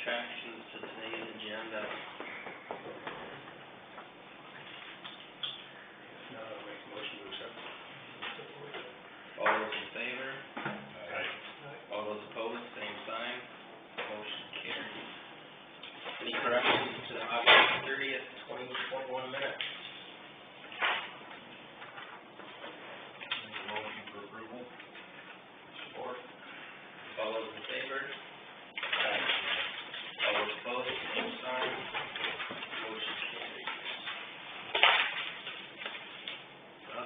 subtractions to today's agenda? Make a motion to accept. All those in favor? Aye. All those opposed, same sign. Motion carries. Any corrections to the August 30th, 2021 minutes? Motion for approval. Support. All those in favor? Aye. All those opposed, same sign. Motion carries. Well,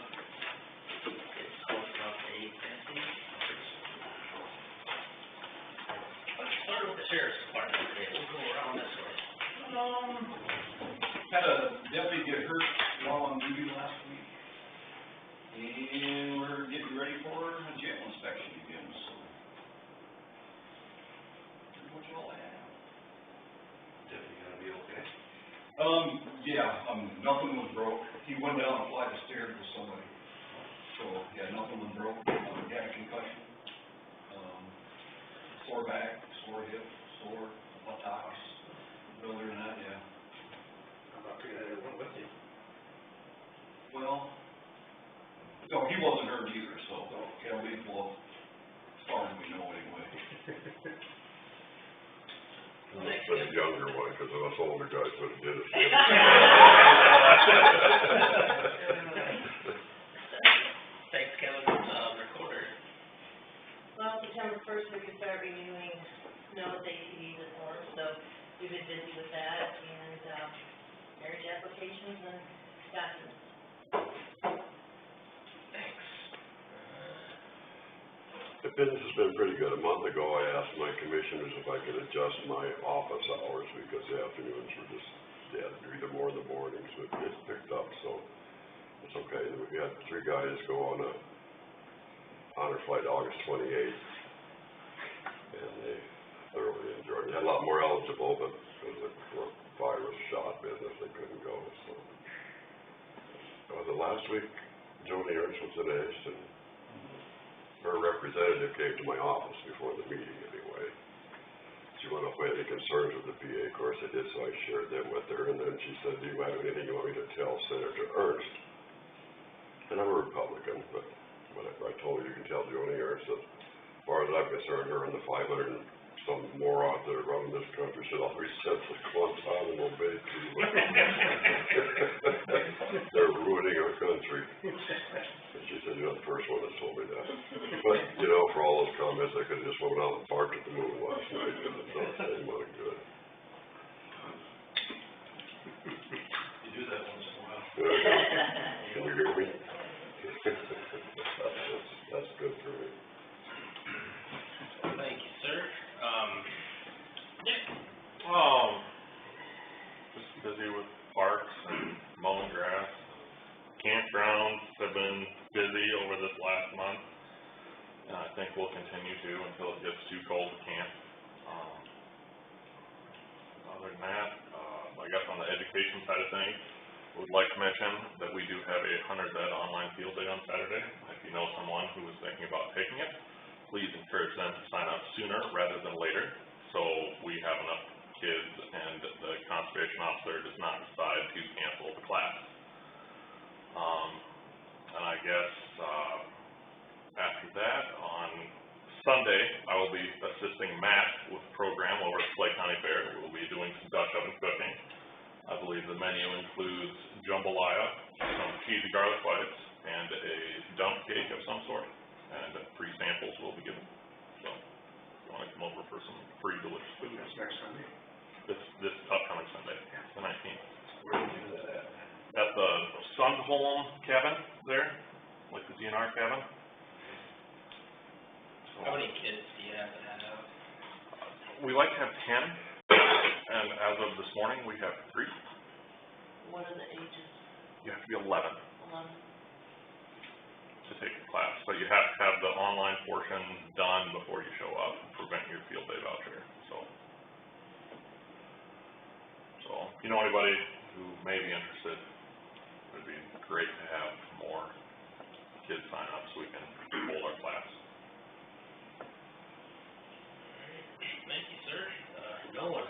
it's close enough to 8:50. Let's start with the sheriff's department today. We'll go around this way. Had a deputy get hurt while on duty last week. And we're getting ready for a jail inspection again, so. Pretty much all I have. Deputy gonna be okay? Yeah, nothing was broke. He went down a flight of stairs with somebody. So, yeah, nothing was broke. He had a concussion. Sore back, sore hip, sore buttocks. Other than that, yeah. How about the guy that went with you? Well, no, he wasn't hurt either, so, yeah, we both, as far as we know anyway. But a younger one, because us older guys would have did it. Thanks, Kevin. Recorder. Well, September 1st, we can start renewing snow ATVs and forms, so we've been busy with that, and, marriage applications and documents. Thanks. The business has been pretty good. A month ago, I asked my commissioners if I could adjust my office hours because the afternoons were just dead, either more in the mornings, but it's picked up, so it's okay. We had 3 guys go on a honor flight August 28th, and they thoroughly enjoyed it. They had a lot more eligible, but because of the virus shot business, they couldn't go, so. The last week, Joni Ernst was in East, and her representative came to my office before the meeting anyway. She wanted to know if we had any concerns with the PA. Of course I did, so I shared them with her, and then she said, do you have anything you want me to tell Senator Ernst? And I'm a Republican, but I told her, you can tell Joni Ernst that as far as I'm concerned, her and the 500 and some morons that are running this country should always send to Guantanamo Bay too. They're ruining our country. And she said, you're not the first one that told me that. But, you know, for all those comments, I could have just went out and parked at the moon last night because it's not saying what good. You do that once in a while. Can you hear me? That's good for me. Thank you, sir. Nick. Just busy with parks and mowing grass. Campgrounds have been busy over this last month, and I think we'll continue to until it gets too cold to camp. Other than that, I guess on the education side of things, would like to mention that we do have a 100 Ed online field day on Saturday. If you know someone who is thinking about taking it, please encourage them to sign up sooner rather than later, so we have enough kids and the conservation officer does not decide to cancel the class. And I guess after that, on Sunday, I will be assisting Matt with a program over at Clay County Fair. We will be doing some Dutch oven cooking. I believe the menu includes jambalaya, some cheesy garlic bites, and a dump cake of some sort. And free samples will be given. So, if you want to come over for some free delicious food. That's next Sunday. This upcoming Sunday, the 19th. Where do you do that at? At the Sunholm cabin there, like the DNR cabin. So, How many kids do you have to have? we like to have 10, and as of this morning, we have 3. What are the ages? You have to be 11 11. to take the class, but you have to have the online portion done before you show up to prevent your field day voucher. So if you know anybody who may be interested, it would be great to have more kids sign up so we can hold our class. Thank you, sir. Nolan.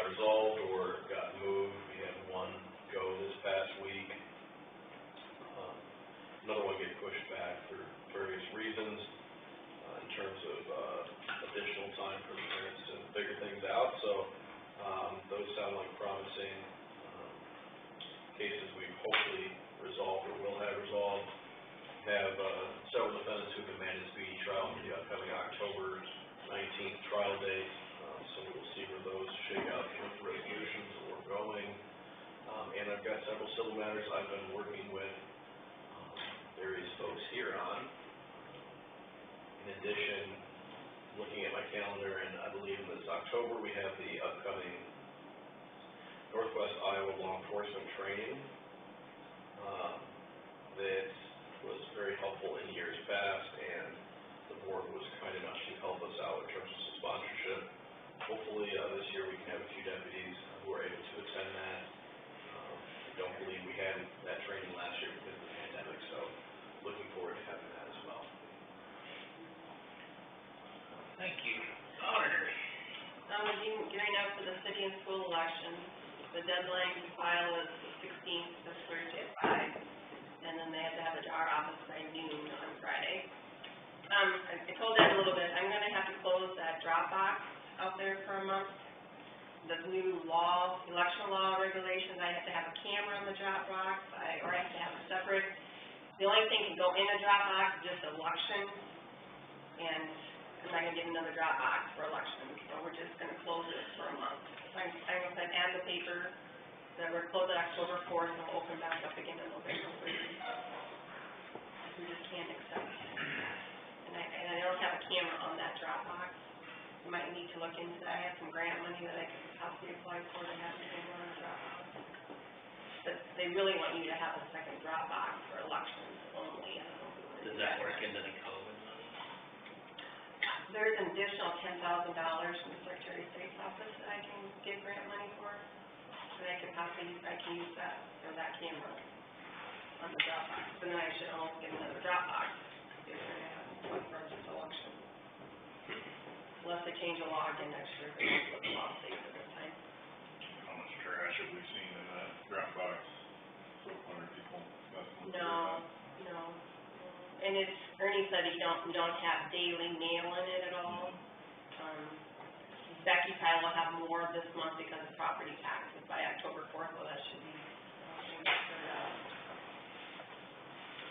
resolved or got moved. We had one go this past week. Another one get pushed back for various reasons, in terms of, additional time for the parents to figure things out. So, those sound like promising, cases we've hopefully resolved or will have resolved. Have, several defendants who've demanded speedy trial for the upcoming October 19th trial date. So we'll see where those shake out in terms of resolutions that we're going. And I've got several civil matters I've been working with, various folks here on. In addition, looking at my calendar, and I believe in this October, we have the upcoming Northwest Iowa Law Enforcement Training. That was very helpful in years past, and the board was kind enough to help us out in terms of some sponsorship. Hopefully, this year we can have a few deputies who are able to attend that. I don't believe we had that training last year because of the pandemic, so looking forward to having that as well. Thank you. Auditor. Gearing up for the city and school elections. The deadline to file is the 16th, this Thursday at 5, and then they have to have it to our office by noon on Friday. I told Ed a little bit, I'm gonna have to close that drop box out there for a month. The new law, election law regulations, I have to have a camera on the drop box, or I have to have a separate, the only thing can go in a drop box is just election, and I'm not gonna get another drop box for elections, so we're just gonna close it for a month. So I'm gonna add the paper that we're closed October 4th, and we'll open back up again in November 30th. We just can't accept. And I don't have a camera on that drop box. I might need to look into that. I have some grant money that I could possibly apply for to have the camera on the drop box. But they really want you to have a second drop box for elections only. I don't know who Does that work into the COVID money? There's an additional $10,000 from the Secretary of State's office that I can get grant money for. And I can use that for that camera on the drop box. And then I should almost get another drop box if we're gonna have one for this election. Unless they change the law again next year, but that's what the law states at this time. How much trash have we seen in that Dropbox? 100 people, that's what we're No. And it's, Ernie said we don't have daily mail in it at all. Becky probably will have more this month because of property taxes by October 4th, well, that should be,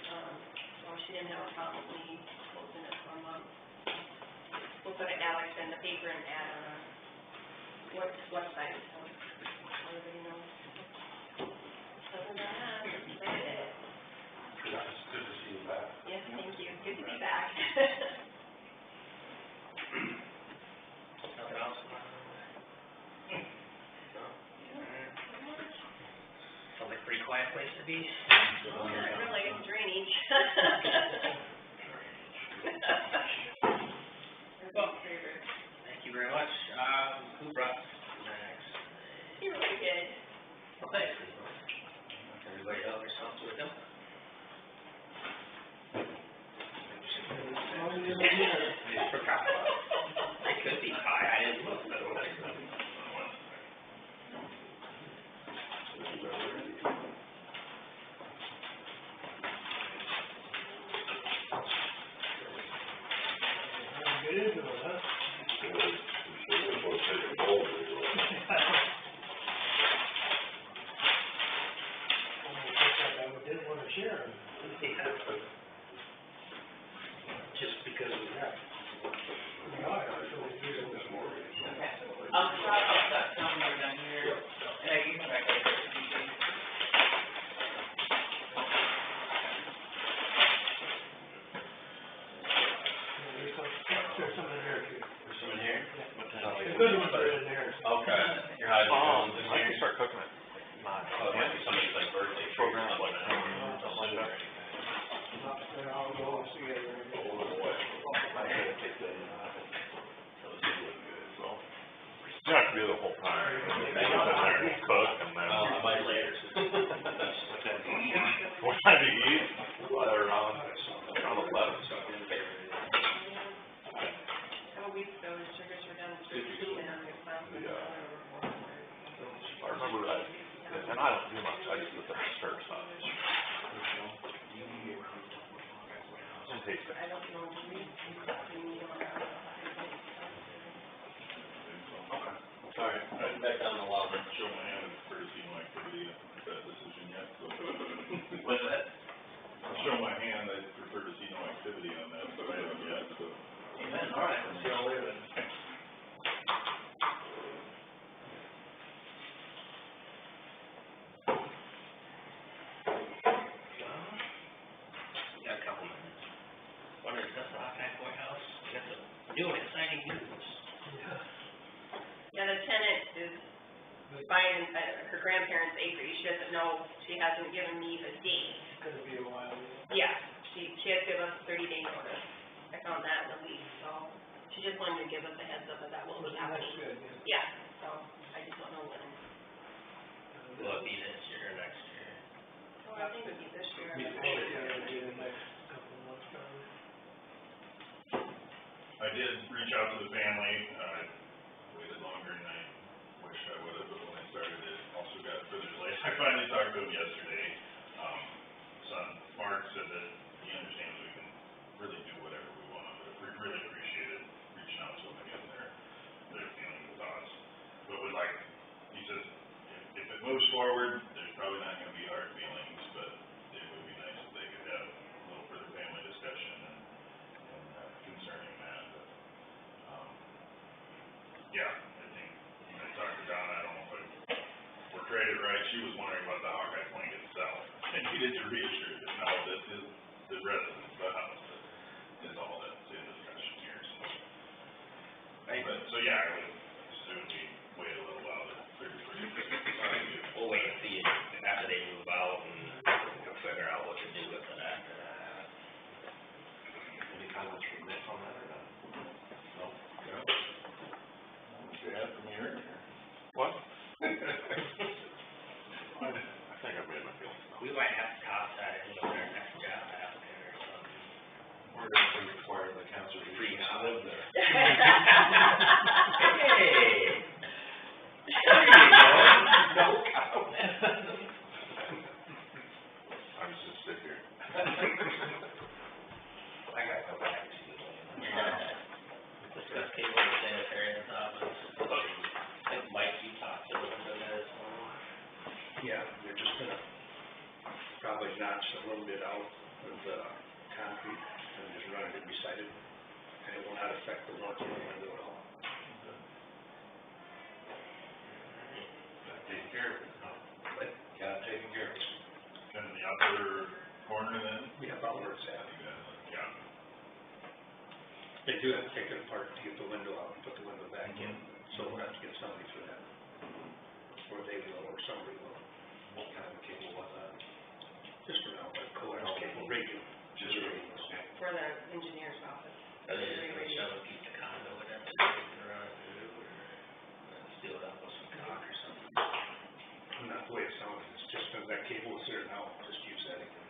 so she didn't have a problem with me closing it for a month. We'll put it, Alex, in the paper and add on our website, so everybody knows. Other than that, that's it. It's good to see you back. Yes, thank you. Good to be back. Nothing else? No? Sounds like a pretty quiet place to be. Not really, drainage. Well, thank you very much. Who brought next? You're really good. Well, thanks. Everybody help yourself to it, though? It could be high, I didn't look, but Get into it, huh? I didn't want to share. just because of that. I'll tell them we're done here, and I can come back later if you think. There's some in there too. There's some in here? What kind of? The good ones are in there. Okay, you're hiding the good ones in I here? can start cooking it. Oh, it might be somebody's like birthday treat or Program, something like that. something like that. Then I'll go and see it. You have to be there the whole time. Sit there and cook and then. I might later. What time do you eat? Around 11. A couple weeks ago, the sugars were down to 13 and I'm gonna find some other report. And I don't do much, I just sit there and stir stuff. And taste it. I don't know, do we, All right, back down the lobby. Show my hand as courtesy, no activity, that decision yet, so. What's that? I'll show my hand, I prefer to see no activity on that, but I haven't yet, so. Amen, all right, let's see how we're doing. We got a couple minutes. Wonder if that's the Hawkeye Courthouse, we got some new and exciting news. yeah, the tenant is buying, her grandparents' acre, she doesn't know, she hasn't given me the date. It's gonna be a while. Yeah, she has to give us 30-day notice. I found that in the lease, so she just wanted to give us a heads up that that will be happening. Yeah, so I just don't know when. Will it be this year or next year? Oh, I think it'd be this year. I did reach out to the family, waited longer than I wish I would have, but when I started it, also got further delayed. I finally talked to him yesterday. Son, Mark said that he understands we can really do whatever we want, but we really appreciated reaching out to them and getting their feelings and thoughts. But would like, he says, if it moves forward, there's probably not gonna be hard feelings, but it would be nice if they could have a little further family discussion and concerning that, but, yeah, I think, when I talked to Donna, I don't know if I portrayed it right, she was wondering about the Hawkeye Plank itself, and he did to reassure that no, this is the residence, the house, that is all that's in discussion here, so. But, so yeah, I would assume we wait a little while to figure We'll wait and see after they move out and we'll figure out what to do with it after that. Any comments from Nick on that or not? No? Yeah. What you had from here? What? I think I've made my feelings known. We might have to toss that in with our next job applicant or something. We're gonna require the conservation Free to live there. Hey! There you go. No comment. I'm just gonna sit here. I gotta go back to you. Discuss cable and sanitarian's office. I think Mike, you talked to them about that this morning. Yeah, they're just gonna probably notch a little bit out with the concrete and just run it beside it. And it will not affect the warmth of the window at all. Taking care of it, huh? But, Got it taken care of. Kind of the upper corner then? yeah, about where it's at. Yeah. They do have to take it apart to get the window out and put the window back in, so we'll have to get somebody for that. Or they will, or somebody will. What kind of cable was that? Just around like coax cable, radio. Just radio, okay. For the engineer's office. Are they just gonna shove a piece of conduit in there, around it through, or seal it up with some caulk or something? Not the way it sounds, it's just, that cable is there now, just use that again.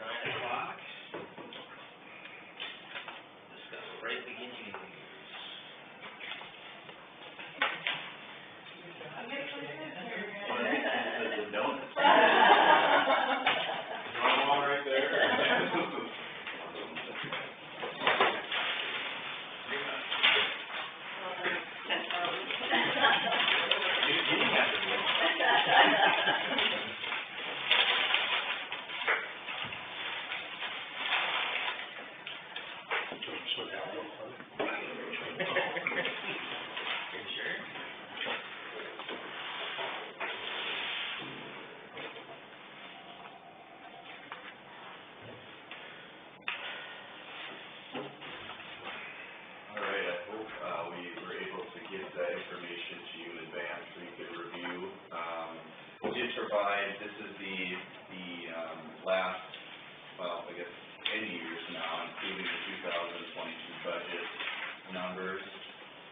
9 o'clock. Discuss rate beginning. The donuts. One more right there. So that will, You sure? All right, I hope, we were able to get that information to you in advance so you could review. We did provide, this is the last, well, I guess, 10 years now, including the 2022 budget numbers.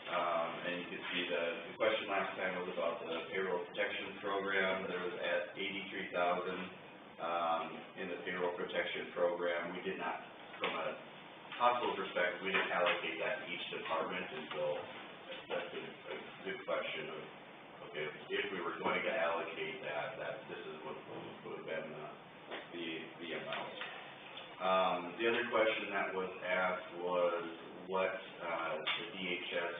And you can see the question last time was about the payroll protection program. There was at 83,000, in the payroll protection program. We did not, from a hospital perspective, we didn't allocate that to each department until that's a good question of, okay, if we were going to allocate that this is what would have been the amount. The other question that was asked was what, the DHS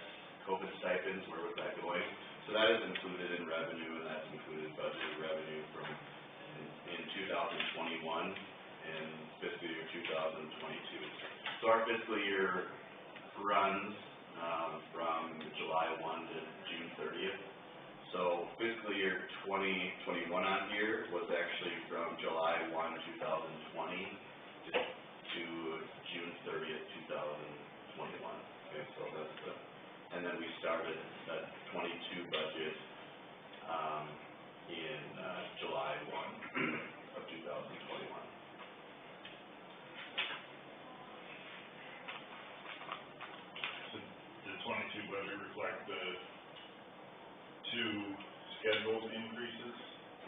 COVID stipends, where was that going? So that is included in revenue, and that's included budgeted revenue from, in 2021 and fiscal year 2022. So our fiscal year runs, from July 1 to June 30th. So fiscal year 2021 on here was actually from July 1, 2020 to June 30th, 2021. Okay, so that's the, and then we started that 22 budget, in, July 1 of 2021. The 22 budget reflect the two scheduled increases?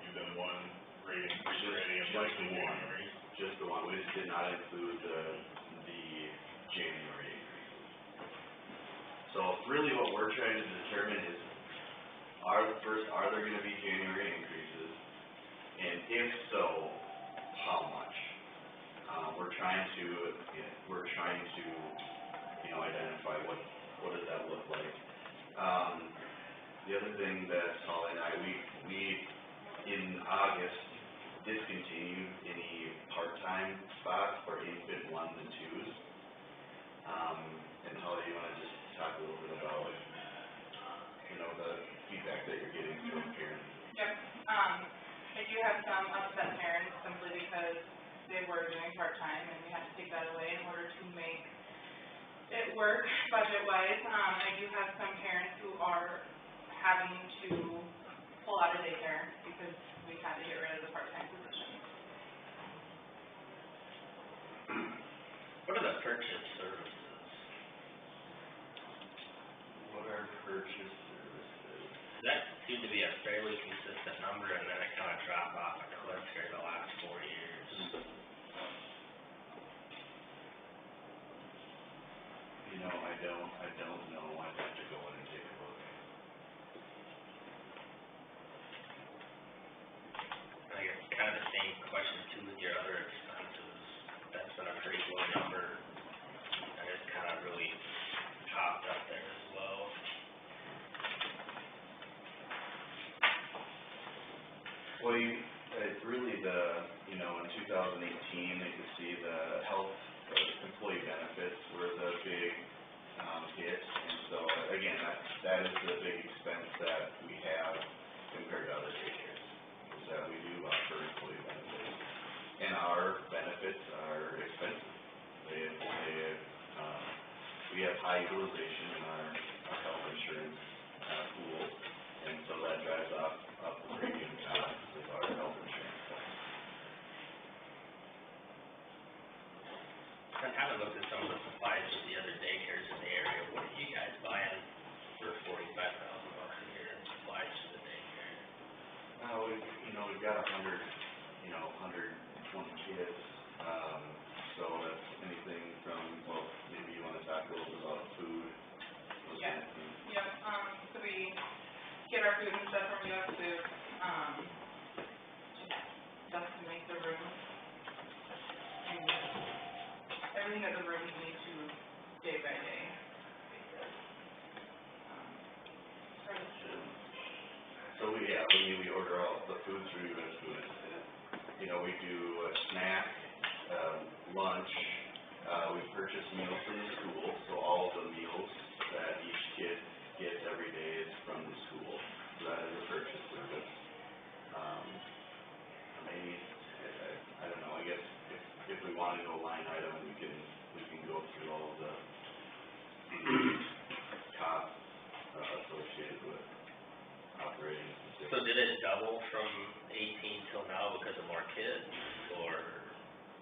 You've done one rate increase already and likely January? Just the one, we just did not include the January increases. So really what we're trying to determine is, are there gonna be January increases? And if so, how much? We're trying to, identify what does that look like. The other thing that Holly and I, we in August discontinued any part-time spots for infant 1s and 2s. And Holly, you wanna just talk a little bit about, the feedback that you're getting from parents? Yep, I do have some upset parents simply because they were doing part-time and we had to take that away in order to make it work budget-wise. I do have some parents who are having to pull out of daycare because we had to get rid of the part-time position. What are the purchase services? What are purchase services? That seemed to be a fairly consistent number, and then it kind of dropped off a cliff here the last 4 years. I don't know, I'd have to go in and take a look. I guess kind of the same question too with your other expenses. That's been a pretty low number, and it's kind of really popped up there as well. Well, it's really in 2018, you could see the health, employee benefits were the big, hit. And so, again, that is the big expense that we have compared to other daycares, is that we do offer employee benefits. And our benefits are expensive. We have high utilization in our health insurance, pool, and so that drives up the premium cost of our health insurance costs. I haven't looked at some of the supplies of the other daycares in the area. What are you guys buying for $45,000 a year in supplies for the daycare? We've got 120 kids, so that's anything from, well, maybe you wanna talk a little bit about food. Yeah. Yep, so we get our food and stuff from US Foods, just to make the room. And everything that the rooms need to day by day basis. So we order all the food through US Foods. We do a snack, lunch, we purchase meals from the school, so all of the meals that each kid gets every day is from the school. So that is a purchase service. Maybe, I don't know, I guess if we wanna go line item, we can go through all of the costs associated with operating. So did it double from 18 till now because of more kids, or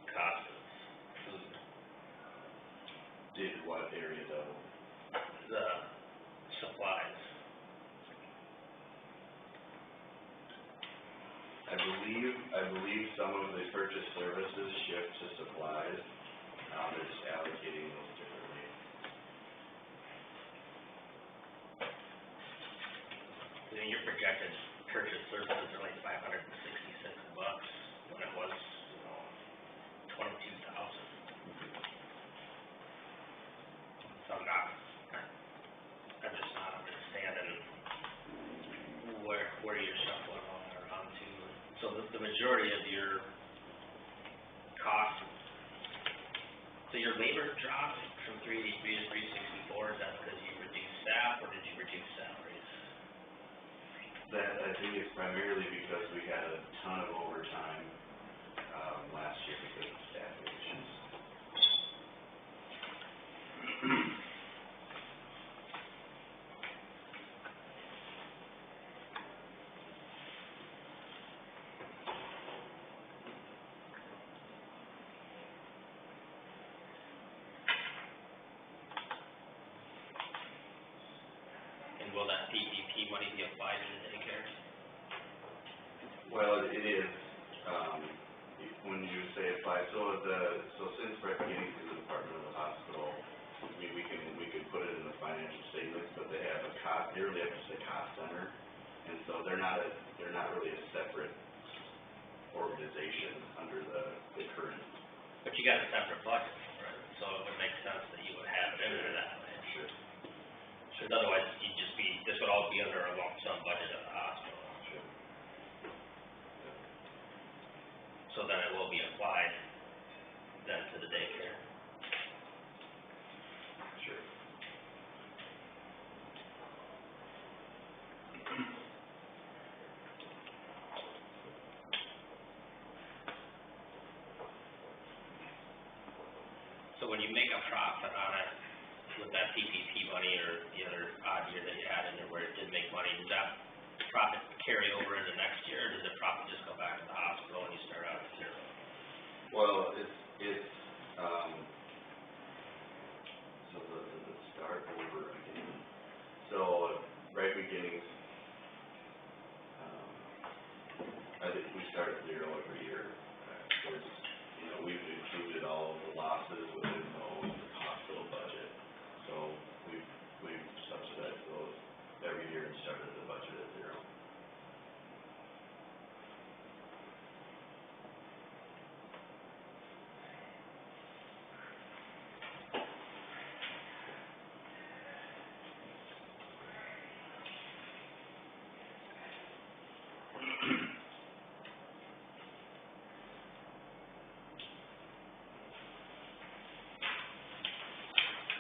cost of food? Did what area double? The supplies. I believe some of the purchase services shift to supplies. They're just allocating those differently. then your projected purchase services are like $566 when it was, $22,000. So I'm just not understanding where you're shuffling all that around to. So the majority of your costs, so your labor dropped from 383 to 364, is that because you reduced staff, or did you reduce salaries? That, I think it's primarily because we had a ton of overtime, last year because of staffing issues. And will that PPP money be applied to the daycare? Well, it is, when you say apply, so since Bright Beginnings is a department of the hospital, we can put it in the financial statements, but they have a cost, they really have to say cost center, and so they're not really a separate organization under the current. But you got a separate budget, right? So it would make sense that you would have it in there that way. Sure. Because otherwise, this would all be under a lump sum budget of the hospital. Sure. So then it will be applied then to the daycare. Sure. So when you make a profit on it with that PPP money or the other odd year that you had in there where it did make money, does that profit carry over into next year, or does the profit just go back to the hospital and you start out at zero? Well, it's, so the start over again. So, Bright Beginnings, I think we start at zero every year. We've included all of the losses within the hospital budget. So, we've subsidized those every year and started the budget at zero.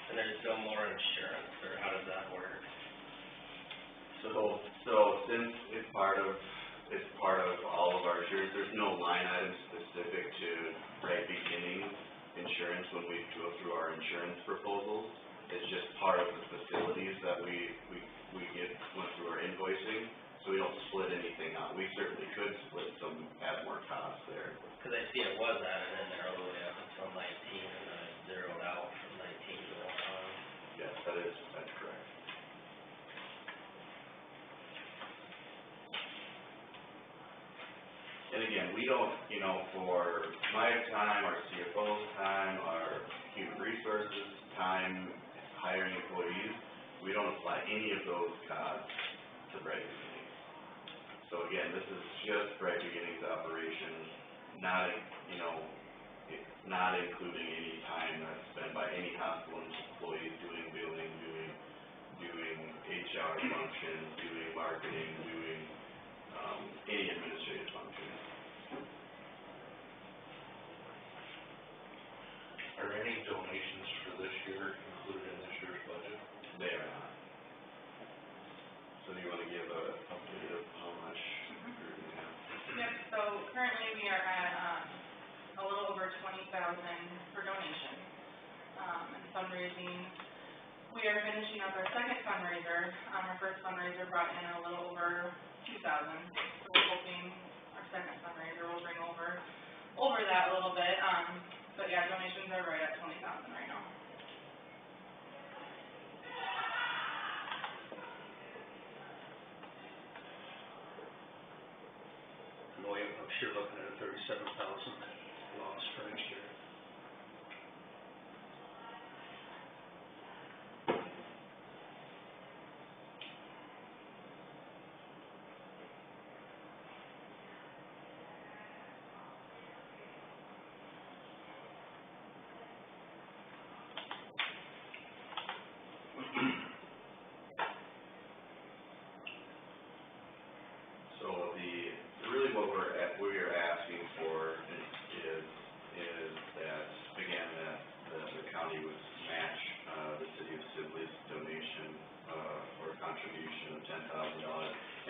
And then it's no more insurance, or how does that work? So since it's part of all of our insurance, there's no line item specific to Bright Beginnings insurance when we go through our insurance proposals. It's just part of the facilities that we went through our invoicing, so we don't split anything out. We certainly could split some, add more costs there. Because I see it was added in there all the way up until 19, and then it zeroed out from 19 to 1. Yes, that's correct. And again, we don't, for my time, our CFO's time, our human resources time, hiring employees, we don't apply any of those costs to Bright Beginnings. So again, this is just Bright Beginnings operations, not including any time that's spent by any hospital employees doing billing, doing HR functions, doing marketing, doing, any administrative functions. Are any donations for this year included in this year's budget? They are not. So do you want to give a update of how much we have? Yep, so currently we are at, a little over 20,000 for donations. And fundraising, we are finishing up our second fundraiser. Our first fundraiser brought in a little over 2,000. So we're hoping our second fundraiser will bring over that a little bit. But yeah, donations are right at 20,000 right now. I'm sure looking at a 37,000 loss for next year. So really what we are asking for is that, again, that the county would match, the city of Sibley's donation, or contribution of $10,000.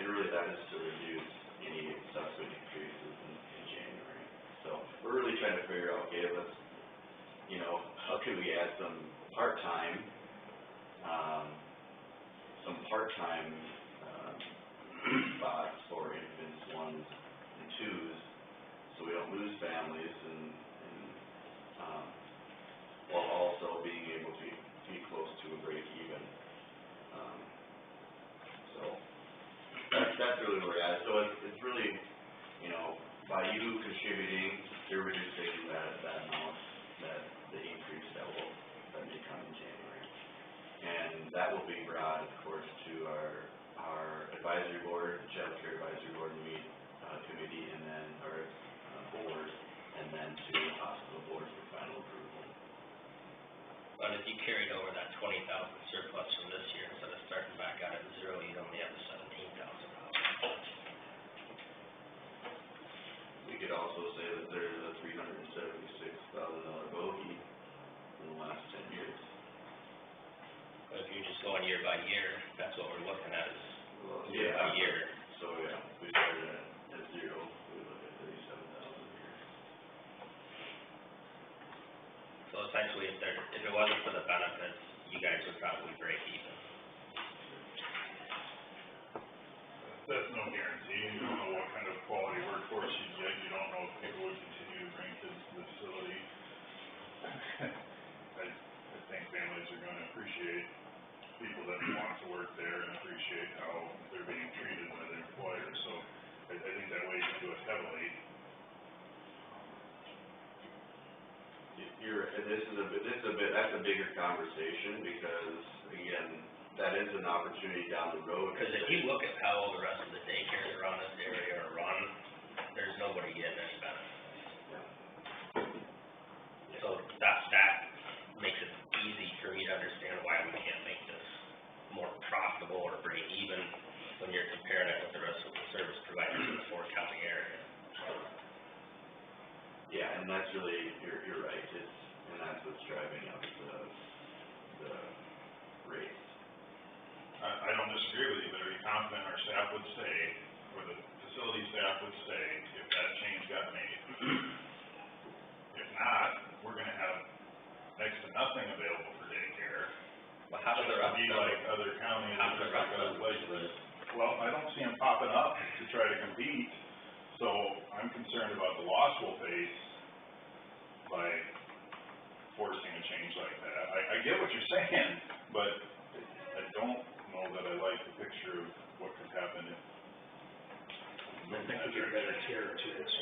And really that is to reduce any subsequent increases in January. So we're really trying to figure out, okay, let's, how can we add some part-time spots for infants, 1s and 2s, so we don't lose families and while also being able to be close to a break even. So that's really where we're at. So it's really, by you contributing, you're reducing that amount, the increase that may come in January. And that will be brought, of course, to our advisory board, child care advisory board committee, and then our board, and then to the hospital board for final approval. But if you carried over that 20,000 surplus from this year, instead of starting back out at zero, you'd only have $17,000. We could also say that there's a $376,000 bogey in the last 10 years. But if you're just going year by year, that's what we're looking at is year Yeah. by year. So, yeah, we started at zero, we look at 37,000 here. So essentially, if it wasn't for the benefits, you guys would probably break even. That's no guarantee. You don't know what kind of quality workforce you get. You don't know if people would continue to bring kids to the facility. I think families are gonna appreciate people that want to work there and appreciate how they're being treated by their employer. So I think that weighs into it heavily. That's a bigger conversation, because, again, that is an opportunity down the road. Because if you look at how the rest of the daycares around this area are run, there's nobody getting any benefits. So that makes it easy for me to understand why we can't make this more profitable or break even when you're comparing it with the rest of the service providers in the Fort County area. Yeah, and that's really, you're right, and that's what's driving up the rates. I don't disagree with you, but are you confident our staff would stay, or the facility staff would stay, if that change got made? If not, we're gonna have next to nothing available for daycare. Well, how do the rest Be of like other counties, how do the just like rest other of them places. Well, I don't see them popping up to try to compete, so I'm concerned about the loss we'll face by forcing a change like that. I get what you're saying, but I don't know that I like the picture of what could happen if. I think we get better care to this.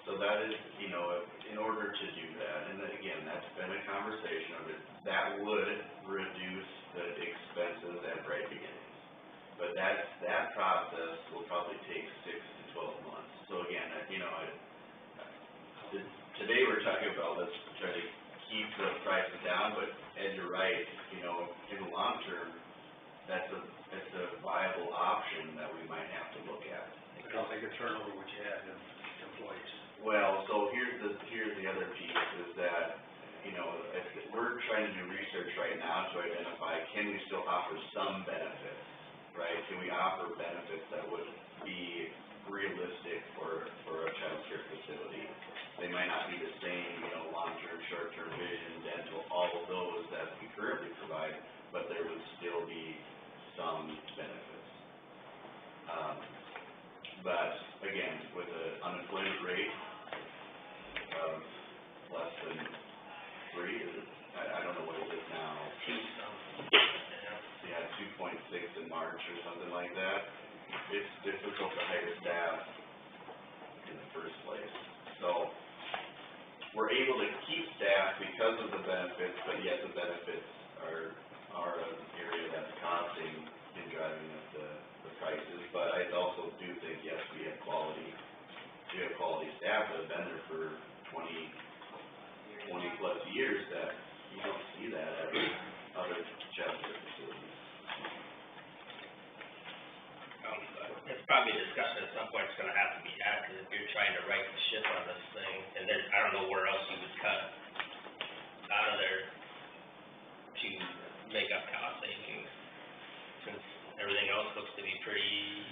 So that is, in order to do that, and again, that's been a conversation of it, that would reduce the expenses at right beginnings. But that process will probably take 6 to 12 months. So again, today we're talking about, let's try to keep the prices down, but Ed, you're right, in the long term, that's a viable option that we might have to look at. I don't think a turnover would you have in employees. Well, so here's the other piece, is that, we're trying to do research right now to identify, can we still offer some benefits, right? Can we offer benefits that would be realistic for a child care facility? They might not be the same, long-term, short-term vision, dental, all of those that we currently provide, but there would still be some benefits. But again, with an unemployment rate of less than 3, I don't know what it is now. 2.6 in March or something like that. It's difficult to hire staff in the first place. So we're able to keep staff because of the benefits, but yet the benefits are an area that's costing and driving up the prices. But I also do think, yes, we have quality staff that have been there for 20 plus years. years that you don't see that at other childcare facilities. It's probably a discussion at some point it's gonna have to be had, because if you're trying to right the ship on this thing, and then I don't know where else you would cut out of there to make up cost savings, since everything else looks to be pretty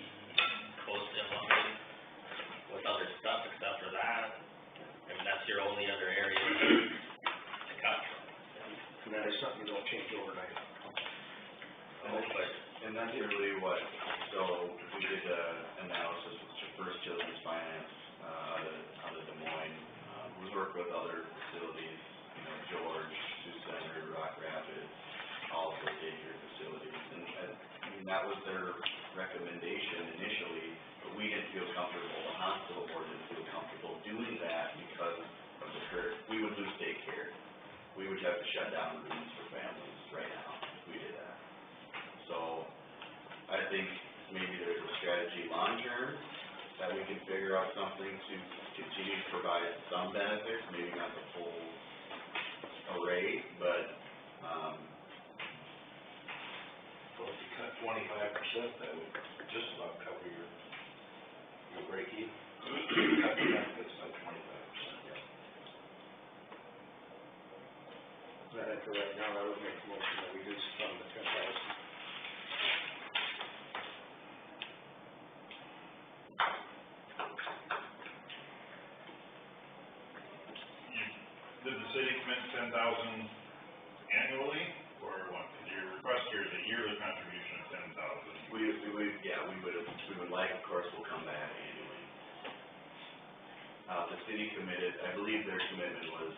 closely aligned with other stuff except for that. I mean, that's your only other area to cut from. And that is something you don't change overnight. And that's really what, so we did a analysis with First Children's Finance, out of Des Moines. We work with other facilities, you know, George, Sioux Center, Rock Rapids, all of the daycare facilities. And I mean, that was their recommendation initially, but we didn't feel comfortable, the hospital board didn't feel comfortable doing that because of the curve. We would lose daycare. We would have to shut down rooms for families right now if we did that. So I think maybe there's a strategy long-term that we can figure out something to continue to provide some benefits, maybe not the full array, but, Well, if you cut 25%, that would just about cover your break even. Cut the benefits by 25%. I think for right now, I would make a motion that we just fund the 10,000. Did the city commit 10,000 annually, or what? Your request here is a yearly contribution of 10,000. we would like, of course, we'll come back annually. The city committed, I believe their commitment was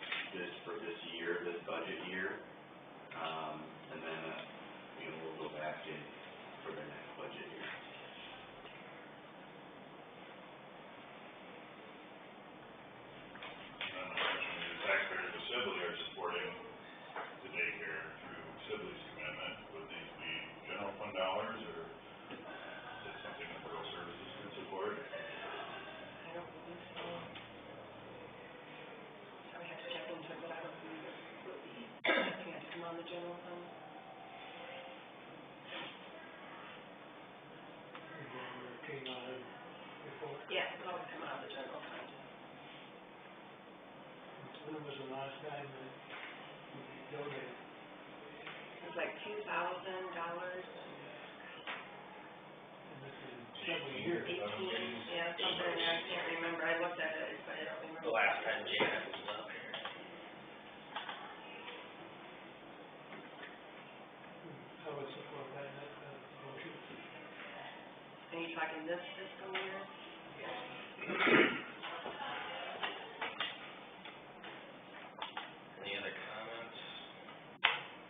for this year, this budget year. And then, we'll go back in for the next budget year. The taxpayers of Sibley are supporting the daycare through Sibley's commitment. Would these be general fund dollars, or is it something that rural services can support? I don't believe so. I would have to check into it, but I don't believe it would be, I think it has to come on the general fund. Yeah, it would always come out of the general fund. When was the last time that you donated? It was like $2,000. And this is several years. 18, yeah, something, I can't remember, I looked at it, but I don't remember. The last time Janet was up here. I would support that motion. Are you talking this fiscal year? Any other comments?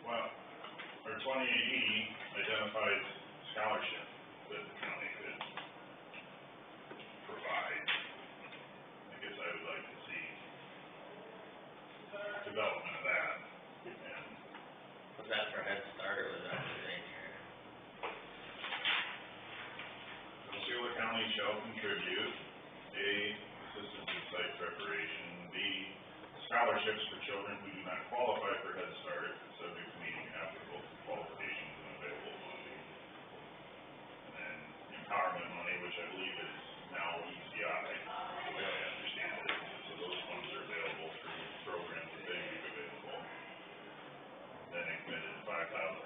Well, our 28E identifies scholarship that the county could provide. I guess I would like to see development of that, and Was that for Head Start, or was that for daycare? Osceola County shall contribute A, assistance in site preparation, B, scholarships for children who do not qualify for Head Start, subject to meeting applicable qualifications and available funding. And then empowerment money, which I believe is now ECI, the way I understand it, so those funds are available through programs that they make available. Then they committed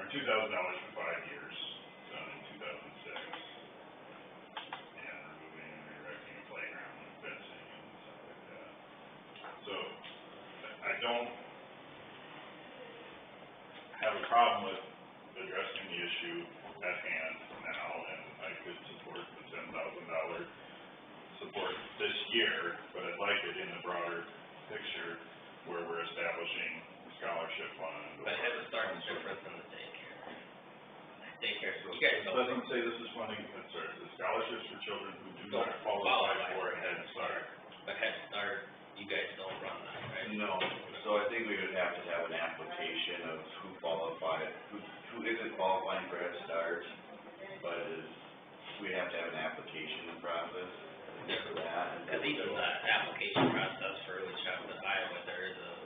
$2,000 for 5 years, done in 2006. And removing and erecting a playground and fencing and stuff like that. So, I don't have a problem with addressing the issue at hand now, and I could support the $10,000 support this year, but I'd like it in the broader picture where we're establishing a scholarship fund. But Head Start is different from the daycare. Daycare, you guys It don't. doesn't say this is funding, sorry, the scholarships for children who do not qualify for a Head Start. But Head Start, you guys don't run that, right? No, so I think we would have to have an application of who qualified, who isn't qualifying for Head Start, but we have to have an application process for that. Because even the application process for early childhood Iowa, there is a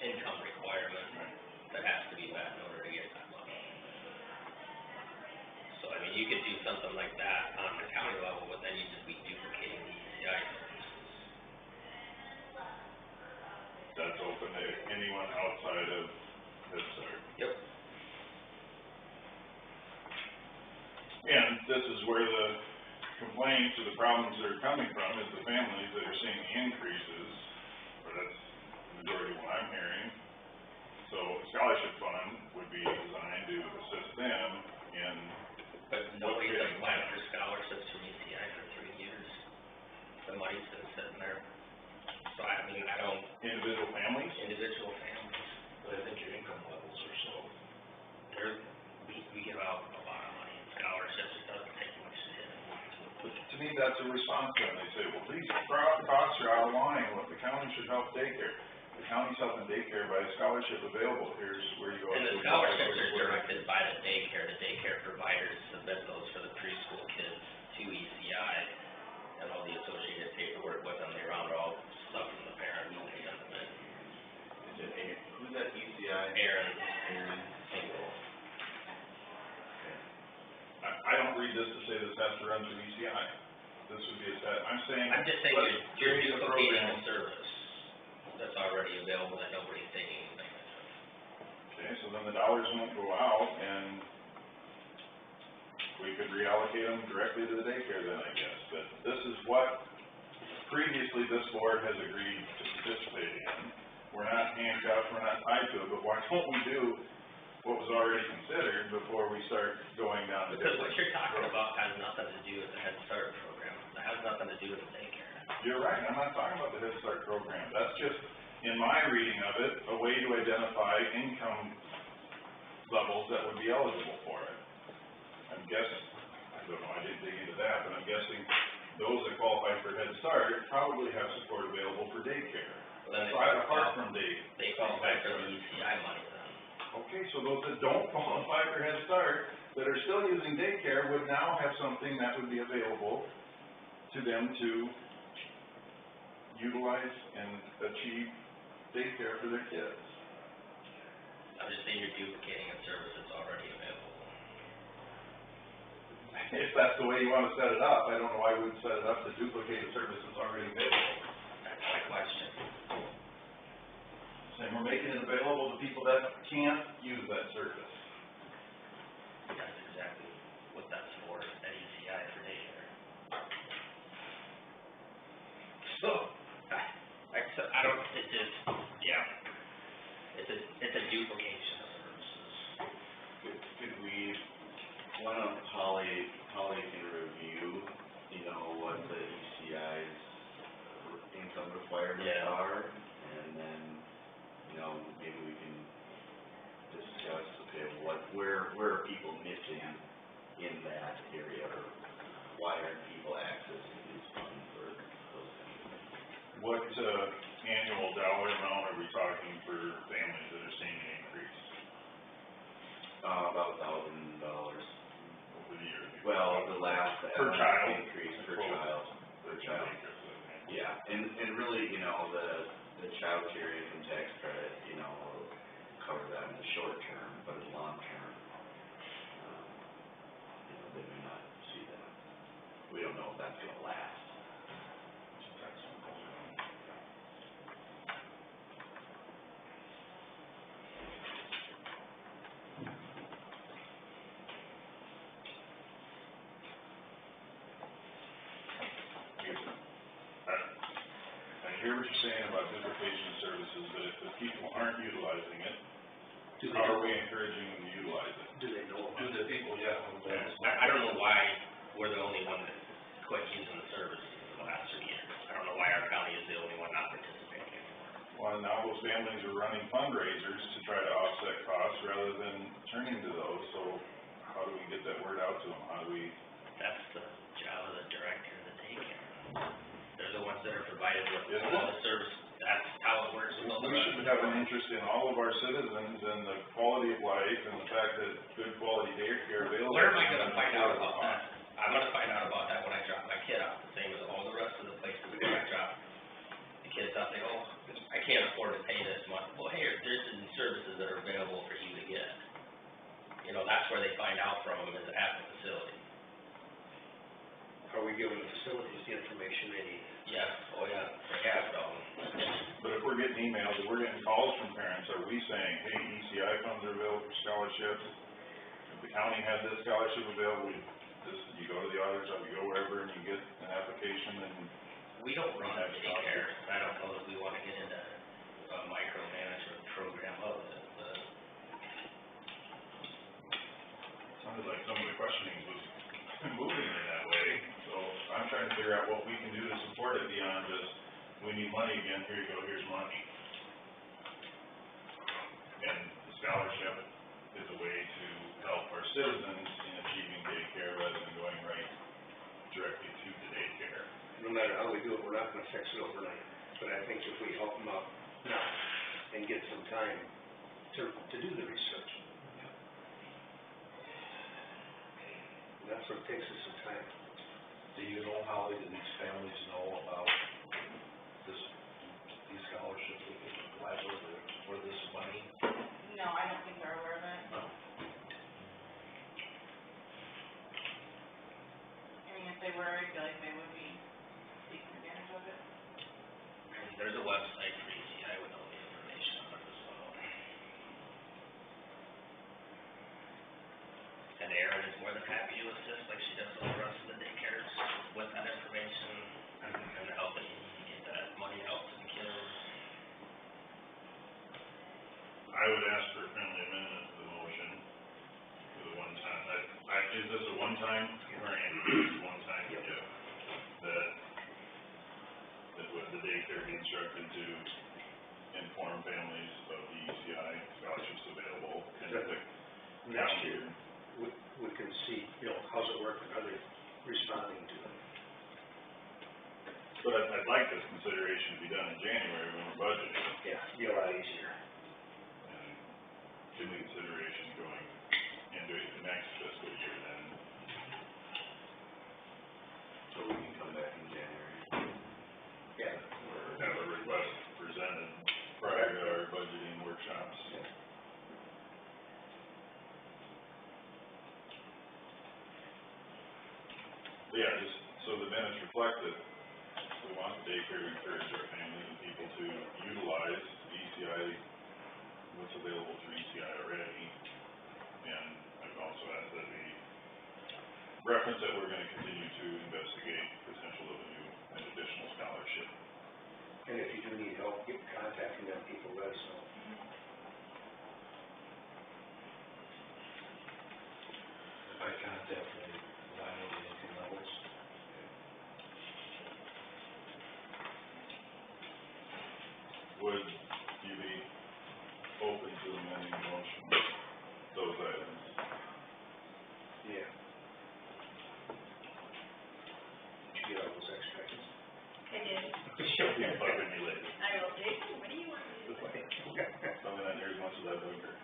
income requirement that has to be met in order to get that money. So, I mean, you could do something like that on the county level, but then you'd just be duplicating the ECI services. That's open to anyone outside of Head Start. Yep. And this is where the complaints or the problems that are coming from is the families that are seeing increases, or that's the majority of what I'm hearing. So a scholarship fund would be designed to assist them in, But nobody's applied for scholarships from ECI for 3 years. The money's been sitting there. So I mean, I don't, individual families. but I think your income levels are so. We give out a lot of money in scholarships, it doesn't take much to hit it. But to me, that's a response to them. They say, well, these costs are out of line, what the county should help daycare. The county's helping daycare by a scholarship available, here's where you go. And the scholarships are directed by the daycare providers submit those for the preschool kids to ECI, and all the associated paperwork with them, they round all stuff from the parent, we pay them in. Who's that ECI? Aaron Single. I don't read this to say this has to run through ECI. This would be a set, I'm saying. I'm just saying let's you're create a duplicating program. a service that's already available that nobody's taking advantage of. Okay, so then the dollars won't go out, and we could reallocate them directly to the daycare then, I guess. But this is what previously this board has agreed to participate in. We're not handcuffed, we're not tied to it, but why don't we do what was already considered before we start going down the Because different what you're talking roads? about has nothing to do with the Head Start program, it has nothing to do with the daycare. You're right, I'm not talking about the Head Start program. That's just, in my reading of it, a way to identify income levels that would be eligible for it. I'm guessing, I don't know, I didn't dig into that, but I'm guessing those that qualify for Head Start probably have support available for daycare. Well, then Aside apart from day. they qualify for the ECI money then. Okay, so those that don't qualify for Head Start, that are still using daycare, would now have something that would be available to them to utilize and achieve daycare for their kids. I'm just saying you're duplicating a service that's already available. If that's the way you wanna set it up, I don't know why we would set it up to duplicate a service that's already available. That's my question. And we're making it available to people that can't use that service. That's exactly what that's for, at ECI for daycare. So, I don't, it's just, yeah, it's a duplication of services. Could we, why don't Holly can review, you know, what the ECI's income requirements Yeah. are, and then, you know, maybe we can discuss, okay, where are people missing in that area, or why aren't people accessing these funds for those things? What, annual dollar amount are we talking for families that are seeing an increase About $1,000 over the year? Well, the last Per child. increase per child. Yeah, and really, you know, the child care income tax credit, you know, will cover that in the short term, but in the long term, you know, they may not see that. We don't know if that's gonna last. I hear what you're saying about duplication of services, but if the people aren't utilizing it, how are we encouraging them to utilize it? Do they know? Do the people, yeah. I don't know why we're the only one that quit using the service in the last 3 years. I don't know why our county is the only one not participating anymore. Well, now those families are running fundraisers to try to offset costs rather than turning to those, so how do we get that word out to them? How do we? That's the job of the director of the daycare. They're the ones that are provided with Isn't all it? the service, that's how it works with all the We rest should of have an interest in all of our citizens and the quality of life and the fact that good quality daycare available. Where am I gonna find out about that? I'm gonna find out about that when I drop my kid off, the same as all the rest of the places where I drop the kids off. They go, I can't afford to pay this much. Well, hey, your that's where they find out from, is at the facility. Are we giving the facilities the information they need? Yes, oh yeah, they have it all. But if we're getting emails, if we're getting calls from parents, are we saying, hey, ECI funds are available for scholarships? If the county had this scholarship available, you go to the auditor shop, you go wherever, and you get an application, and We don't run a daycare, I don't know that we wanna get into a micromanagement program of it, but sounded like some of the questioning was moving in that way. So I'm trying to figure out what we can do to support it beyond just, we need money again, here you go, here's money. And the scholarship is a way to help our citizens in achieving daycare rather than going right directly to the daycare. No matter how we do it, we're not gonna fix it overnight, but I think if we help them out now and get some time to do the research. And that's what takes us some time. Do you know, Holly, do these families know about this, these scholarships we can apply for this money? No, I don't think they're aware of it. No. I mean, if they were, I feel like they would be taking advantage of it. there's a website for ECI with all the information on it as well. And Erin is more than happy to assist, like she does all the rest of the daycares, with that information and helping get that money out to the kids. I would ask for a friendly amendment to the motion for the one time, is this a one-time, or a one-time gift? That would the daycare be instructed to inform families of the ECI scholarships available and the Next year, we can see, how's it working, are they responding to it? But I'd like this consideration to be done in January when we're budgeting, Yeah, be a lot easier. and give me consideration going into the next fiscal year then. So we can come back in January. Yeah. Or have a request presented prior to our budgeting workshops. But yeah, just so the minutes reflect that we want the daycare to encourage our families and people to utilize ECI, what's available through ECI already. And I've also asked that we reference that we're gonna continue to investigate potential of a new and additional scholarship. And if you do need help, get contacting them people, let us know. If I contact them, will I know the income levels? Would you be open to amending the motion, those items? Yeah. Did you get all those extra items? I did. She'll be bugging me later. I will, Jason, what do you want me to say? Some of that there as much as I booger.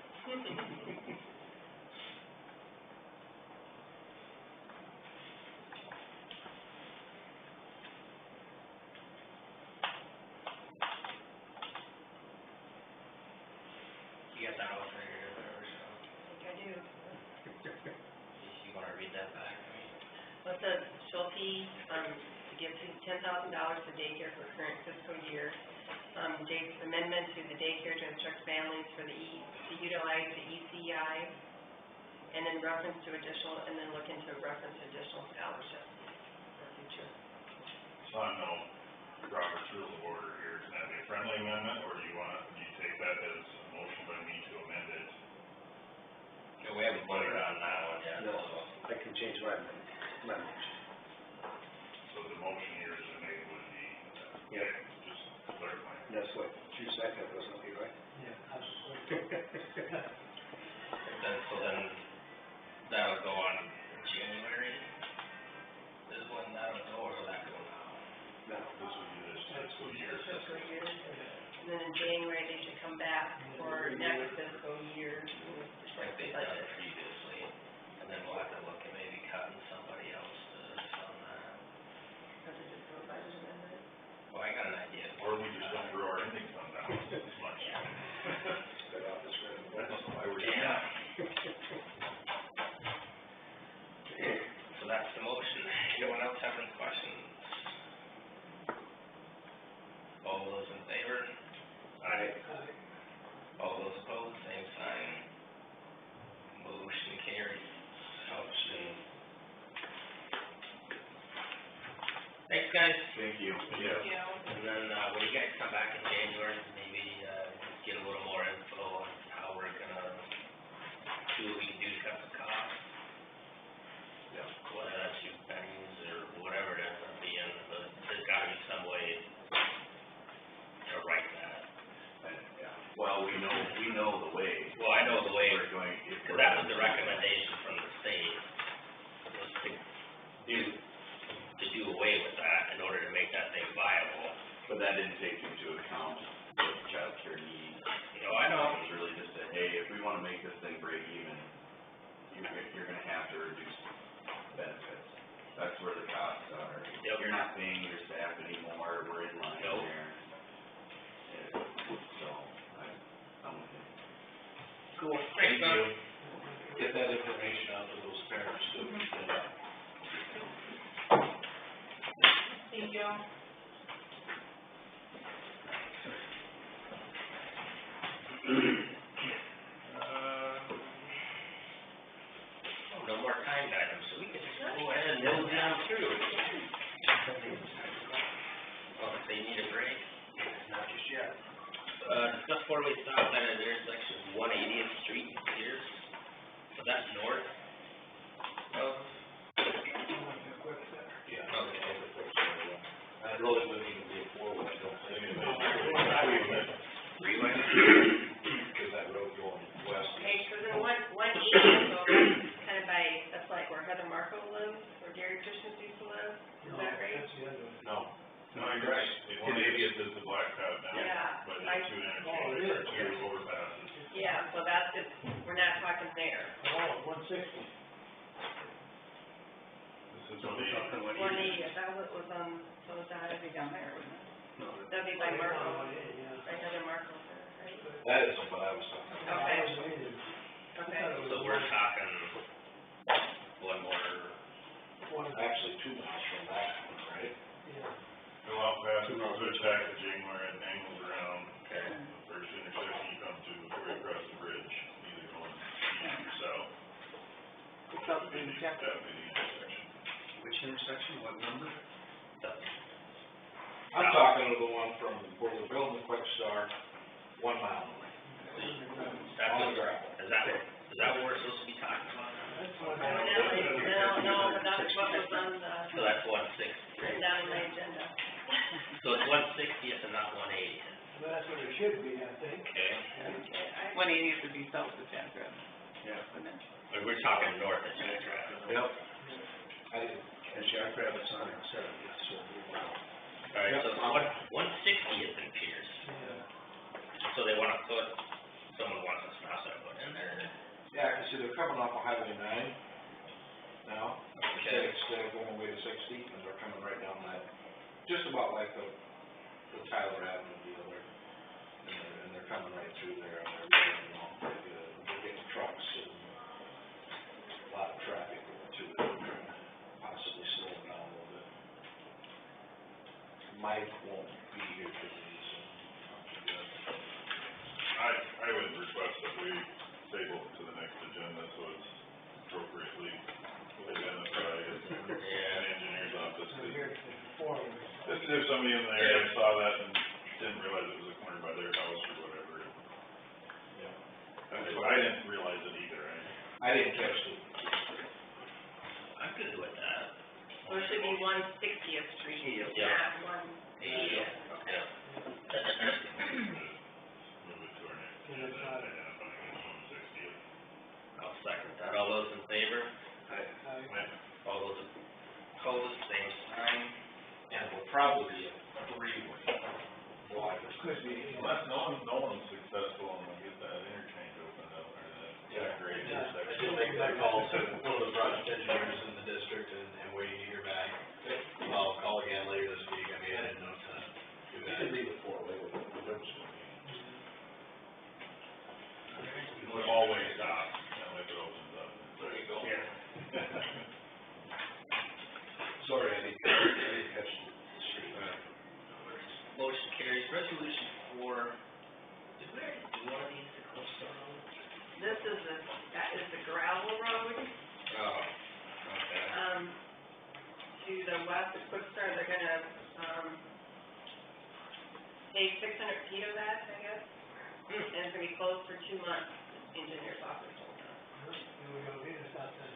You got that all figured in there, so, I think I do. if you wanna read that back, I mean. What's a Schulte, to give $10,000 to daycare for current fiscal year. Jake's amendment to the daycare to instruct families to utilize the ECI, and then reference to additional, and then look into reference to additional scholarships for future. So I know Robert's Rules of Order here, can that be a friendly amendment, or do you take that as a motion by me to amend it? Yeah, we haven't voted on that one yet, No, so. I can change my motion. So the motion here is made would be, Yeah. just clarifying. That's what you seconded, wasn't it, right? Yeah, absolutely. Then that'll go on January, is when that'll go, or will that go now? No. This would be this fiscal year. Fiscal year. And then in January, they should come back for next fiscal year. Just like they've done previously, and then we'll have to look at maybe cutting somebody else to fund that. Have to just do a budget amendment. Well, I got an idea. Or we just don't grow our ending fund balance as much. Cut off this revenue. That's why we're. Yeah. guys. Thank you. Yeah. You know, And then, when you guys come back in January, maybe, get a little more info on how we're gonna do what we can do to cut the costs. Yeah. Whether that's through pennies or whatever it ends up being, but there's gotta be some way to write that. Yeah, well, we know the way. Well, I know the way, We're going, if cause we're that was gonna the do recommendation from the state, was to do away with that in order to make that thing viable. But that didn't take into account the childcare needs. You know, I know. It was really just a, hey, if we wanna make this thing break even, you're gonna have to reduce benefits. That's where the costs are. Yep. You're not paying your staff anymore, we're in line Nope. there. So, I'm with you. Cool. Thanks, Doug. Get that information out to those parents too. thank you. No more timed items, so we can just go ahead and nose down through. Oh, if they need a break. Not just yet. Discuss four-way stop sign at the intersection of 180th Street and Pierce. So that's north of, Yeah. okay. That really wouldn't even be a four-way, I don't think. Freeway? Because that road going west. Okay, so then one email, so kind of by, that's like where Heather Marco lives, where Gary Christensen used to live, is that right? That's the other one. No. No, you're right. The one idiot is the blacktop now. Yeah. But I- it's two Oh, it is. interchanges, two overpasses. Yeah, so that's it, we're not talking there. Oh, 160. This is So what we're talking what One he- eighty, that was on, so was that, That'd be down there, wouldn't it? No, that'd be by Marco, Yeah. by Heather Marco, right? That isn't what I was talking about. Okay. I was waiting. Okay. So we're talking one more, Actually, 2 miles from that one, right? Yeah. Go out past, switch back to January and angles around. okay, The first intersection you come to before you cross the bridge, either going east or south. It's up Would be in the- Jeff. That would be the intersection. Which intersection, what number? I'm talking to the one from where they're building the Quick Start, 1 mile away. that's On what, the gravel. is that what we're supposed to be talking about? That's what I. No, but that's what was on So the, that's 160. written down on my agenda. So it's 160th and not 180th, Well, that's what it should be, I think. okay? Okay, I, 180th would be south of Jackson, Yeah. wouldn't it? Or we're talking north of Jackrabbit. Yep. I didn't, And Jackrabbit's on it, 70th, so we're out. Alright, so it's 160th in Pierce. So they wanna put, someone wants a stop sign put in there. yeah, 'cause see, they're coming off of Highway 9 now, instead of going away to 60, and they're coming right down that, just about like the Tyler Avenue deal there. And they're coming right through there, and they're really, they're getting trucks and a lot of traffic going through it, they're trying to possibly slow it down a little bit. Mike won't be here today, so. I would request that we table it to the next agenda, so it's appropriately identified as an engineer's office. So here, before. This is if somebody in the area saw that and didn't realize it was a corner by their house or whatever. I didn't realize it either, I didn't catch it. I'm good with that. so it should be 160th Street, Yeah. not 180th. Okay. Move it to our next Yeah, agenda, that's not- identifying as 160th. I'll second that. All those in favor? All those opposed, same sign. And it will probably be a 3-way. Why? Could be. Unless no one's successful and we get that interchange opened up, or that grade I intersection. just make that call to one of the project engineers in the district and waiting to hear back. I'll call again later this week, I mean, I didn't know to do that. You could leave it 4-way with whatever's going to be. We'll always stop, and if it opens up. There you go. Yeah. Sorry, I didn't catch the street. Motion carries. Resolution 4. Did we already do one of these to Coastal Road? This is that is the gravel road. Oh, okay. to the west of Quick Start, they're gonna, take 600 feet of that, I guess. And it's gonna be closed for 2 months, engineer's office told us. Then we don't need us out then.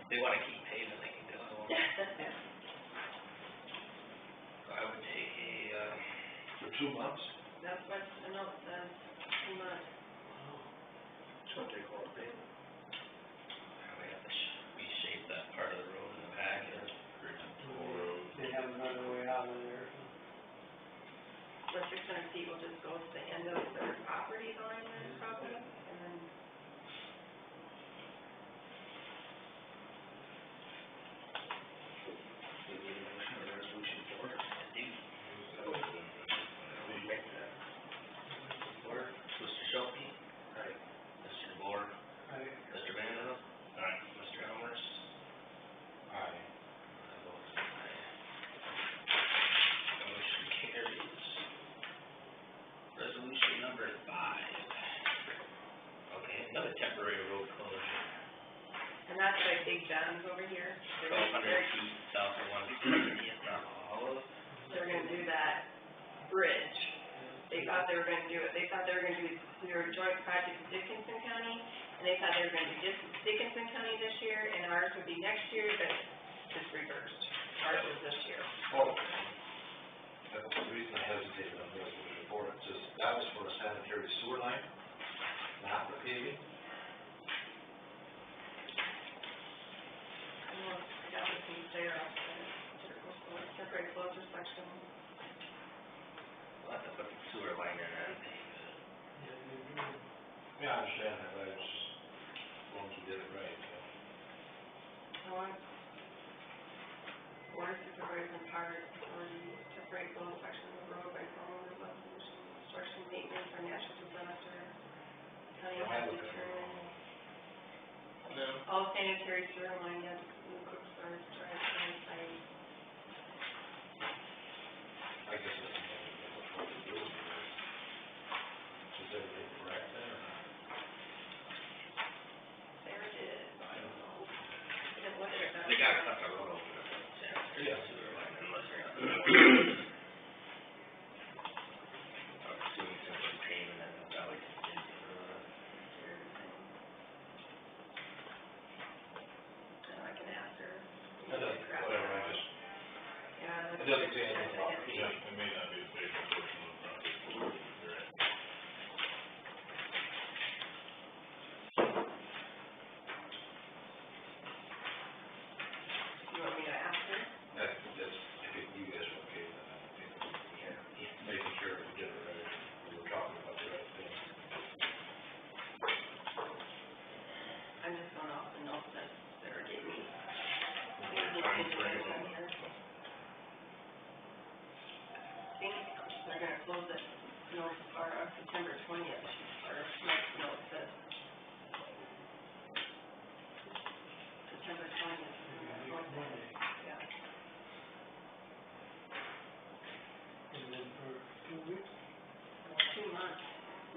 They wanna keep paving, they can do it. I would take a, For 2 months? That's what the note says, 2 months. It's gonna take all day. probably have to reshape that part of the road in the back, or They have another way out of there. The 600 feet will just go to the end of their property line then, probably, and then. We need a motion or resolution for it. We make that. Mr. Shelby, Right. Mr. DeBoer, Mr. Vando, Aye. Mr. Elmers. Aye. I vote aye. Motion carries. Resolution number 5. Okay, another temporary road closure, And that's like Big John's over here. They're 1,200 gonna- feet south of 170 at Rock Hollow. They're gonna do that bridge. They thought they were gonna do it, they thought they were gonna do, we were a joint project with Dickinson County, and they thought they were gonna do Dickinson County this year, and ours would be next year, but it's reversed. Ours is this year. Oh, that's the reason I hesitated on the resolution for it, just, that was for a sanitary sewer line, not the paving. I know, I got this from Sarah, but temporary closure section. We'll have to put the sewer line in and pave Yeah, I understand that, but it's just, as long as we did it right, I want water supervisor and power authority temporary closure section of the road by homeowners resolution, construction maintenance or natural disaster. County Why has look at determined it. No. all sanitary sewer line has quick start, drive, site. I guess it's what we're doing. Is everything correct then, or not? Sarah did, I don't know. I didn't look at it that. They gotta cut the road open up, sanitary Yeah. sewer line, unless they're not. I'm assuming since we're paving it, they'll probably continue to run it. I can ask her. It doesn't, whatever, I just, Yeah. it doesn't say anything about it. Yeah, it may not be the pavement portion of the project. You're right. You want me to ask her? That's, I think you guys are okay with that, I think, yeah, making sure we get it right, we were talking about the right thing. I'm just going off the notes that Sarah gave me. Time frame on the- I think they're gonna close it north or September 20th, or next note says. September 20th. Yeah. And then for 2 weeks, 2 months,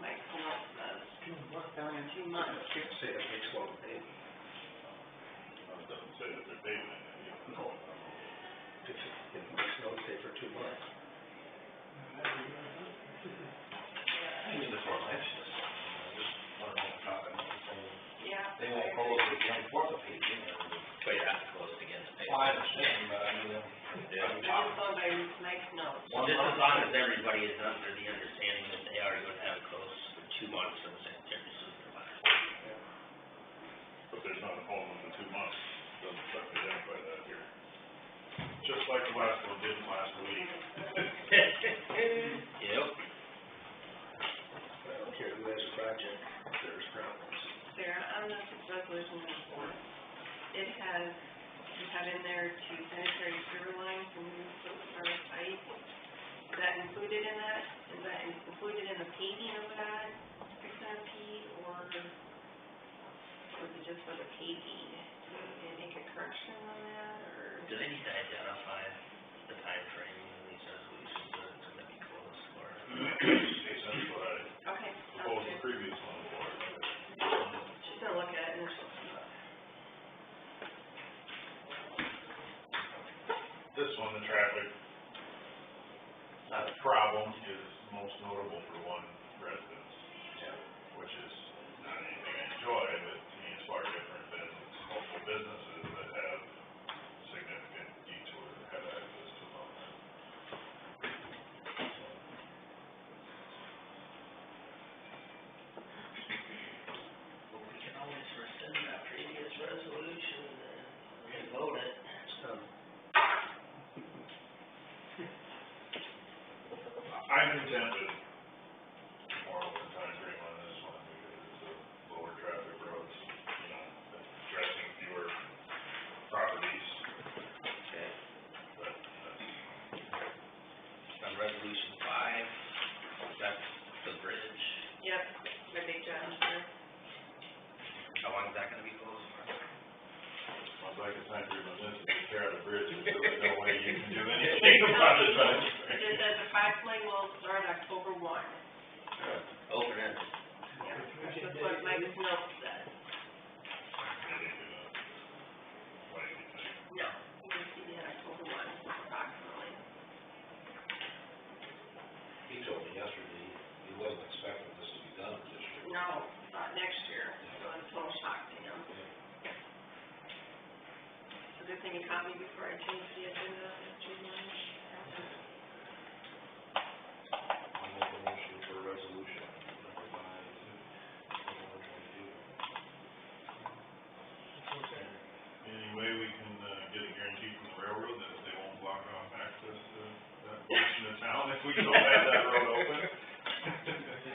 Mike's note says, 2 months. 2 months. Can't say that makes one pay. It doesn't say that they're paving it, you know. No. If it makes no say for 2 months. I mean, the four mentions, I just want to know if talking about the same. Yeah. They won't close it again for the paving, or. But you have to close it against paving. Well, I understand, but I mean, Yeah. I'm just going by Mike's notes. Just as long as everybody is under the understanding that they are going to have it closed for 2 months for the sanitary sewer line. But there's not a hole in the 2 months, doesn't identify that here. Just like the last one didn't last week. Yep. I don't care who has a project, there's problems. Sarah, on this resolution report, it has, you have in there to sanitary sewer lines and new our site. Is that included in that? Is that included in the paving of that, 600 feet, or is it just for the paving? Do they make a correction on that, or? Do they need to identify the timeframe in these resolutions that it's gonna be closed for? That's what I Okay, sounds proposed the good. previous one for. She's gonna look at it and then she'll come up. problem is most notable for one residence, which is not anything I enjoy, but to me it's far different than multiple businesses that have significant detours that have access to them. But we can always rescind that previous resolution and revote it. I'm content with more of a time frame on this one because it's a lower traffic roads, you know, addressing fewer properties, Okay. but, On resolution 5, that's the bridge. Yep, my big job here. How long is that gonna be closed for? I'd like a time frame on this, to take care of the bridge, and there's no way you can do anything about it, but. It just says the 5-lane will start October 1. Open ended. Yeah, that's what Mike's note said. What do you think? No, we can see it October 1 approximately. He told me yesterday, he wasn't expecting this to be done this year. No, next year, so it's a total shock to him. So good thing you caught me before I changed the agenda, Mr. Lynn. I'll make a motion for a resolution, number 5, 2022. Any way we can, get a guarantee from the railroad that they won't block off access to that portion of town if we don't have that road open?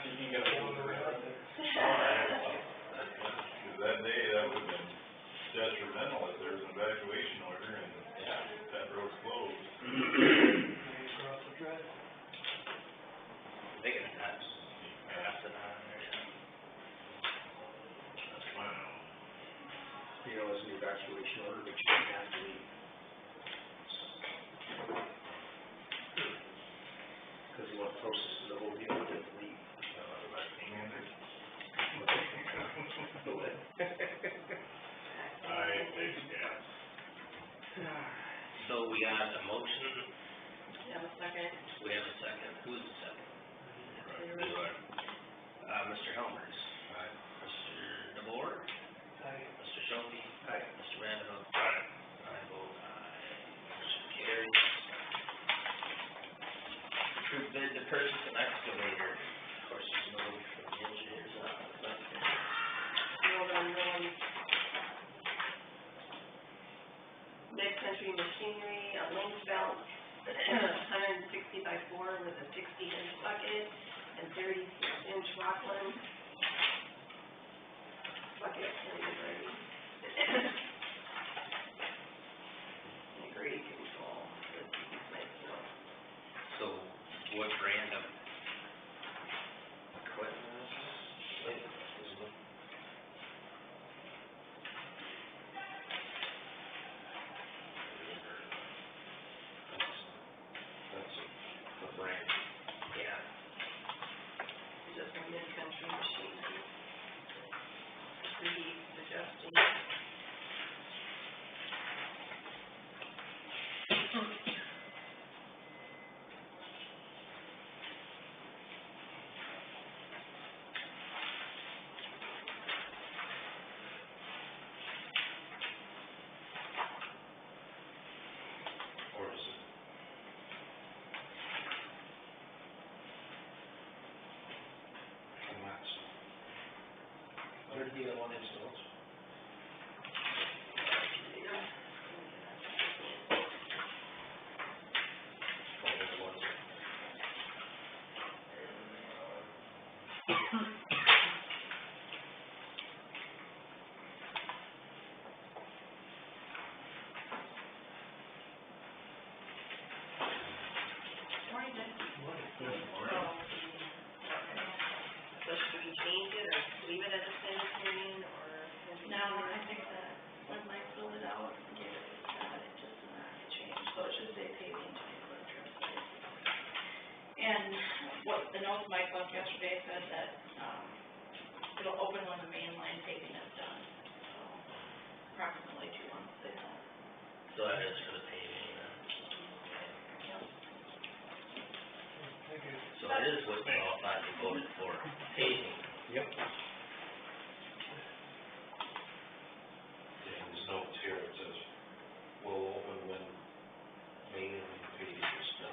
You got a hold of it. Cause that day, that would've been detrimental if there was an evacuation order and that road's closed. Across the track. They can pass it on there. That's fine. You know, it's an evacuation order, but you don't have to leave. Because he went closest to the whole deal, he didn't leave. I take gas. So we got a motion, You have a second? we have a second, who's the second? Right. Mr. Helmers. Aye. Mr. DeBoer. Aye. Mr. Schulte. Aye. Mr. Vanderhook. Aye. I vote aye. Motion carries. Approved bid to purchase an excavator. Of course, there's no for the engineer's office. Hold on, Mid-Country Machinery, a link belt, 160 by 4 with a 60-inch bucket and 36-inch Rockland bucket and ready. And grade control, nice to know. So what brand of equipment is this? That's the brand. Yeah. Just a Mid-Country Machinery. Suggesting. Or is it? From Matson. 31 inch. So should we change it or leave it as a sanitarian or? No, I think that when Mike filled it out and gave it to Scott, it just changed, so it should say paving to include trim sites. And what the notes Mike left yesterday said that, it'll open when the main line paving is done, so approximately 2 months, they said. So that is for the paving, Yep. Thank you. that is what all sides have voted for, paving. Yep. And there's notes here, it says, will open when main and paving is done.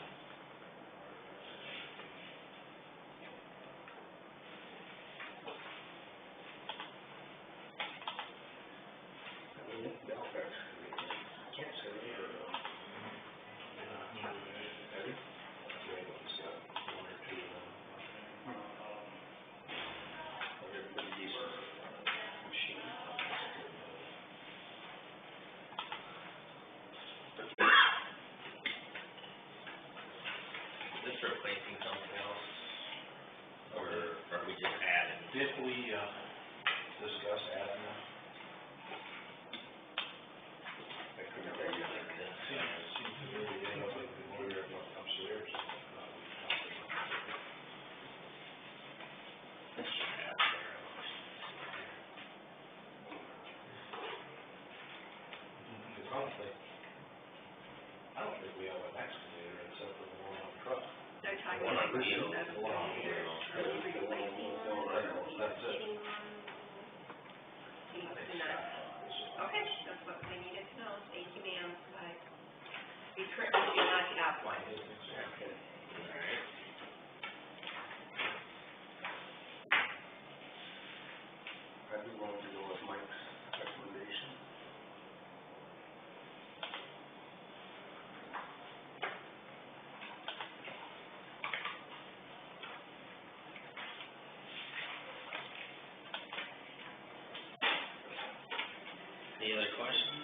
Can't say it. Eddie? It's got one or two of them. They're pretty decent machine. Is this replacing something else? Or are we just adding? Did we, discuss adding that? I couldn't tell you. Seems to be, when we were upstairs. I don't think we have an excavator except for the one on the truck. They're talking One on about wheels. that. One on wheels. That's it. Okay, that's what they needed to know, thank you, ma'am, bye. We currently do not have one. Okay. Alright. I'd be willing to go with Mike's recommendation. Any other questions?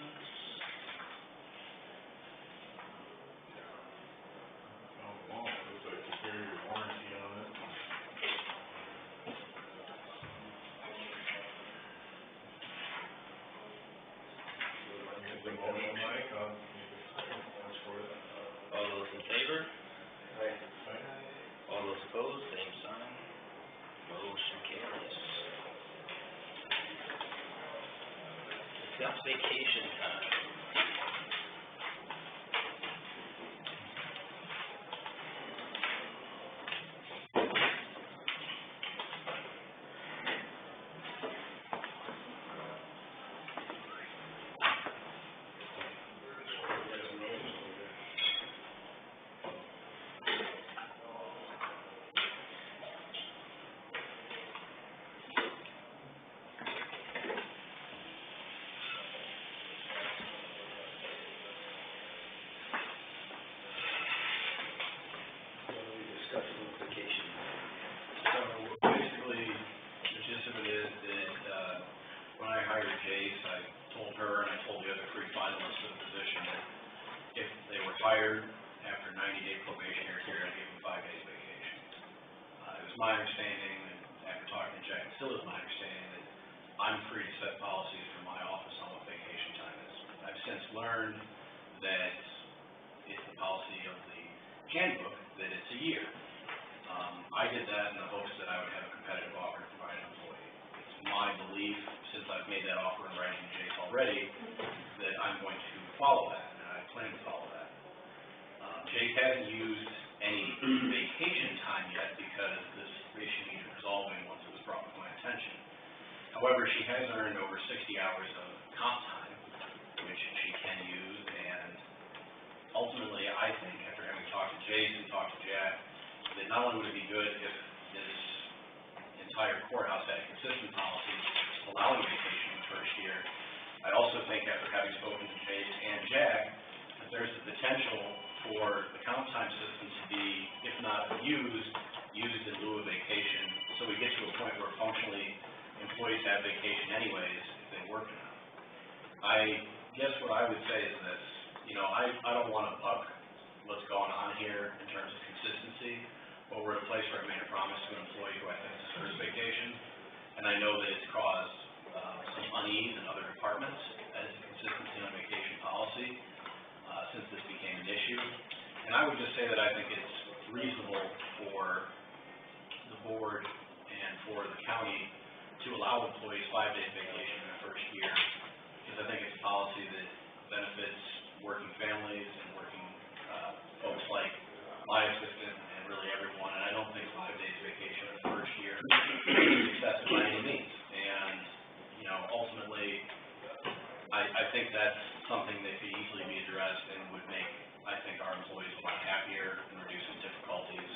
Oh, looks like superior warranty on it. Make the motion, Mike, I'll make a second, thanks for it. All those in favor? Aye. All those opposed, same sign. Motion carries. Discuss vacation time. We discussed notification. So basically, the gist of it is that, when I hired Jace, I told her and I told the other three finalists for the position that if they were hired after 90-day probationary period, I'd give them 5 days vacation. It was my understanding, and after talking to Jack, it still is my understanding that I'm free to set policies for my office on what vacation time is. I've since learned that it's the policy of the handbook that it's a year. I did that in the hopes that I would have a competitive offer to provide an employee. It's my belief, since I've made that offer in writing to Jace already, that I'm going to follow that, and I plan to follow that. Jace hasn't used any vacation time yet because this issue needed resolving once it was brought to my attention. However, she has earned over 60 hours of comp time, which she can use, and ultimately, I think, after having talked to Jace and talked to Jack, that not only would it be good if this entire courthouse had a consistent policy allowing vacation the first year, I also think after having spoken to Jace and Jack, that there's the potential for the comp time system to be, if not abused, used in lieu of vacation, so we get to a point where functionally employees have vacation anyways if they work enough. I guess what I would say is this, I don't want to buck what's going on here in terms of consistency, but we're at a place where I made a promise to an employee who I think deserves vacation, and I know that it's caused some unease in other departments as a consistency on vacation policy since this became an issue. And I would just say that I think it's reasonable for the board and for the county to allow employees 5 days vacation in their first year, because I think it's a policy that benefits working families and working folks like my assistant and really everyone, and I don't think 5 think that's something that could easily be addressed and would make, I think, our employees a lot happier and reduce some difficulties.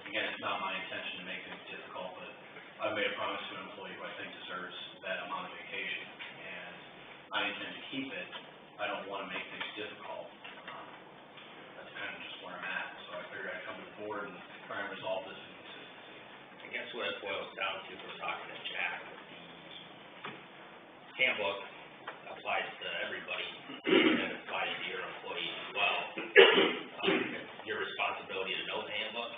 Again, it's not my intention to make things difficult, but I've made a promise to an employee who I think deserves that amount of vacation, and I intend to keep it. I don't want to make things difficult. That's kind of just where I'm at, so I figured I'd come to the board and try and resolve this inconsistency. I guess what it boils down to from talking to Jack, the handbook applies to everybody, and it applies to your employees as well. It's your responsibility to know the handbook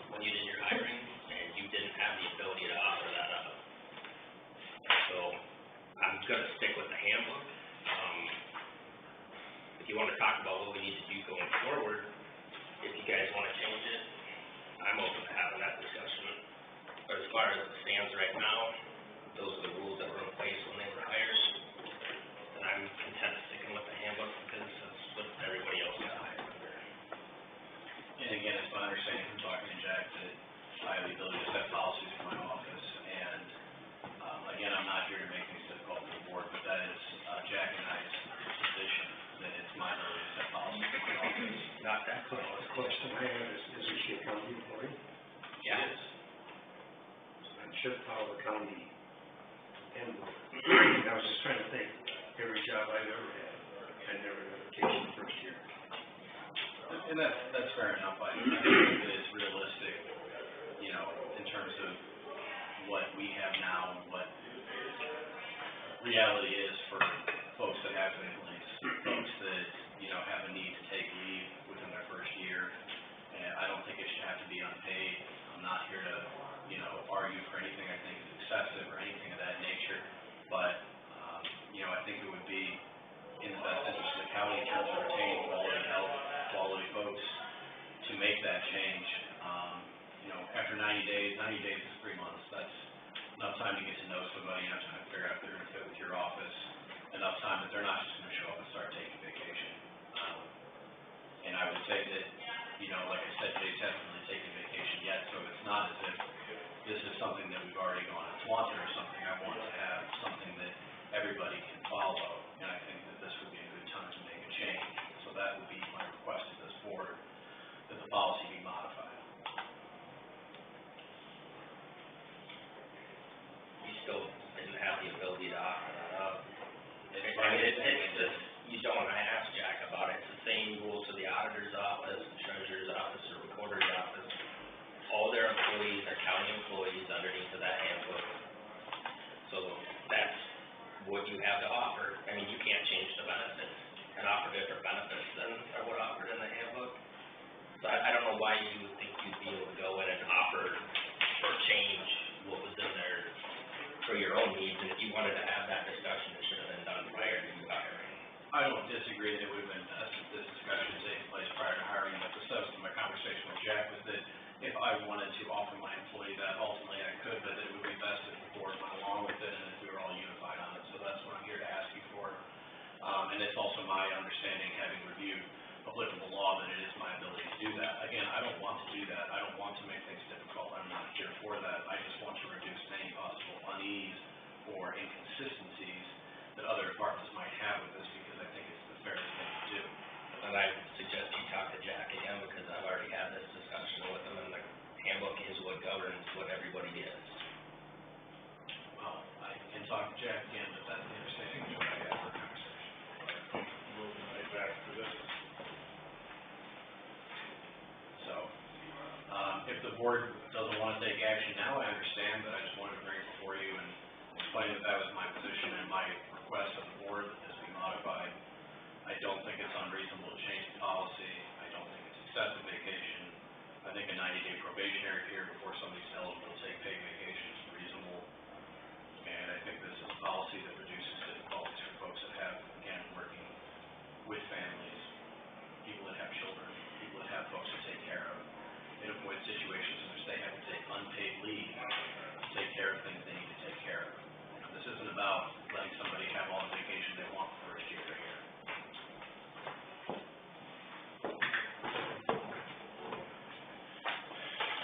when you did your hiring, and you didn't have the ability to offer that up. So, I'm gonna stick with the handbook. If you wanna talk about what we need to do going forward, if you guys wanna change it, I'm open to having that discussion. But as far as it stands right now, those are the rules that were in place when they were hired. And I'm content sticking with the handbook because that's what everybody else got hired under. And again, it's my understanding from talking to Jack that I have the ability to set policies for my office, and, again, I'm not here to make things difficult for the board, but that is, Jack and I's position, that it's my ability to set policies for my office. Not that So, close. the question I have is she a county employee? Yeah. And should follow the county handbook. I was just trying to think, every job I've ever had, I never had vacation the first year. And that's fair enough. I think that it's realistic, you know, in terms of what we have now and what reality is for folks that have families, folks that, you know, have a need to take leave within their first year. And I don't think it should have to be unpaid. I'm not here to, you know, argue for anything I think is excessive or anything of that nature. But, you know, I think it would be in the best interest of the county in terms of retaining quality health, quality folks, to make that change. You know, after 90 days is 3 months. That's enough time to get to know somebody, enough time to figure out if they're gonna fit with your office, enough time that they're not just gonna show up and start taking vacation. And I would say that, you know, like I said, Jay's hasn't really taken vacation yet, so it's not as if this is something that we've already gone and flaunted or something. I want to have something that everybody can follow, and I think that this would be a good time to make a change. So that would be my request to this board, that the policy be modified. You still didn't have the ability to offer that up. It's I mean, it's just, you don't wanna ask Jack about it. It's the same rules to the auditor's office, the treasurer's office, or recorder's office. All their employees are county employees underneath of that handbook. So that's what you have to offer. I mean, you can't change the benefits and offer different benefits than are what offered in the handbook. So I don't know why you would think you'd be able to go in and offer or change what was in there for your own needs. And if you wanted to have that discussion, it should have been done prior to you hiring. I don't disagree that it would have been best if this discussion was taking place prior to hiring, but the substance of my conversation with Jack was that if I wanted to offer my employee that, ultimately I could, but it would be best if the board went along with it and if we were all unified on it. So that's what I'm here to ask you for. And it's also my understanding, having reviewed applicable law, that it is my ability to do that. Again, I don't want to do that. I don't want to make things difficult. I'm not here for that. I just want to reduce any possible unease or inconsistencies that other departments might have with this, because I think it's the fairest thing to do. And I suggest you talk to Jack again, because I've already had this discussion with him, and the handbook is what governs what everybody gets. Well, I can talk to Jack again, but that's the understanding of what I had for the conversation. Moving right back to this. So, if the board doesn't want to take action now, I understand, but I just wanted to bring it before you and explain that that was my position and my request of the board that this be modified. I don't think it's unreasonable to change the policy. I don't think it's excessive vacation. I think a 90-day probationary period before somebody's eligible to take paid vacation is reasonable. And I think this is a policy that reduces difficulties for folks that have, again, working with families, people that have children, people that have folks to take care of. It avoids situations in which they have to take unpaid leave to take care of things they need to take care of. This isn't about letting somebody have all the vacation they want the first year they're here.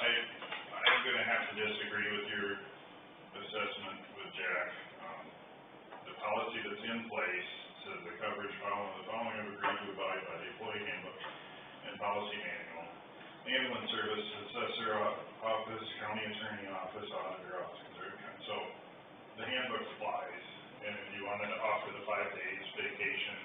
I'm gonna have to disagree with your assessment with Jack. The policy that's in place says the coverage following of agreed to abide by the employee handbook and policy manual. Ambulance service, assessor office, county attorney office, auditor office, so the handbook applies. And if you wanted to offer the 5 days vacation,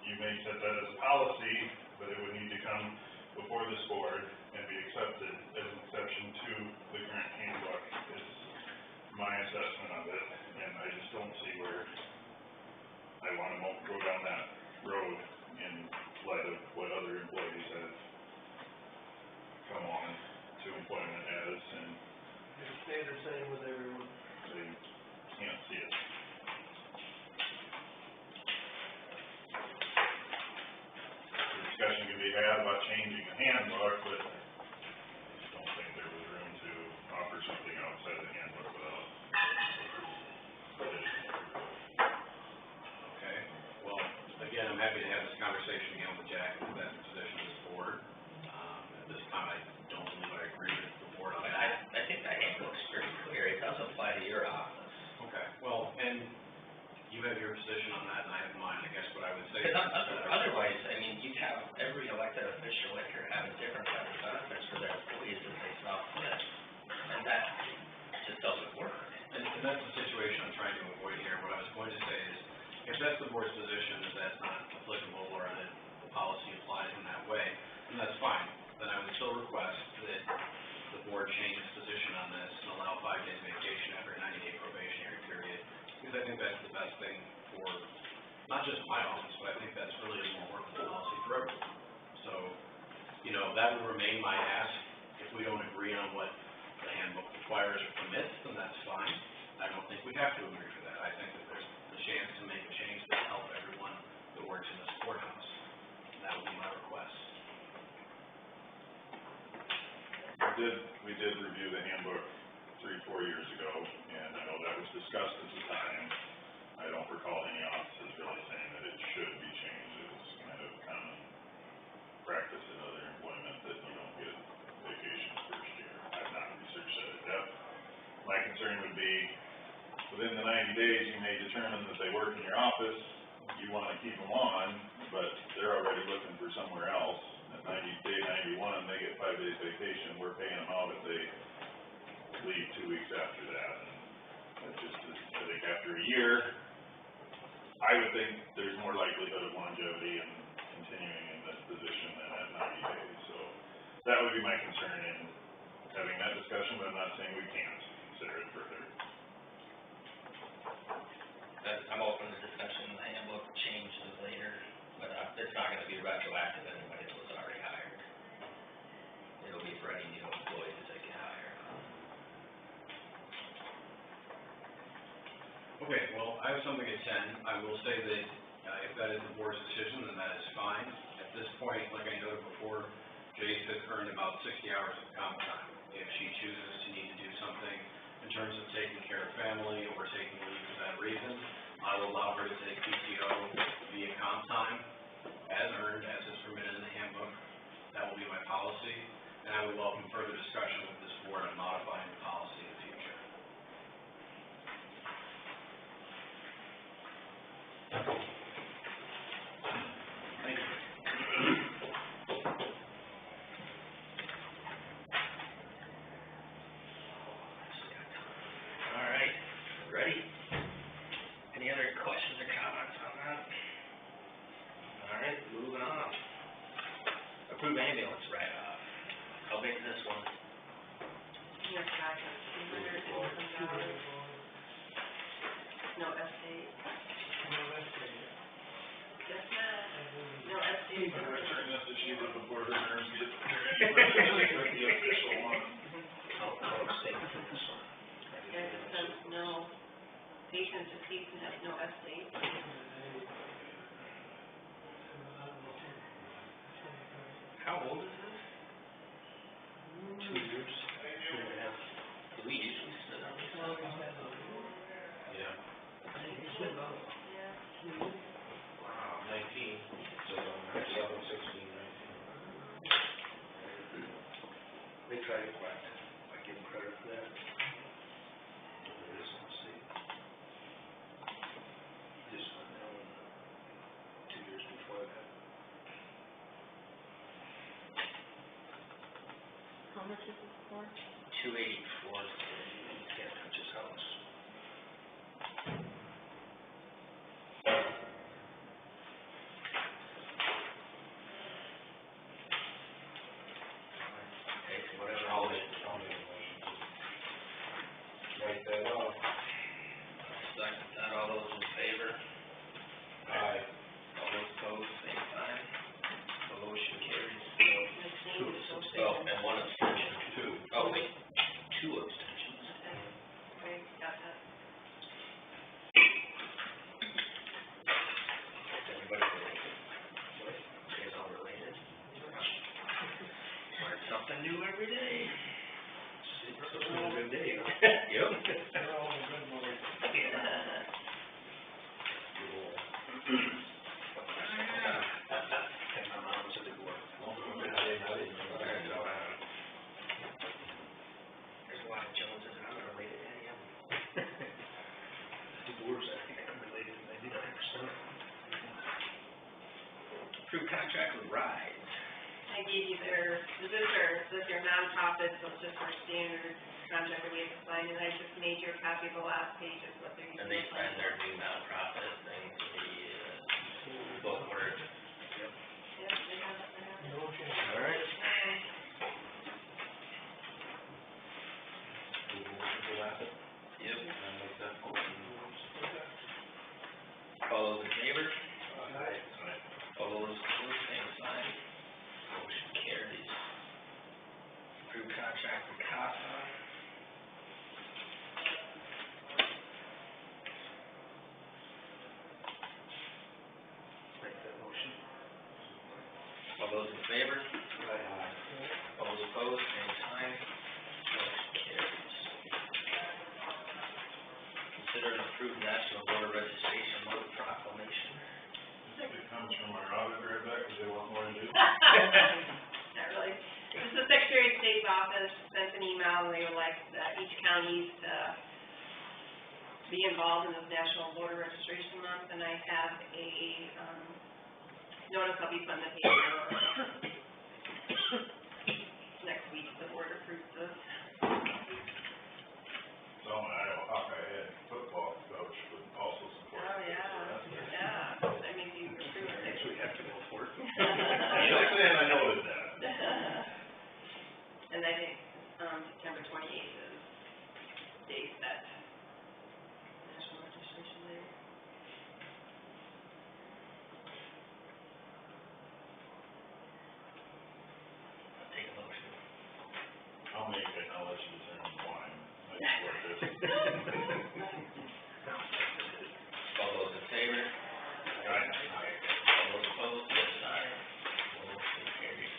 you may set that as a policy, but it would need to come before this board and be accepted as an exception to the current handbook, is my assessment of it. And I just don't see where I wanna go down that road in light of what other employees have come on to employment as, and It'll stay the same with everyone. they can't see it. Discussion can be had about changing the handbook, but I just don't think there was room to offer something outside the handbook without additional approval. Okay, well, again, I'm happy to have this conversation again with Jack, if that's the position of this board. At this time, I don't believe I agree with the board on that. I think that handbook's pretty clear, it does apply to your office. Okay, well, and you have your position on that, and I have mine, I guess what I would say. Because otherwise, I mean, you'd have every elected official, if you're having different types of benefits for their employees that they saw fit, and that just doesn't work. And that's the situation I'm trying to avoid here. What I was going to say is, if that's the board's position, that that's not applicable, or that the policy applies in that way, then that's fine. Then I would still request that the board change its position on this and allow 5 days vacation after a 90-day probationary period, because I think that's the best thing for, not just my office, but I think that's really a more workable policy for everyone. So, you know, that would remain my ask. If we don't agree on what the handbook requires or permits, then that's fine. I don't think we have to agree for that. I think that there's the chance to make a change that will help everyone that works in this courthouse. And that would be my request. We did review the handbook 3-4 years ago, and I know that was discussed at the time. I don't recall any offices really saying that it should be changed. It was kind of common practice in other employment that you don't get vacations first year. I've not researched that in depth. My concern would be, within the 90 days, you may determine that they work in your office, you wanna keep them on, but they're already looking for somewhere else. At day 91, they get 5 days vacation, we're paying them out if they leave 2 weeks after that. And it just, I think after a year, I would think there's more likelihood of longevity and continuing in this position than at 90 days. So that would be my concern in having that discussion, but I'm not saying we can't consider it further. I'm open to discussion, the handbook changes later, but it's not gonna be retroactive to anybody that was already hired. It'll be for any new employees that get hired. Okay, well, I have something at 10. I will say that if that is the board's decision, then that is fine. At this point, like I noted before, Jace has earned about 60 hours of comp time. If she chooses to need to do something in terms of taking care of family or taking leave for that reason, I will allow her to take PTO via comp time as earned, as is permitted in the handbook. That will be my policy, and I would welcome further discussion with this board on modifying the policy in the future. Thank you. All right, ready? Any other questions or comments on that? All right, moving on. Approve ambulance write-off. How big is this one? Your packet, $200 no estate. Yes, ma'am. No estate. I'm returning this to Sheila before her nerves get, with the official one. Yes, it says no, patient deceased and has no estate. How old is this? 2 years. Do we usually sit on this? Yeah. Yeah. Wow, 19, so 11, 16, 19. They tried to collect, I give them credit for that. There is some state. much is this for? 284. Can't touch his house. Okay, so whatever. I'll make a motion to write that off. Second that, all those in favor? Aye. All those opposed, same sign. The motion carries. Oh, and one abstention. Two. Oh, wait, 2 abstentions. Okay, got that. Everybody related? You guys all related? Learn something new every day. It's been a good day, huh? Yep. They're all in good mood. And my mom said it worked. There's a lot of Joneses, and I'm not related to any of them. Divorce, I think I'm related to 99%. Approved contract with Rides. I gave you their, this is your nonprofit, so it's just our standard contract that we have to sign, and I just made you a copy of the last page of what they're using. And they signed their new nonprofit thing for the, book order. Yep, they have it. No change. All right. Yep. All those in favor? Aye. All those opposed, same sign. Motion carries. Approved contract with CASA. Make that motion. All those in favor? Aye. All those opposed, same sign. Motion carries. Consider an approved National Voter Registration Month proclamation. It comes from our auditor, I bet, because they want more to do. Not really. This is the Secretary of State's office sent an email, and they would like each county to be involved in this National Voter Registration Month, and I have a, notice I'll be putting in the paper next week, the board approves this. So I'm an Iowa Hawkeye head football coach, would also support. Oh, this, yeah, so that's good. yeah, that means you approve it. Next we have to go for it. And I noticed that. And I think, September 28th is date set. National registration day. I'll take a motion. I'll make it, I'll let you determine why. I support this. All those in favor? Aye. All those opposed, yes, aye. Motion carries.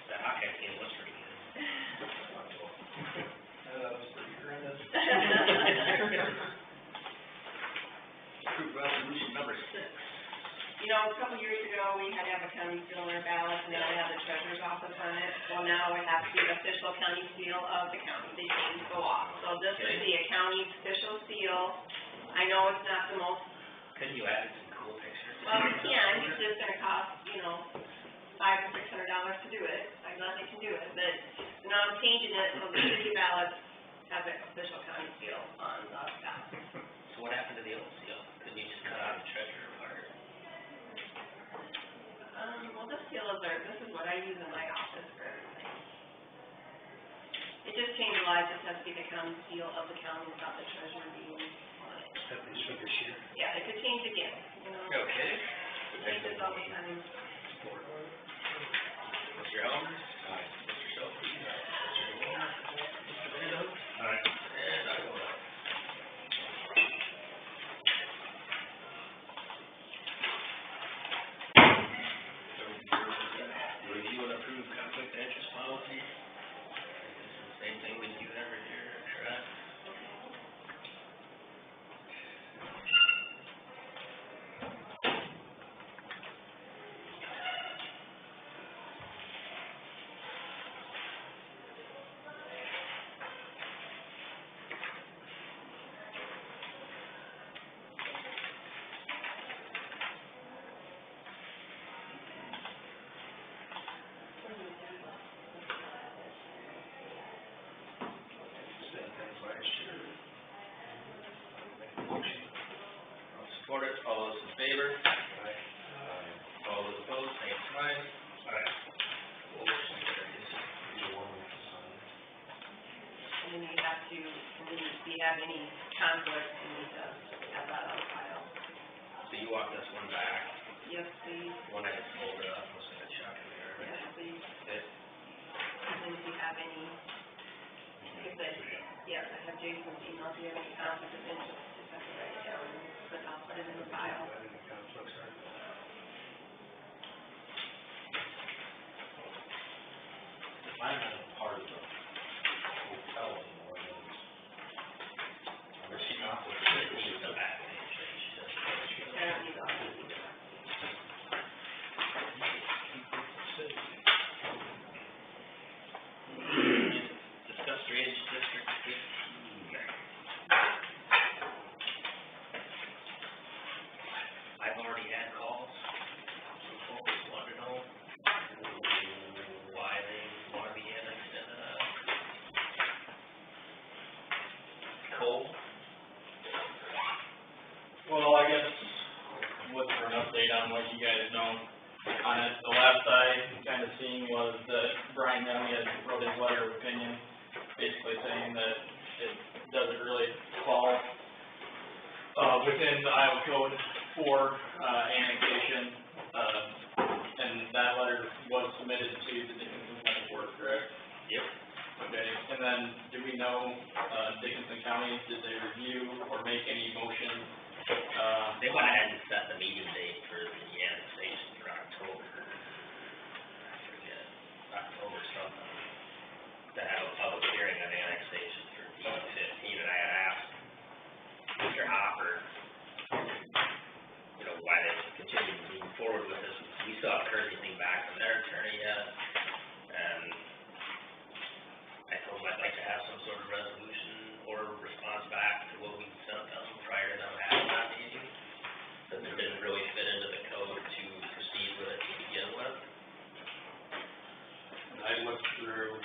The Hawkeye team was pretty good. That was pretty horrendous. Approved resolution number 6. You know, a couple years ago, we had to have a county seal on our ballot, and then I had the treasurer's office on it. Well, now it has to be the official county seal of the county. They change the law. So this is the county official seal. I know it's not the most, Couldn't you add some cool pictures? well, you can, it's just gonna cost, $500 or $600 to do it. I gladly can do it, but now I'm changing it, so the city ballot has an official county seal on the ballot. So what happened to the old seal? Couldn't you just cut out the treasurer part? Well, this is what I use in my office for everything. It just changed a lot, it just has to be the county seal of the county without the treasurer being on it. At least for this year. Yeah, it could change again, Okay. It changes all the time. Mr. Elmer? Aye. Mr. Shelby? Aye. Mr. DeWitt? Mr. Randall? Alright, And I vote aye. Review and approve conflict of interest policy. This is the same thing we do every year, correct? support it, all those in favor? All those opposed, same sign. Alright. Motion carries. And then you have to, and then if you have any conflicts, you need to have that on file. So you walk this one back, Yes, please. one I just folded up, was gonna chuck in there. Yes, please. Okay. And then if you have any, like I said, yes, I have Jason's email, if you have any conflict of interest, just have to write it down, but I'll put it in the file. Any conflicts are? I'm not a part of the hotel anymore, Or she not with the, she's the back page, right? She does. I don't need all of it. Discuss drainage district 15. I've already had calls from folks who want to know why they want to be annexed in, coal. Well, I guess, look for an update on what you guys know on it. The last I kind of seen was that Brian Young had wrote his letter of opinion, basically saying that it doesn't really fall within the Iowa Code for annexation, and that letter was submitted to the Dickinson County Board, correct? Yep. Okay, and then do we know, Dickinson County, did they review or make any motion? They went ahead and set the meeting date for the annexation for October. I forget, October something. To have a public hearing on annexation for D-15, and I had asked Mr. Hopper, you know, why they continue to move forward with this. We still haven't heard anything back from their attorney yet, and I told them I'd like to have some sort of resolution or response back to what we sent them prior to them having that meeting, because it didn't really fit into the code to proceed with it to begin with. I looked through,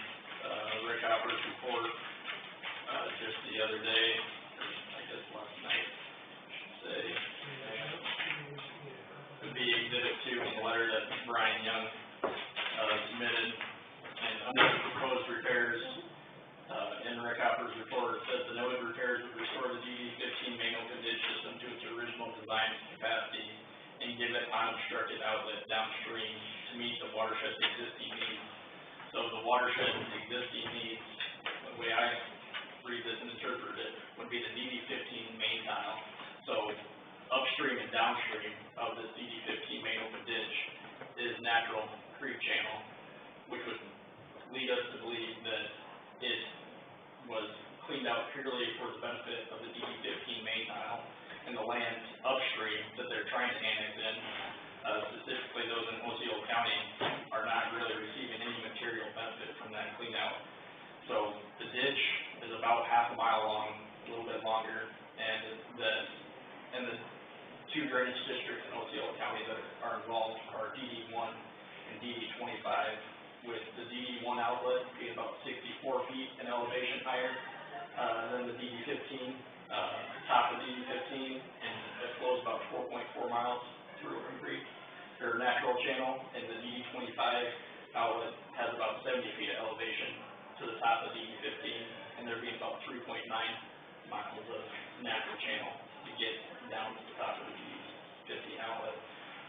Rick Hopper's report, just the other day, or I guess last night, I should say. Could be exhibit 2 in the letter that Brian Young, submitted, and under the proposed repairs, in Rick Hopper's report, it says the noted repairs would restore the DD-15 main open ditch system to its original design capacity and give it unobstructed outlet downstream to meet the watershed's existing needs. So the watershed's existing needs, the way I read this and interpret it, would be the DD-15 main tile. So upstream and downstream of this DD-15 main open ditch is natural creek channel, which would lead us to believe that it was cleaned out purely for the benefit of the DD-15 main tile, and the lands upstream that they're trying to annex in, specifically those in Osceola County, are not really receiving any material benefit from that clean out. So the ditch is about half a mile long, a little bit longer, and the two drainage districts in Osceola County that are involved are DD-1 and DD-25, with the DD-1 outlet being about 64 feet in elevation higher than the DD-15, top of DD-15, and it flows about 4.4 miles through Open Creek, or natural channel, and the DD-25 outlet has about 70 feet of elevation to the top of DD-15, and there being about 3.9 miles of natural channel to get down to the top of the DD-15 outlet.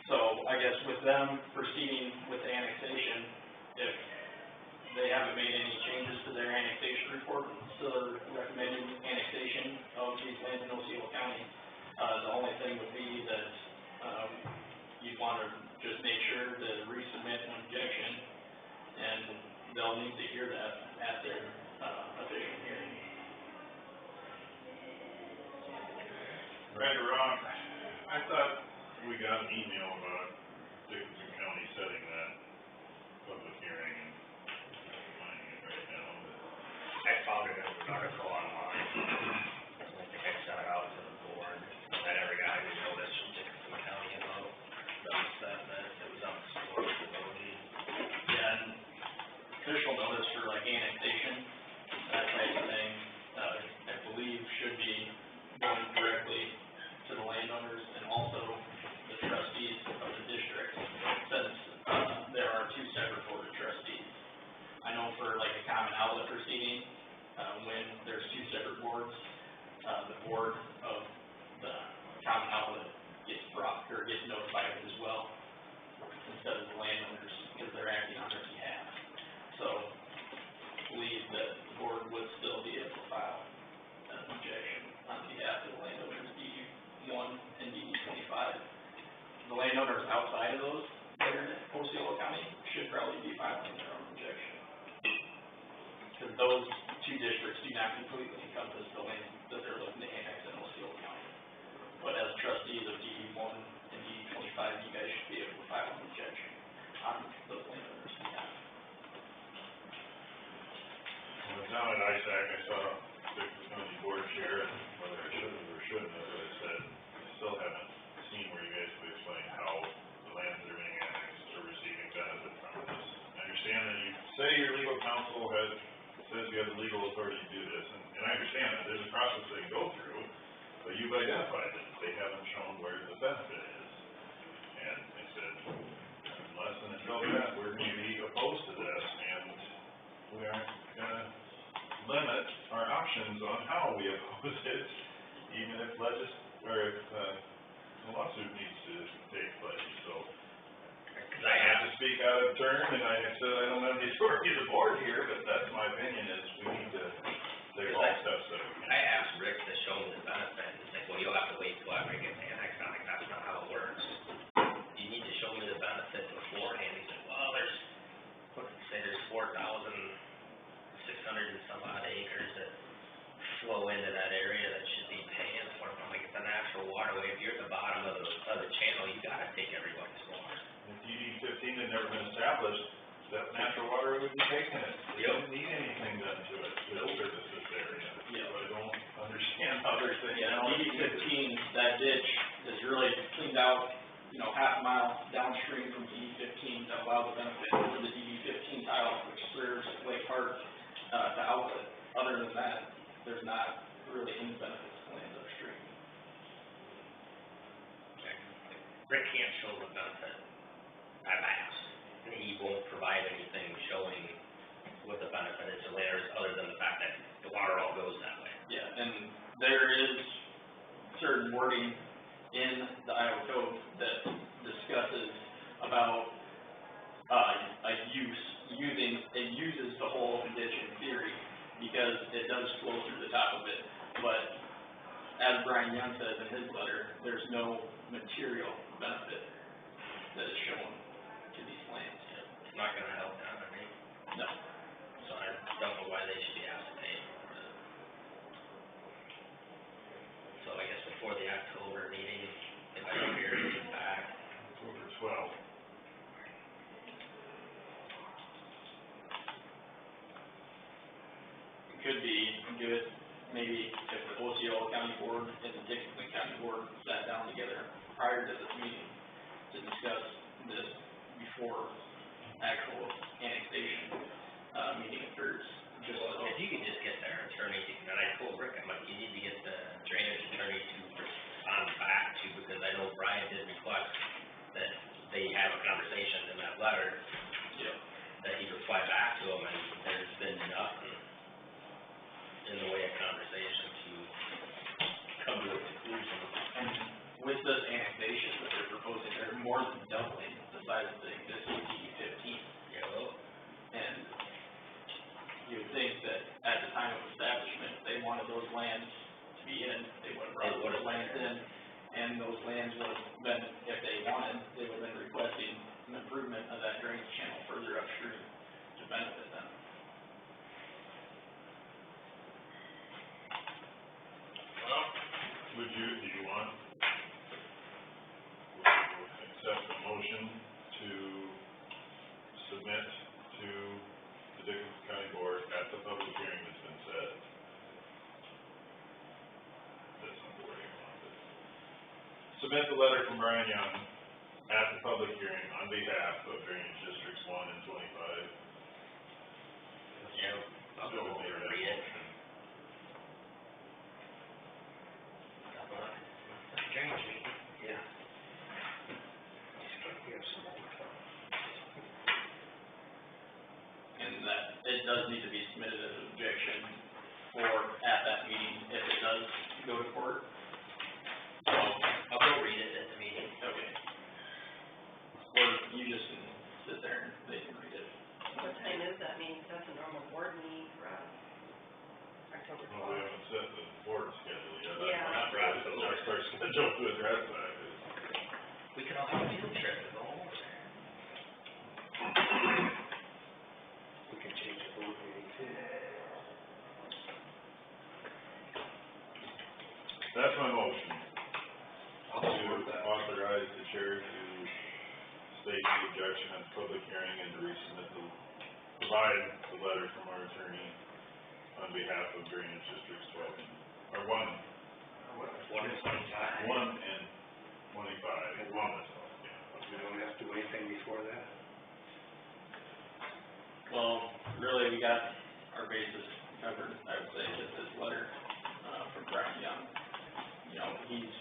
So I guess with them proceeding with the annexation, if they haven't made any changes to their annexation report, still recommending annexation of these lands in Osceola County, the only thing would be that, you'd want to just make sure to resubmit an objection, and they'll need to hear that at their, official hearing. Right or wrong, I thought we got an email about Dickinson County setting that public hearing and finding it right now, but I found it in an article online. I think I sent it out to the board. I never got any notice from Dickinson County about that it was on the floor of the voting. Yeah, and official notice for like annexation, that type of thing, I believe should be going directly to the landowners, and boards, the board of the common outlet gets notified as well, instead of the landowners, because they're acting on their behalf. So, I believe that the board would still be able to file an objection on behalf of the landowners, DD 1 and DD 25. The landowners outside of those, that are in Osceola County, should probably be filing their own objection. Because those two districts do not completely encompass the land that they're looking to annex in Osceola County. But as trustees of DD 1 and DD 25, you guys should be able to file an objection on those landowners' behalf. Well, now at ISAC, I saw the county board chair, and whether I should have or shouldn't have, but I said, I still haven't seen where you guys would explain how the lands that are being annexed are receiving benefit from this. I understand that you say your legal counsel says you have the legal authority to do this, and I understand that, there's a process they go through, but you've identified that they haven't shown where the benefit is. And I said, unless and until that, we're going to be opposed to this, and we aren't gonna limit our options on how we oppose it, even if a lawsuit needs to take place, so. I have to speak out of turn, and I said I don't have the authority of the board here, but that's my opinion, is we need to take all steps that we can. I asked Rick to show me the benefit, and he's like, well, you'll have to wait till after it gets annexed. I'm like, that's not how it works. You need to show me the benefit beforehand. He's like, well, there's 4,600 and some odd acres that flow into that area that should be paying for it. I'm like, it's a natural waterway. If you're at the bottom of the channel, you gotta take everybody's water. If DD 15 had never been established, that natural water would be taking it. We don't need anything done to it, to service this area. Yeah. So I don't understand how they're saying. Yeah, DD 15, that ditch is really cleaned out, half a mile downstream from DD 15 to allow the benefit for the DD 15 tile, which serves Lake Park, to outlet. Other than that, there's not really any benefits to land upstream. Rick can't show the benefit. I've asked, and he won't provide anything showing what the benefit is to landowners, other than the fact that the water all goes that way. Yeah, and there is certain wording in the Iowa Code that discusses about, it uses the whole open ditch in theory, because it does flow through the top of it, but as Brian Young says in his letter, there's no material benefit that is shown to these lands. It's not gonna help them, I mean. No. So I don't know why they should be asked to pay for it. So I guess before the October meeting, if I don't hear anything back. October 12th. It could be good, maybe if the Osceola County Board and the Dickinson County Board sat down together prior to this meeting to discuss this before actual annexation, meeting occurs. If you could just get their attorney, and I told Rick, I'm like, you need to get the drainage attorney to respond back to, because I know Brian did request that they have a conversation in that letter. That he replied back to him, and there's been nothing in the way of conversation to come to a conclusion. And with this annexation that they're proposing, they're more than doubling the size of the existing DD 15. And you would think that at the time of establishment, if they wanted those lands to be in, they would have brought those lands in, and those lands would have been, if they wanted, they would have been requesting an improvement of that drainage channel further upstream to benefit them. Well, do you want accept a motion to submit to the Dickinson County Board at the public hearing that's been set? That's not the wording I wanted. Submit the letter from Brian Young at the public hearing on behalf of Drainage Districts 1 and 25. I'll go over and read it. Drainage meeting? Yeah. And that, it does need to be submitted as an objection for, at that meeting, October Well, we twelfth. haven't set the board schedule yet. Yeah. That's our schedule to address that is. We could all have a field trip and go over there. We can change the board meeting too. That's my motion. I'll support To that. authorize the chair to state the objection at the public hearing and to provide the letter from our attorney on behalf of Drainage Districts 12 or 1 1 and 25. 1 and 25. One is, yeah. We don't have to do anything before that? Well, really, we got our bases covered, I would say, with this letter, from Brian Young. You know, he's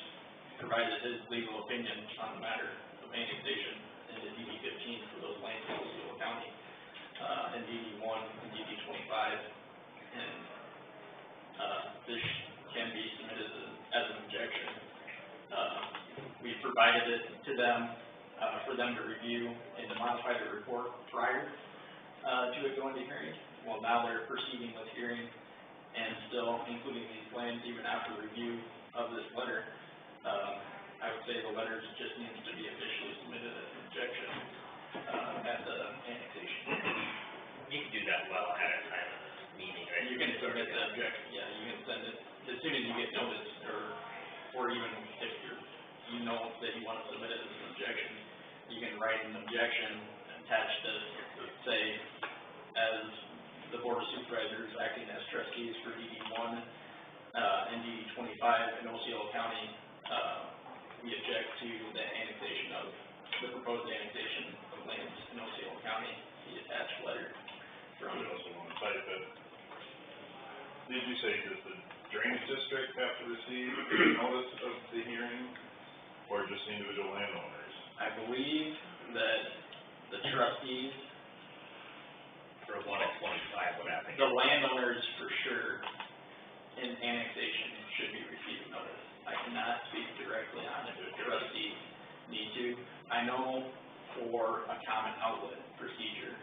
provided his legal opinion on the matter of annexation into DD 15 for those lands in Osceola County, and DD 1 and DD 25. And, this can be submitted as an objection. We provided it to them, for them to review and to modify the report prior, to it going to hearing. Well, now they're proceeding with hearing and still including these plans even after review of this letter. I would say the letter just needs to be officially submitted as an objection, at the annexation. You can do that well ahead of time of this meeting, right? You can submit the objection, yeah, you can send it as soon as you get notice, or even if you know that you want to submit it as an objection, you can write an objection, attach this, say, as the Board of Supervisors acting as trustees for DD 1, and DD 25 in Osceola County, we object to the annexation of, the proposed annexation of lands in Osceola County, the attached letter from. We also want to type it. Did you say does the drainage district have to receive notice of the hearing, or just individual landowners? I believe that the trustees, For 1 and 25, what happened? the landowners for sure in annexation should be receiving notice. I cannot speak directly on if the trustees need to. I know for a common outlet procedure,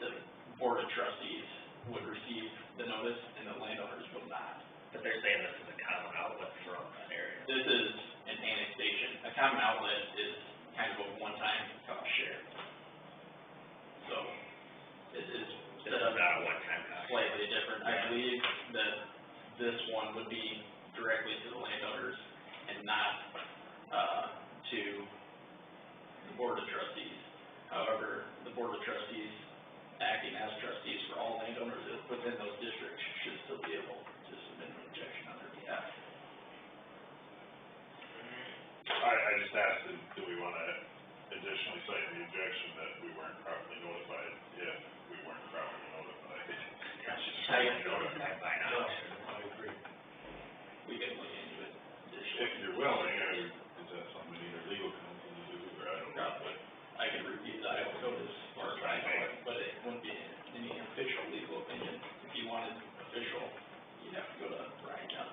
the Board of Trustees would receive the notice and the landowners will not. But they're saying this is a common outlet from that area. This is an annexation. A common outlet is kind of a one-time cost share. So, it is This is not a one-time cost. slightly different. I believe that this one would be directly to the landowners and not, to the Board of Trustees. However, the Board of Trustees, acting as trustees for all landowners within those districts, should still be able to submit an objection on their behalf. I just asked, do we want to additionally cite the objection that we weren't properly notified if we weren't properly notified? Notified by now. I agree. We can look into it If additionally. you're willing, is that something either legal counsel to do, or I don't know? Probably. I can review the Iowa code as far as I know it, but it wouldn't be any official legal opinion. If you wanted official, you'd have to go to Brian Young.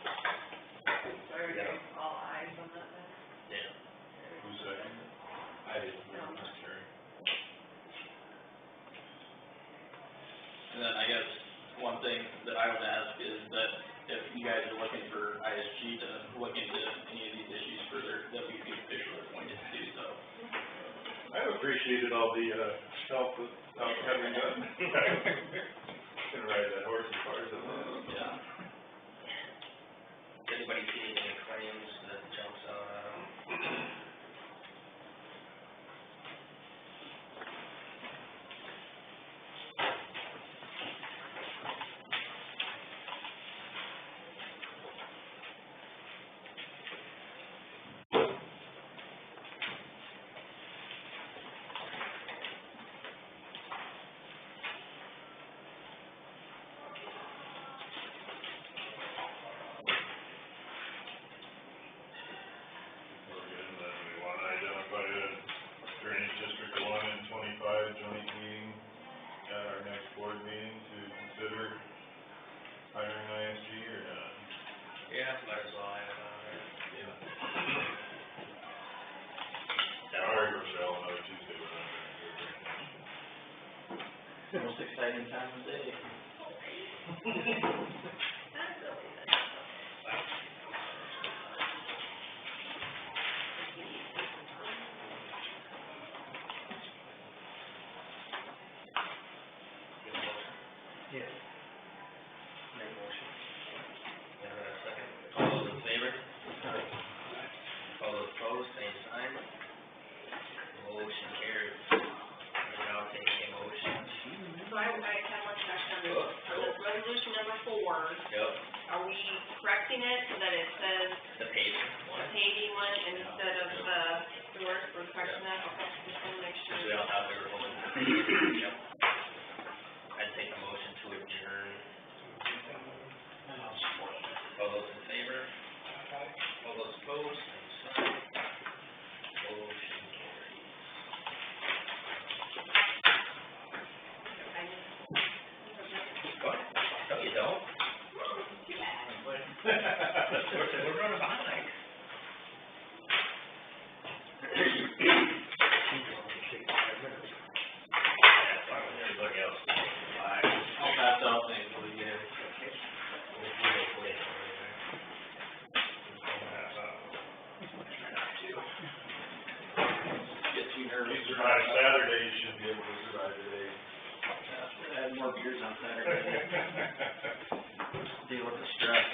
So everything's all eyes on that then? Yeah. Who's second? I didn't. No. Terry. And then I guess one thing that I would ask is that if you guys are looking for ISG to look into any of these issues further, that we be officially appointed to do so. I've appreciated all the, help without having done. Gonna ride that horse as far as it goes. Yeah. Does anybody see any claims that jumps out at them? Before we get into that, we want to identify a drainage district 1 and 25 joint meeting at our next board meeting to consider hiring ISG or not. Yeah, might as well have it on there. Yeah. Our, Most exciting time of day. Yeah. Make a motion. And a second. All those in favor? All those opposed, same sign. Motion carries. And now take a motion. So I have one question on this resolution number 4, Yep, are we correcting it so that it says the paving the one. paving one instead of the work, we're correcting that, okay, just wanna make sure. Because we all thought we were going to. Yep. I'd take a motion to adjourn. And I'll support it. All those in favor? All those opposed, same sign. Motion carries. What? No, you don't. We're running behind. That's fine with everybody else. I'll pass out things when we get it. Get too nervous. You survive Saturday, you should be able to survive today. I had more beers on Saturday. Deal with the stress.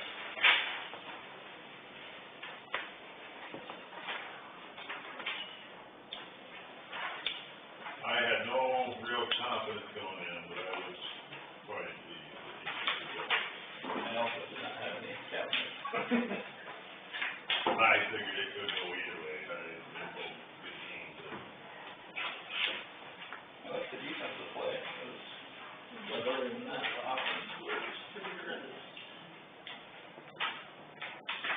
I had no real confidence going in, but I was quite pleased with the result. I also did not have any cabinets. I figured it could go either way, they're both good teams. I like the defensive play. But other than that, the offense was pretty horrendous.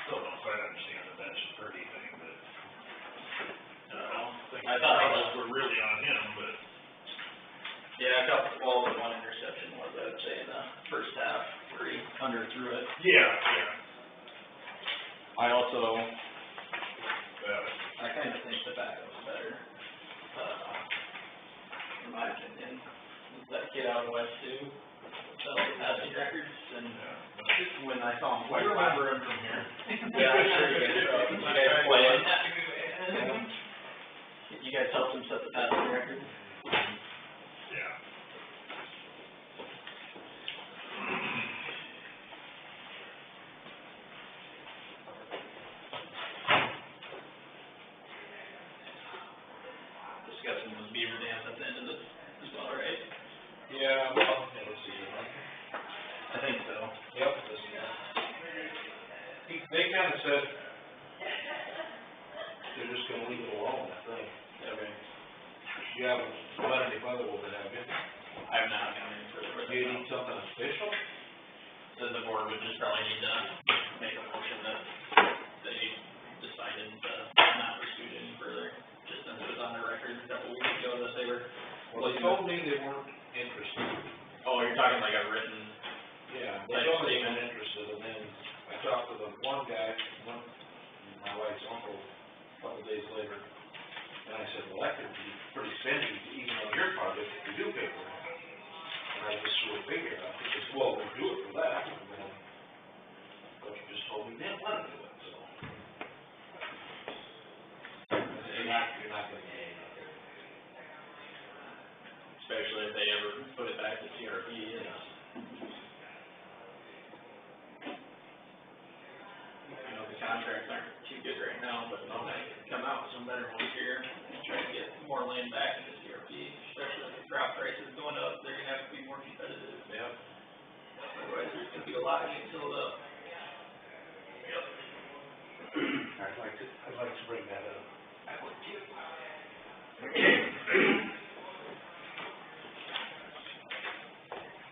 Still don't quite understand the bench and Purdy thing, but, I thought it was, were really on him, but. yeah, the one interception was, I would say, in the first half, where he underthrew it. Yeah. I also, Yeah. I kind of think the backup was better, in my opinion. That kid out of West Sioux, the passing records, and when I saw him play. I remember him from here. Yeah, I'm sure you guys played. You guys helped him set the passing record? Yeah. Discussing was Beaver Dam at the end of this as well, right? Yeah, well, let's see. I think so. Yep, they kinda said they're just gonna leave it alone, I think. Okay. You haven't let any further with it, have you? I have not gone any further with Do you it. need something official? So the board would just probably need to make a motion that they decided to not pursue it any further, just since it was on the record a couple weeks ago that they were. Well, they told me they weren't interested. Oh, you're talking like a written. Yeah, they told me they weren't interested, and then I talked to the one guy, my wife's uncle, a couple days later, and I said, well, that could be pretty spendy, even on your project, if you do pay for it. And I just sort of figured out, he says, well, we'll do it for that, and then, but you just told me, man, let him do it, so. You're not gonna gain nothing. Especially if they ever put it back to CRP, and, you know, the contracts aren't too good right now, but they'll come out with some better ones here, and try to get more land back into CRP, especially with the crop prices going up, they're gonna have to be more competitive. Yep. Otherwise, there's gonna be a lot getting filled up. Yep. I'd like to bring that up. I would too.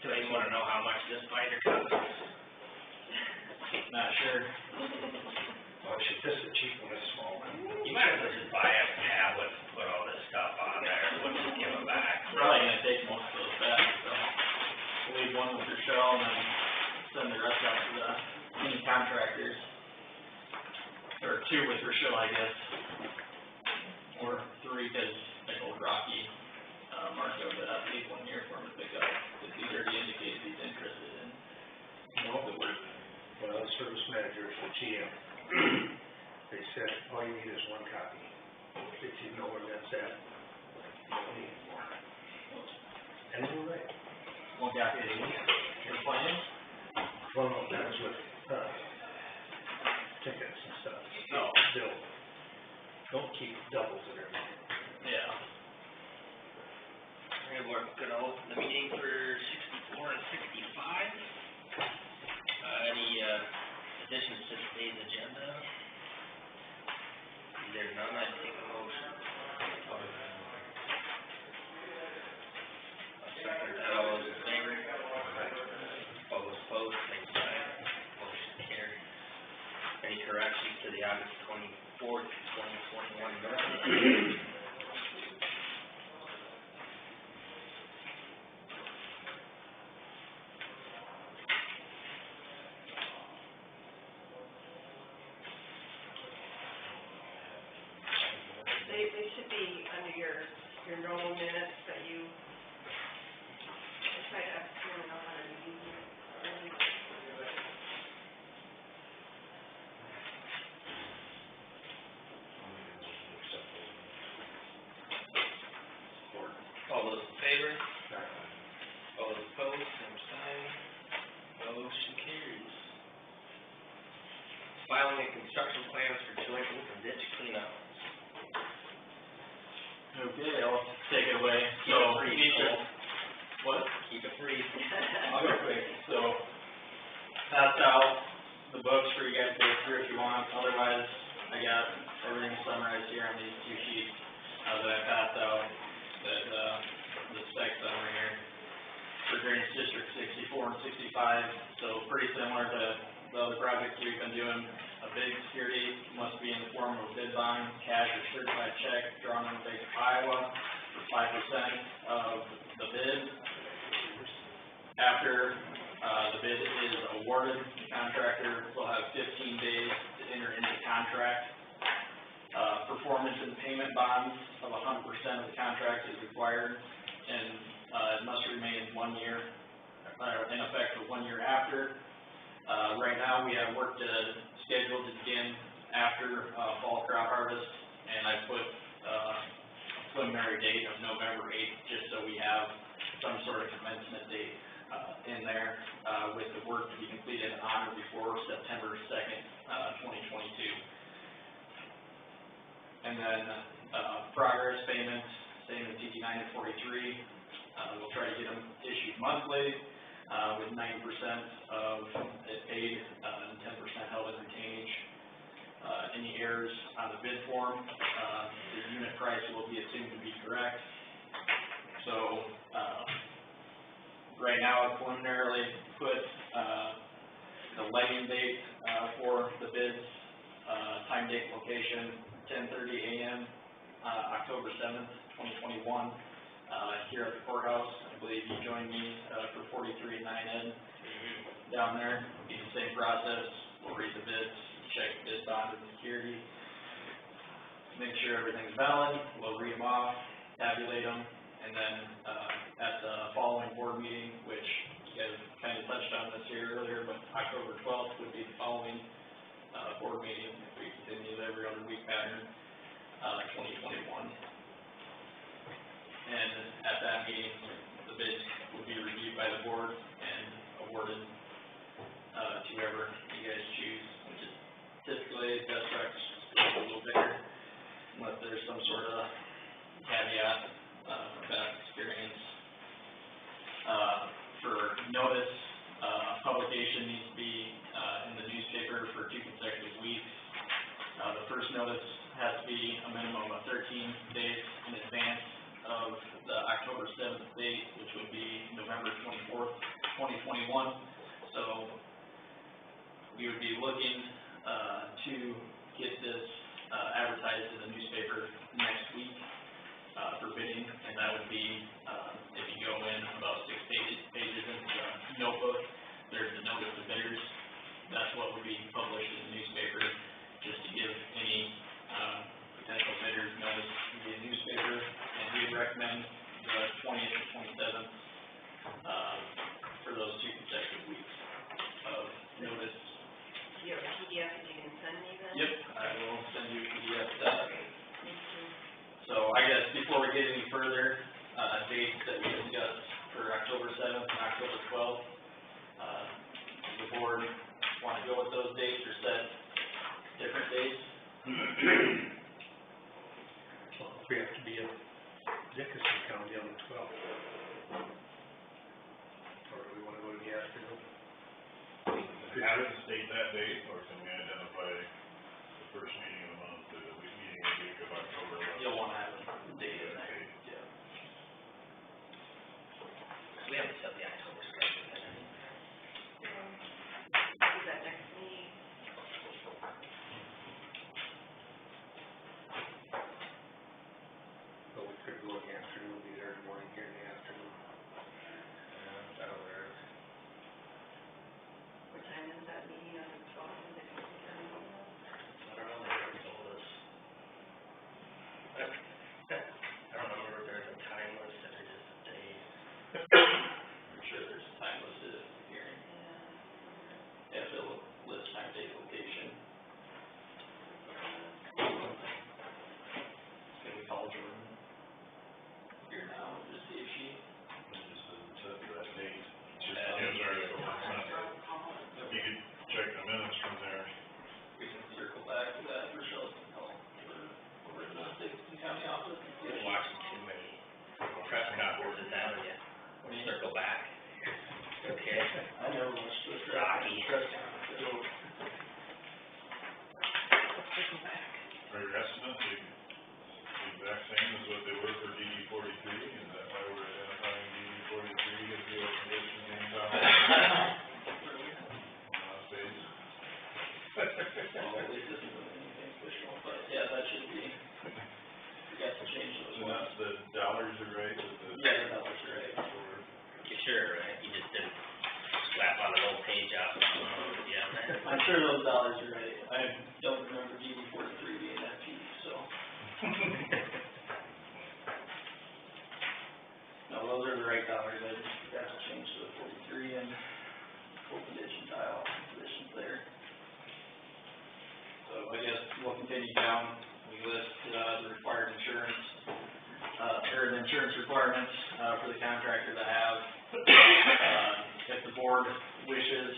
Do you wanna know how much this binder costs? Not sure. Oh, shit, this is a cheap one, it's a small one. You might as well just buy a tablet, and put all this stuff on there, and we'll just give them back. Probably gonna take most of those back, so we'll leave one with Rochelle and then send the rest out to the any contractors. Or 2 with Rochelle, I guess. Or 3, cause I told Rocky, Marco that I'd leave one here for him to pick up. GM. They said, all you need is one copy. If you know where that's at, you don't need more. And you're right. One copy of the week, your plan? Well, no, that was with, tickets and stuff. No. Bill, don't keep doubles and everything. Yeah. Okay, we're gonna open the meeting for 64 and 65. Any, additions to today's agenda? If there's none, I'd take a motion. Second, all those in favor? All those opposed, same sign. Motion carried. Any corrections to the August 24th, 2021 minutes? They should be under your normal minutes that you, I tried to, I don't know how to use it. All those in favor? All those opposed, same sign. Motion carries. Filing and construction plans for joint open ditch cleanup. Okay, I'll take it away. So, what? Keep it brief. I'll go quick. So, passed out the books for you guys to go through if you want. Otherwise, I got everything summarized here on these two sheets that I passed out, that the spec summary here for Drainage District 64 and 65. So pretty similar to the other projects we've been doing. A bid security must be in the form of a bid bond, cash or certified check drawn on the Bank of Iowa for 5% of the bid. After the bid is awarded, the contractor will have 15 days to enter into the contract. Performance and payment bonds of 100% of the contract is required, and it must remain 1 year, in effect for 1 year after. Right now, we have work scheduled to begin after fall crop harvest, and I put a preliminary date of November 8th, just so we have some sort of commencement date in there, with the work to be completed on or before September 2nd, 2022. And then progress payments, same as DD 9 and 43. We'll try to get them issued monthly, with 90% of it paid, and 10% held in retainage. Any errors on the bid form, the unit price will be assumed to be correct. So, right now, I preliminarily put, the lighting date, for the bids, time, date, location, 10:30 a.m., October 7th, 2021, here at the courthouse. I believe you joined me, for 43 and 9N down there. Be the same process. We'll read the bids, check the bid bond and security, make sure everything's valid. We'll read them off, tabulate them, and then, at the following board meeting, which you guys kind of touched on this here earlier, but October 12th would be the following, board meeting, if we continue the every other week pattern, 2021. And at that meeting, the bids will be reviewed by the board and awarded, to whoever you guys choose, which is typically Best Rex a little bigger, unless there's some sort of caveat, from past experience. For notice, publication needs to be, in the newspaper for 2 consecutive weeks. The first notice has to be a minimum of 13 days in advance of the October 7th date, which would be November 24th, 2021. So, we would be looking, to get this, advertised in the newspaper next week, for bidding, and that would be, if you go in about 6 pages into the notebook, there's the notice to bidders. That's what would be published in the newspaper, just to give any, potential bidders notice in the newspaper. And we recommend the 20th and 27th, for those 2 consecutive weeks of notice. Do you have a PDF that you get any further, dates that we discussed for October 7th and October 12th, does the board wanna go with those dates or set different dates? Well, if we have to be in Dickinson County on the 12th. Or do we wanna go to the afternoon? If you have to state that date, or can we identify the first meeting of the month, the meeting the week of October 11th? You'll wanna have a date in there, yeah. We haven't set the October schedule yet. Is that next meeting? But we could go in the afternoon, be there in the morning, here in the afternoon. That'll work. What time is that meeting on the 12th in Dickinson County? I don't know, they haven't told us. I don't remember if there's a time listed or just a date. I'm sure there's a time listed at the hearing. Yeah, if it'll list time, date, location. Can we call Jordan here now, and just see if she, It just doesn't set that date. Just, sorry, you could check the minutes from there. we can circle back to that, Rochelle can call over to the Dickinson County office and see if Been she. watching too many press conferences, haven't you? When you circle back. Okay. I never watched those Rocky. press conferences. Are your estimates the exact same as what they were for DD 43? Is that why we're identifying DD 43 as the conditions in town? Phase. Well, at least this isn't anything official, but yeah, that should be, we got to change those So ones. that's the dollars are right, with the. Yeah, that was right. You sure, right? You just didn't slap on an old page out, yeah, man. I'm sure those dollars are right. I don't remember DD 43 being that cheap, so. No, those are the right dollars. I just forgot to change to the 43 and open ditch and tile positions there. So I guess we'll continue down. We list, the required insurance, or the insurance requirements, for the contractor to have. If the board wishes,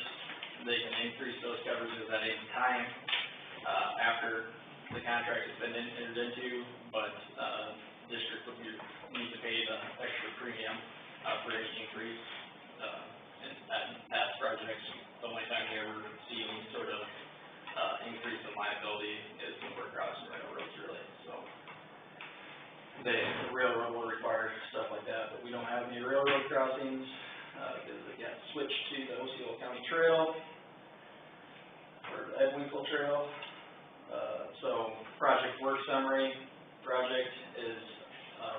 they can increase those coverages at any time, after the contract has been entered into, but, district would need to pay the extra premium, for any increase. And at past projects, the only time we ever see any sort of, increase in liability is when we're crossing railroads, really, so. The railroad will require stuff like that, but we don't have any railroad crossings, because it got switched to the Osceola County Trail, or the Ed Winkle Trail. So, project work summary, project is,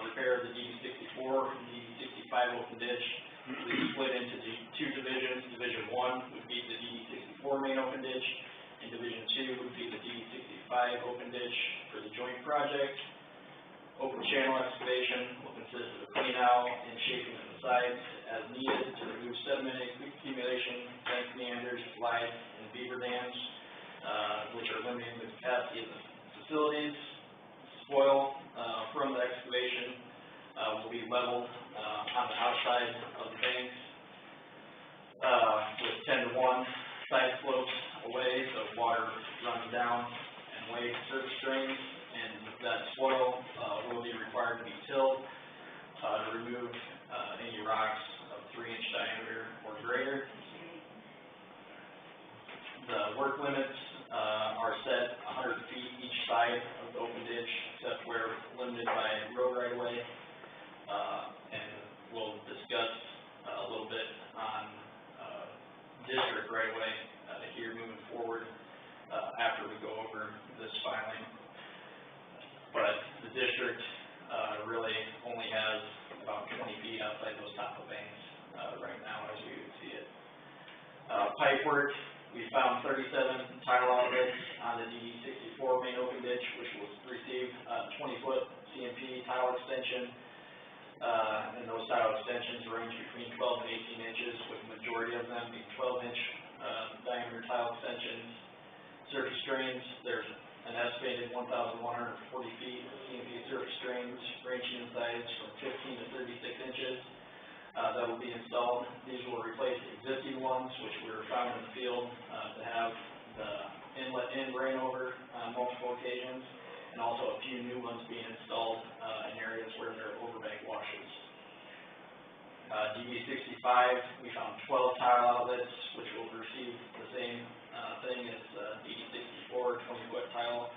repair of the DD 64 and DD 65 open ditch. We split into two divisions. Division 1 would be the DD 64 main open ditch, and Division 2 would be the DD 65 open ditch for the joint project. Open channel excavation will consist of a clean out and shaping of the sides as needed to remove sediment accumulation, bank meanders, slides, and beaver dams, which are limiting the capacity of the facilities. Spoil, from the excavation, will be leveled, on the outside of the banks, with 10 to 1 side slopes away, so water runs down and away to surface drains, and that spoil, will be required to be tilled, to remove, any rocks of 3-inch diameter or greater. The work limits, are set 100 feet each side of the open ditch, except where limited by road right of way. And we'll discuss, a little bit on, district right of way, here moving forward, after we go over this filing. But the district, really only has about 20 feet outside those top of banks, right now, as you see it. Pipe work, we found 37 tile outlets on the DD 64 main open ditch, which will receive, 20-foot CMP tile extension. And those tile extensions range between 12 and 18 inches, with the majority of them being 12-inch, diameter tile extensions. Surface drains, there's an estimated 1,140 feet of CMP surface screens ranging in size from 15 to 36 inches. That will be installed. These will replace existing ones, which were found in the field, to have the inlet in rain over on multiple occasions, and also a few new ones being installed, in areas where there are overbank washes. DD 65, we found 12 tile outlets, which will receive the same, thing as, DD 64, 20-foot tile,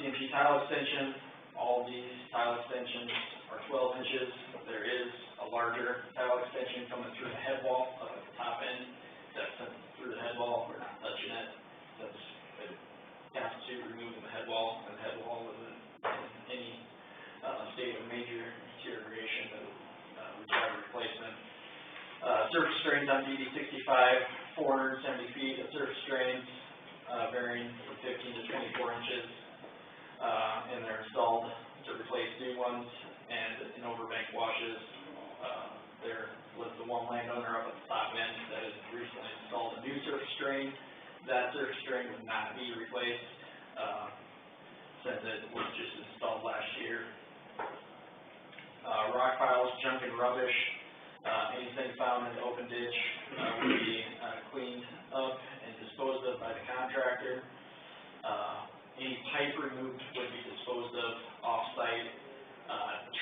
CMP tile extension. All these tile extensions are 12 inches. There is a larger tile extension coming through the head wall up at the top end. That's through the head wall. We're not touching it. That's, it constitutes removing the head wall, and the head wall isn't in any, state of major deterioration that would, require replacement. Surface drains on DD 65, 470 feet of surface drains, varying from 15 to 24 inches. And they're installed to replace new ones, and in overbank washes, there was the one landowner up at the top end that has recently installed a new surface drain. That surface drain would not be replaced, since it was just installed last year. Rock piles, junk and rubbish, anything found in the open ditch, would be, cleaned up and disposed of by the contractor. Any pipe removed would be disposed of off-site.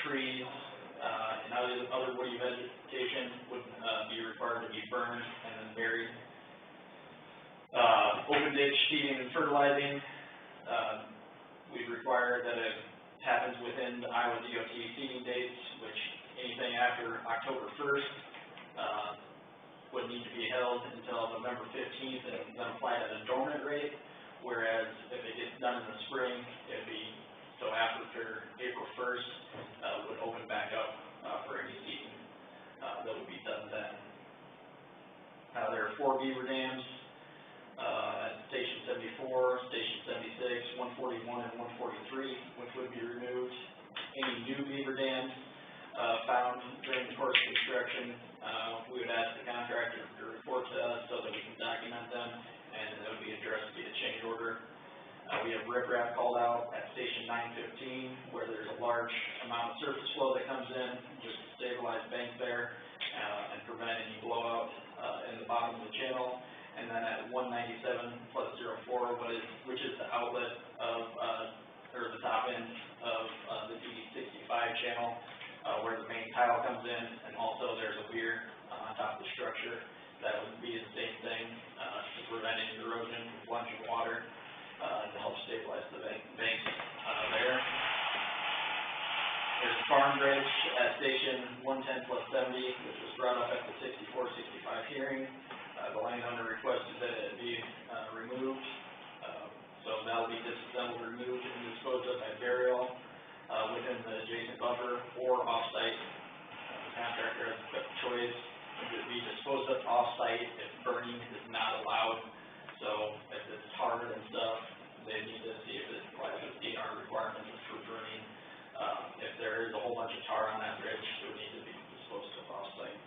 Trees, and other woody vegetation would, be required to be burned and then buried. Open ditch seeding and fertilizing, we require that it happens within the Iowa DOT seeding dates, which anything after October 1st, would need to be held until November 15th and then applied at a dormant rate. Whereas if it gets done in the spring, it'd be, so after April 1st, would open back up, for any seeding, that would be done then. There are 4 beaver dams, at Station 74, Station 76, 141, and 143, which would be removed. Any new beaver dams, found during the course of construction, we would ask the contractor to report to us so that we can document them, and that would be addressed via change order. We have riprap called out at Station 915, where there's a large amount of surface flow that comes in, just to stabilize bank there, and prevent any blowout, in the bottom of the channel. And then at 197+04, which is the outlet of, or the top end of, the DD 65 channel, where the main tile comes in, and also there's a weir, on top of the structure. That would be the same thing, to prevent any erosion, flush of water, to help stabilize the banks, there. There's a farm dredge at Station 110+70, which was brought up at the 64-65 hearing. The landowner requested that it be, removed, so that'll be disassembled, removed, and disposed of by burial, within the adjacent buffer or off-site. The contractor has a choice. It would be disposed of off-site if burning is not allowed. So if it's hard and stuff, they need to see if it complies with DNR requirements for burning. If there is a whole bunch of tar on that ridge, it would need to be disposed of off-site.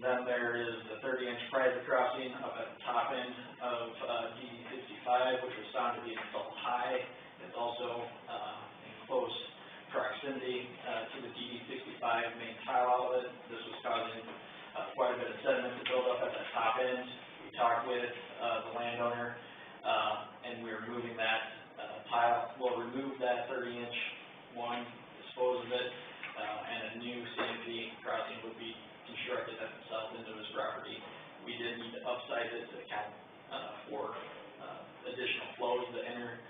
Then there is the 30-inch private crossing up at the top end of, DD 65, which was found to be installed high. It's also, in close proximity, to the DD 65 main tile outlet. This was causing, quite a bit of sediment to build up at the top end. We talked with, the landowner, and we're moving that, tile. We'll remove that 30-inch one, dispose of it, and a new CMP crossing would be constructed at the south end of his property. We did need to upsize it to account, for, additional flows that enter,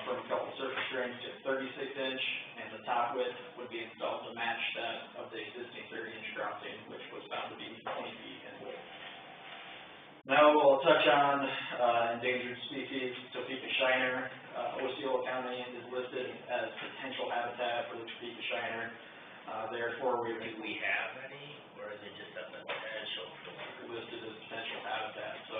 from a couple surface drains to 36-inch, and the top width would be installed to match that of the existing 30-inch crossing, which was found to be 20 feet in width. Now we'll touch on, endangered species. Topeka shiner, Osceola County is listed as potential habitat for the Topeka shiner. Therefore, Do we have any, or is it just a potential? Listed as potential habitat, so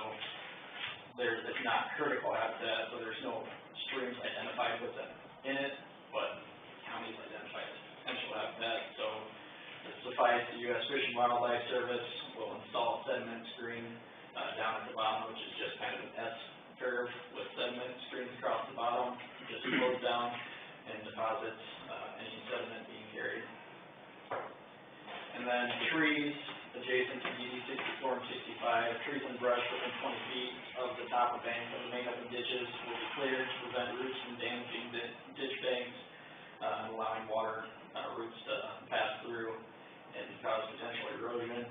it's not critical habitat, so there's no streams identified with it in it, but counties identified as potential habitat. So to suffice, the U.S. Fish and Wildlife Service will install a sediment screen, down at the bottom, which is just kind of an S curve with sediment screens across the bottom, just flows down, and deposits, any sediment being carried. And then trees adjacent to DD 64 and 65, trees and brush within 20 feet of the top of banks of the main open ditches will be cleared to prevent roots from damaging the ditch banks, and allowing water, roots to pass through and cause potential erosion.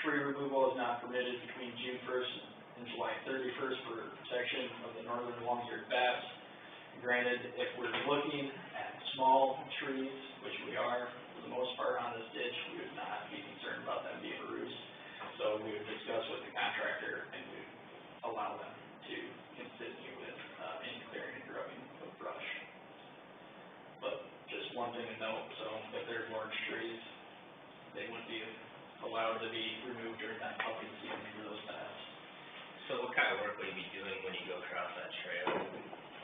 Tree removal is not permitted between June 1st and July 31st for protection of the northern long-eared bats. Granted, if we're looking at small trees, which we are, for the most part on this ditch, we would not be concerned about them being roost. So we would discuss with the contractor and we would allow them to continue with, any clearing and grubbing of brush. But just one thing to note, so if there's large trees, they wouldn't be allowed to be removed during that cupping season for those bats. So what kind of work would you be doing when you go across that trail?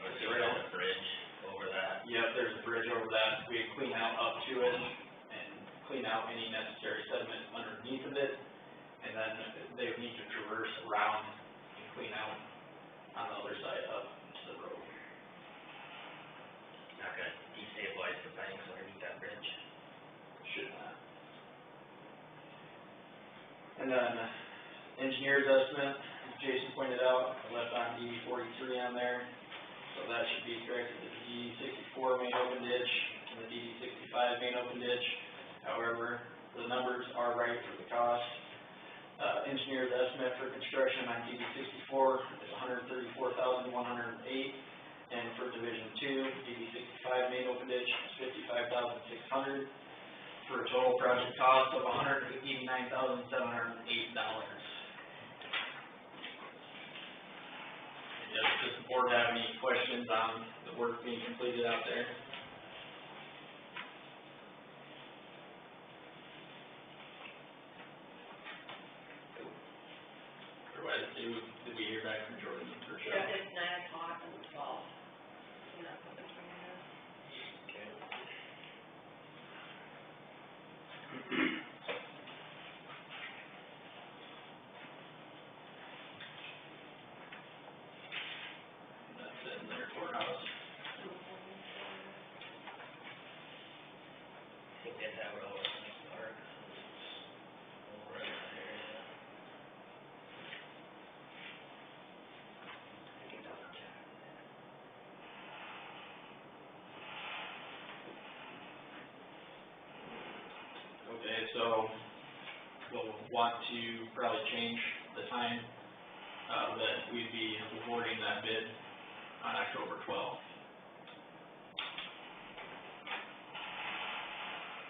Or is there a bridge over that? Yep, there's a bridge over that. We clean out up to it and clean out any necessary sediment underneath of it. And then they would need to traverse around and clean out on the other side up to the road. Not gonna destabilize the banks underneath that bridge? Should not. And then engineer's estimate, as Jason pointed out, I left on DD 43 on there. So that should be directed to the DD 64 main open ditch and the DD 65 main open ditch. However, the numbers are right for the cost. Engineer's estimate for construction on DD 64 is $134,108, and for Division 2, DD 65 main open ditch is $55,600, for a total project cost of $189,708. Does the board have any questions on the work being completed out there? Otherwise, did we hear back from Jordan for sure? Yeah, it's 9:00 and 12. And that's what they're trying to do. That's in their courthouse. I think that would always make the work. Over in that area. I can double check. Okay, so we'll want to probably change the time, that we'd be awarding that bid on October 12th.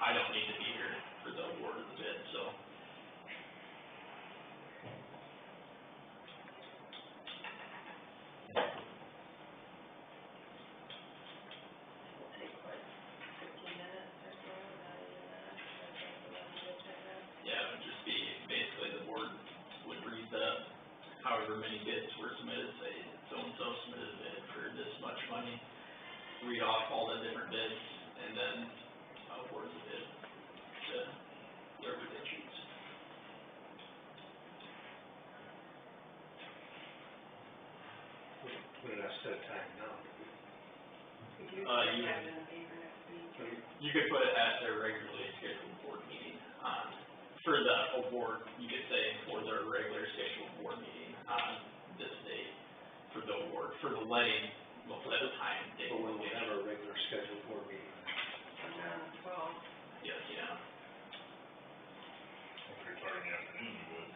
I don't need to be here for the award of the bid, so. It'll take, what, 15 minutes or so, not even that, I think, for them to get checked out. Yeah, it would just be, basically the board would read the, however many bids were submitted, say so-and-so submitted a bid for this much money, read off all the different bids, and then award the bid to whoever they choose. Put it set time now. We do You- have it in the paper next week. You could put it at their regularly scheduled board meeting on, for the award, you could say for their regular scheduled board meeting on this date for the award, for the letting, we'll put a time date. But when we have our regular scheduled board meeting. Well, Yes, yeah. If you're starting afternoon, you would,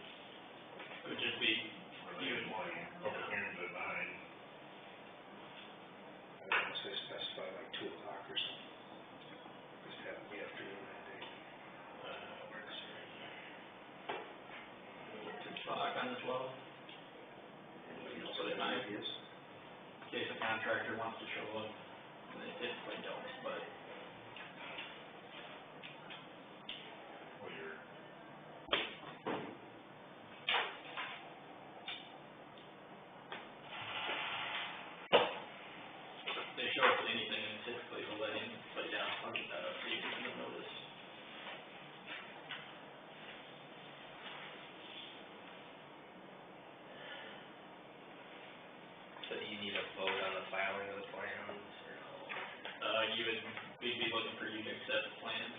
It would just be, or the morning, public hearings at 9. I don't know, say specify like 2 o'clock or something. Just have it in the afternoon that day. works right here. 2 o'clock on the 12th, Anybody else put it have nine. ideas? in case a contractor wants to show up, and they typically don't, but. Well, you're, They show up to anything, and typically the letting, but yeah, I'll get that up to you in the notice. So do you need a vote on the filing of the plans, or no? we'd be looking for you to accept the plans.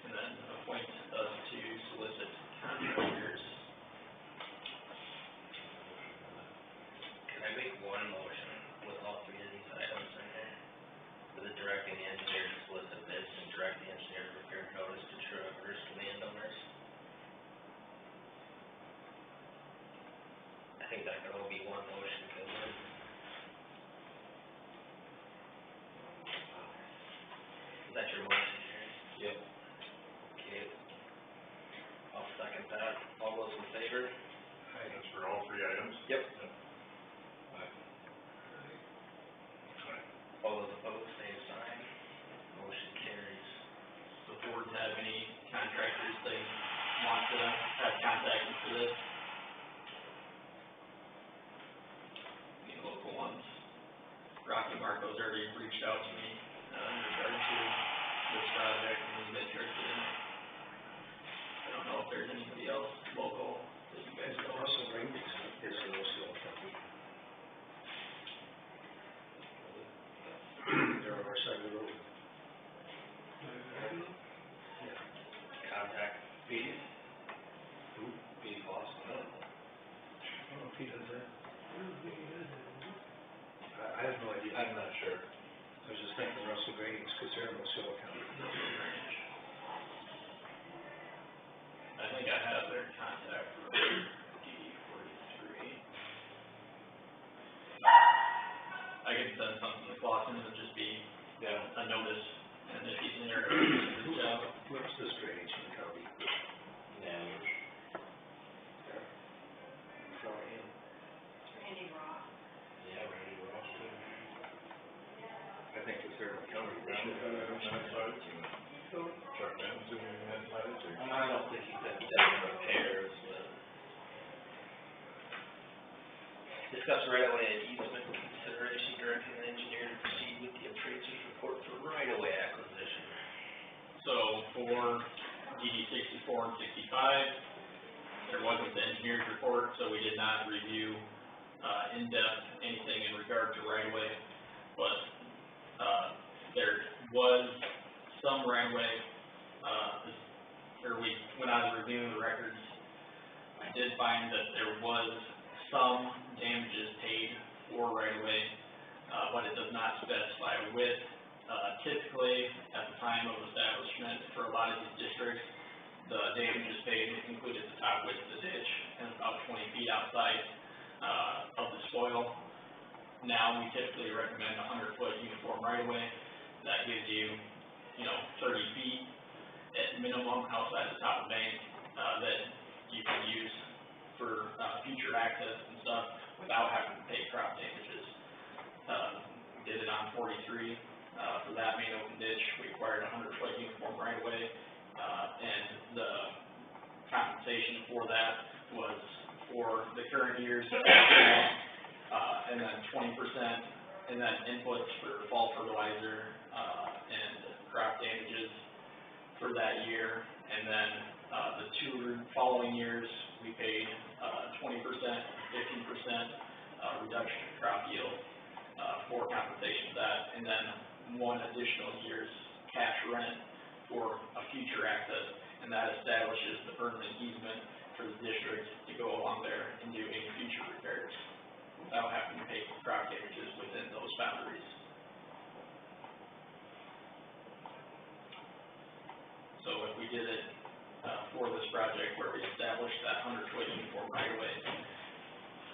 And then appoint us to solicit contractors. Can I make one motion with all three of these items in there? With it directing the engineer to solicit bids and direct the engineer to prepare notice to true owners to landowners? I think that could all be one motion, couldn't it? Is that your motion, Jerry? Yep. Okay. I'll second that. All those in favor? That's for all three items? Yep. Aye. All those opposed, same sign. Motion carries. So boards have any contractors they want to have contacted for this? Any local ones? Rocky Marco's already reached out to me, in regard to this project and he's interested in it. I don't know if there's anybody else local that you guys know of. Russell Ring is an Osceola County. They're on our side of the road. Yeah. Contact Pete? Who? Pete Clausen, I don't know if he does that. I have no idea. I'm not sure. I was just thinking Russell Grading, because they're in Osceola County. I think I have their contact for DD 43. I could send something to Clausen, it would just be a notice, and if he's interested in his job. What's this drainage in the county? Yeah. From him. Randy Ross. Yeah, Randy Ross, too. I think it's there in the county. Chuck Ben's doing that side too. I don't think he's been done repairs, but. discuss right-of-way and easement consideration, directing the engineer to proceed with the appraiser's report for right-of-way acquisition. So for DD 64 and 65, there wasn't the engineer's report, so we did not review, in-depth anything in regard to right-of-way. But, there was some right-of-way, when I was reviewing the records, I did find that there was some damages paid for right-of-way, but it does not specify width. Typically, at the time of establishment, for a lot of these districts, the damages paid included the top width of the ditch and about 20 feet outside, of the soil. Now, we typically recommend a 100-foot uniform right-of-way. That gives you, 30 feet at minimum outside the top of the bank, that you can use for, future access and stuff without having to pay crop damages. We did it on 43, for that main open ditch, we required a 100-foot uniform right-of-way, and the compensation for that was for the current year's, and then 20%, and then inputs for fall fertilizer, and crop damages for that year, and then, the 2 following years, we paid, 20%, 15%, reduction in crop yield, for compensation of that, and then 1 additional year's cash rent for a future access, and that establishes the permanent easement for the district to go along there and do any future repairs without having to pay crop damages within those boundaries. So if we did it, for this project where we established that 100-foot uniform right-of-way,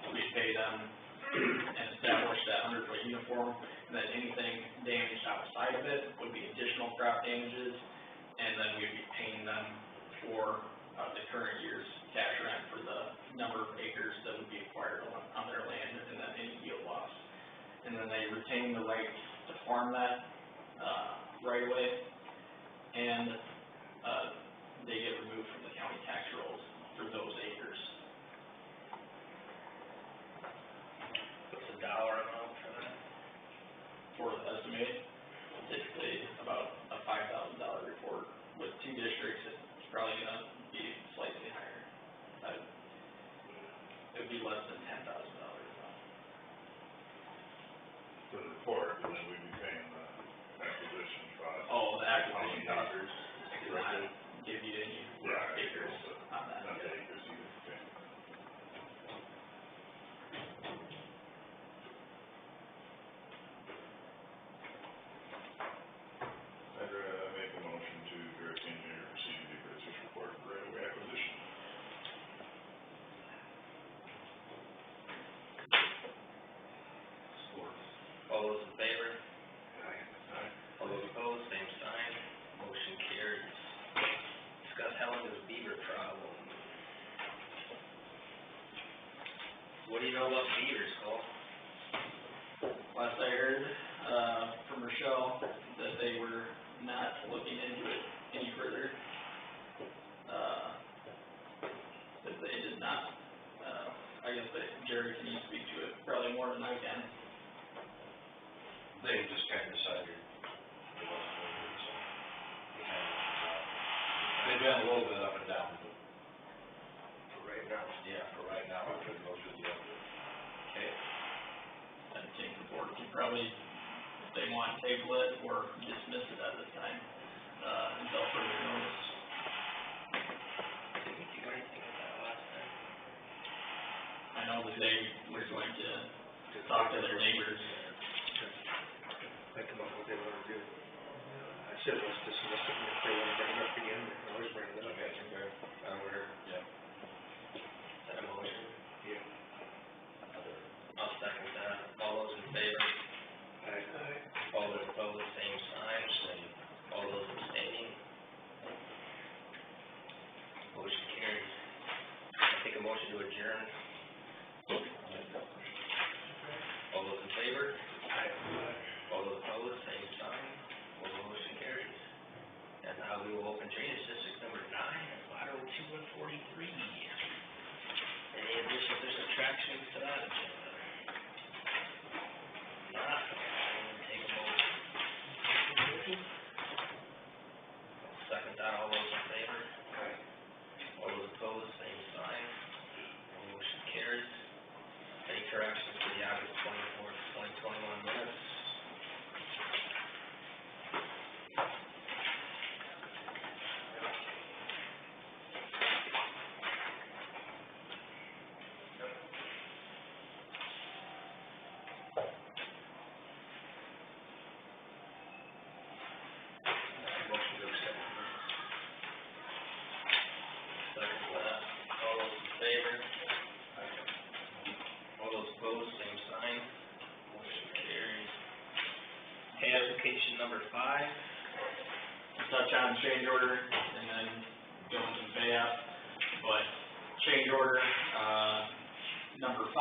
we pay them and establish that 100-foot uniform, and then anything damaged outside of it would be additional crop damages, and then we'd be paying them for, the current year's cash rent for the number of acres that would be acquired on their land, and then any yield loss. And then they retain the right to farm that, right-of-way, and, they get removed from the county tax rolls for those acres. What's the dollar amount for that? For the estimate, typically about a $5,000 report. With 2 districts, it's probably gonna be slightly higher. It would be less than $10,000 though. For the report, and then acquisition cost. Oh, the acquisition How cost. many acres? Did not give you any Yeah, acres on that. Not the acres either, okay. I'd make a motion to direct the engineer to proceed with the appraiser's report for right-of-way acquisition. Support. All those in favor? Aye. All those opposed, same sign. Motion carries. Discuss Helen's beaver problem. What do you know about beavers, Cole? Last I heard, from Rochelle, that they were not looking into it any further. That they did not, I guess that Jerry can speak to it probably more than I can. They just kind of decided they wasn't going to do it, so they kind of, they've been a little bit up and down, but For right now. yeah, for right now, I'm gonna go through the other. Okay. I think the board can probably, if they want, table it or dismiss it at this time, until further notice. Did we do anything with that last time? I know that they were going to talk to their neighbors. Think about what they wanna do. I said, let's dismiss it, and if they wanna bring it up again, they can always bring it up. Okay, yeah. Is that a motion? Yeah. I'll second that. All those in favor? Aye. All those opposed, same sign. All those abstaining? Motion carries. Take a motion to adjourn. All those in favor? Aye. All those opposed, same sign. Motion carries. And now we will open drainage district number 9, lateral 2 and 43. Any additions or subtractions to that agenda? Not, I'll take a motion. I'll second that. All those in favor? Aye. All those opposed, same sign. Motion carries. Any corrections to the August 24th, 2021 minutes? Motion to accept. Second that. All those in favor? All those opposed, same sign. Motion carries. Pay application number 5. Touch on change order and then go into the pay app. But change order, number 5,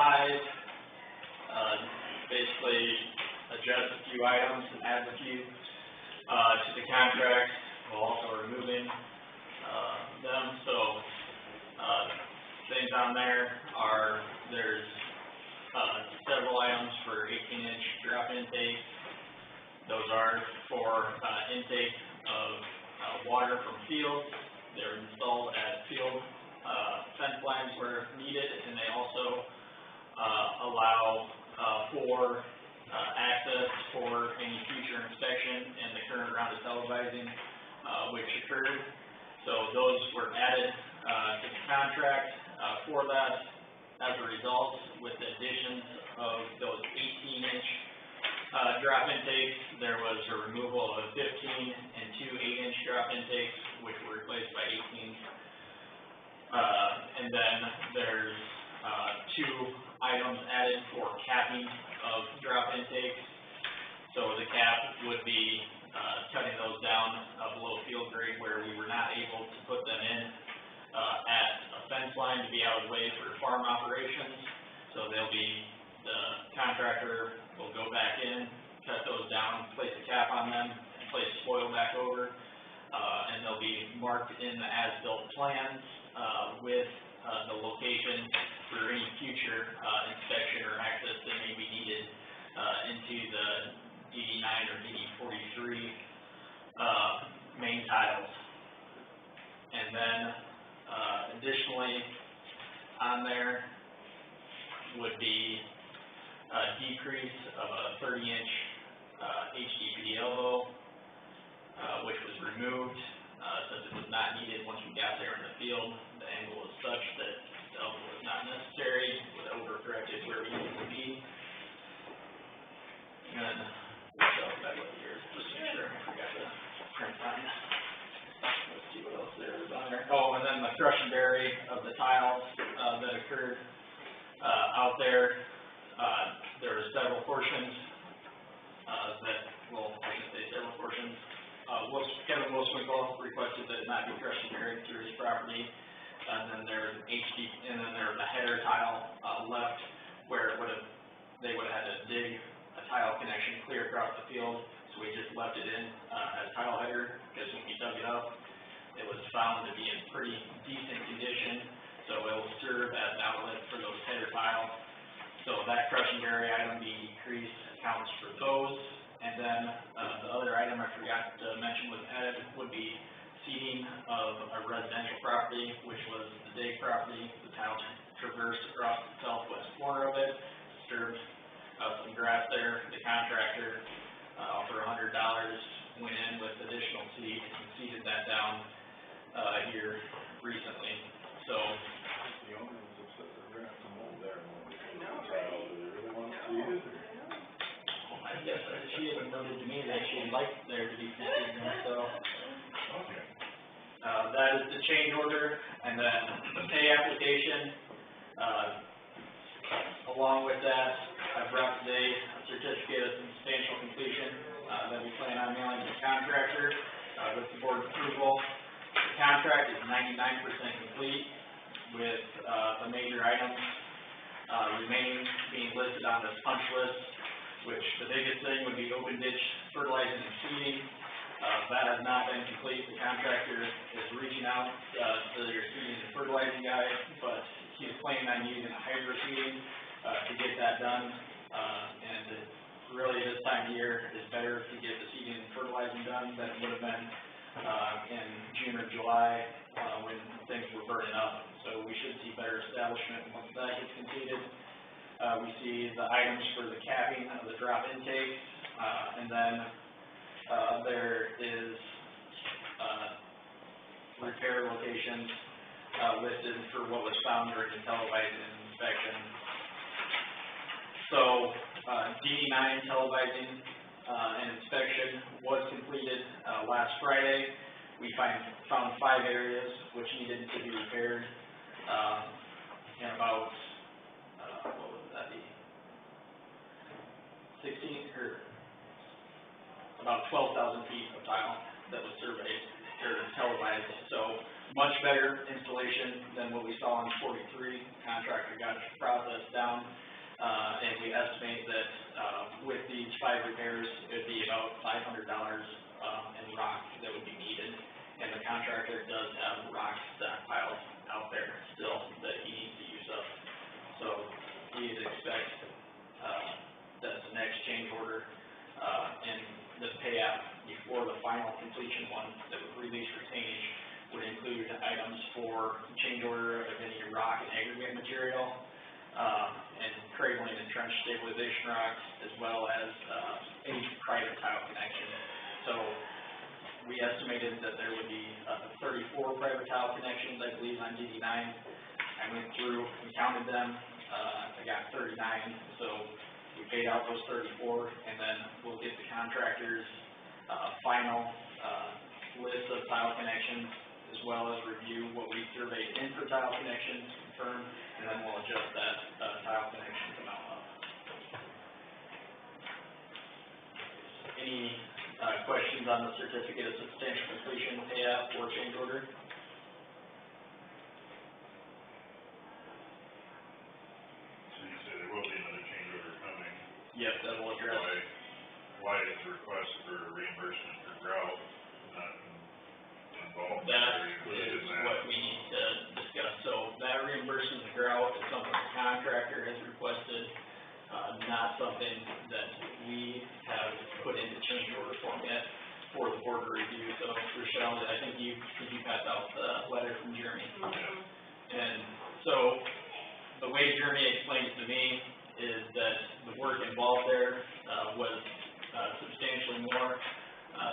basically adjust a few items and add a few, to the contract, while also removing, them, so, things on there are, there's, several items for 18-inch drop intake. Those are for, intake of, water from fields. They're installed at field, fence lines where needed, and they also, allow, for, access for any future inspection and the current round of televising, which occurred. So those were added, to the contract, for that. As a result, with the additions of those 18-inch, drop intakes, there was a removal of 15 and 2 8-inch drop intakes, which were replaced by 18. And then there's, 2 items added for capping of drop intakes. So the cap would be, cutting those down, below field grade where we were not able to put them in, at a fence line to be out of the way for farm operations. So they'll be, the contractor will go back in, cut those down, place a cap on them, and place spoil back over. And they'll be marked in the as-built plans, with, the location for any future, inspection or access that may be needed, into the DD 9 or DD 43, main tiles. And then, additionally, on there would be a decrease of a 30-inch, HDPE elbow, then the crush and bury of the tiles, that occurred, out there, there were several portions, I should say several portions. Kevin Wilswinkle requested that it not be crushed and buried through his property. And then there was and then there was a header tile, left where they would've had to dig a tile connection clear across the field. So we just left it in, as tile header, because when we dug it up, it was found to be in pretty decent condition. So it will serve as an outlet for those header tiles. So that crush and bury item being decreased accounts for those. And then, the other item I forgot to mention was added would be seeding of a residential property, which was the Dig property. The tile traversed across the southwest corner of it, disturbed, some grass there. The contractor, for $100 went in with additional seed and seeded that down, here recently. So, The owner was upset that we're gonna have to mow there. I know, right? Do they really want to see it, or? I guess she had noted to me that she'd like there to be some seeding, so. Okay. That is the change order, and then the pay application, along with that, I brought today a certificate of substantial completion, that we plan on mailing to the contractor, with the board's approval. The contract is 99% complete, with, the major items, remaining being listed on this punch list, which the biggest thing would be open ditch fertilizing and seeding. That has not been complete. The contractor is reaching out, to your seeding and fertilizing guy, but he's planning on using a hydro seeding, to get that done. And really this time of year is better to get the seeding and fertilizing done than it would have been, in June or July, when things were burning up. So we should see better establishment once that gets completed. We see the items for the capping of the drop intake, and then, there is, repair locations, listed for what was found during the televised inspection. So, DD9 televising, and inspection was completed, last Friday. We found 5 areas which needed to be repaired, and about, what would that be? 16, or about 12,000 feet of tile that was surveyed, or televised. So, much better installation than what we saw on 43. Contractor got the process down, and we estimate that, with these 5 repairs, it'd be about $500, in rock that would be needed. And the contractor does have rock stockpiles out there still that he needs to use up. So, we expect, that the next change order, and the pay app before the final completion one that would release retainage would include items for change order of any rock and aggregate material, and cradling and trench stabilization rocks, as well as, any private tile connection. So, we estimated that there would be, 34 private tile connections, I believe, on DD9. I went through and counted them, I got 39, so we paid out those 34, and then we'll get the contractor's, final, list of tile connections, as well as review what we surveyed in for tile connections, confirm, and then we'll adjust that, tile connection amount up. Any, questions on the certificate of substantial completion pay app or change order? So you said there will be another change order coming. Yes, that will address. Why is the request for reimbursement for grout not involved? That Or included is in that? what we need to discuss. So that reimbursement of grout is something the contractor has requested, not something that we have put into change order form yet for the board to review. So Rochelle, I think you passed out the letter from Jeremy. And so the way Jeremy explained it to me is that the work involved there, was, substantially more,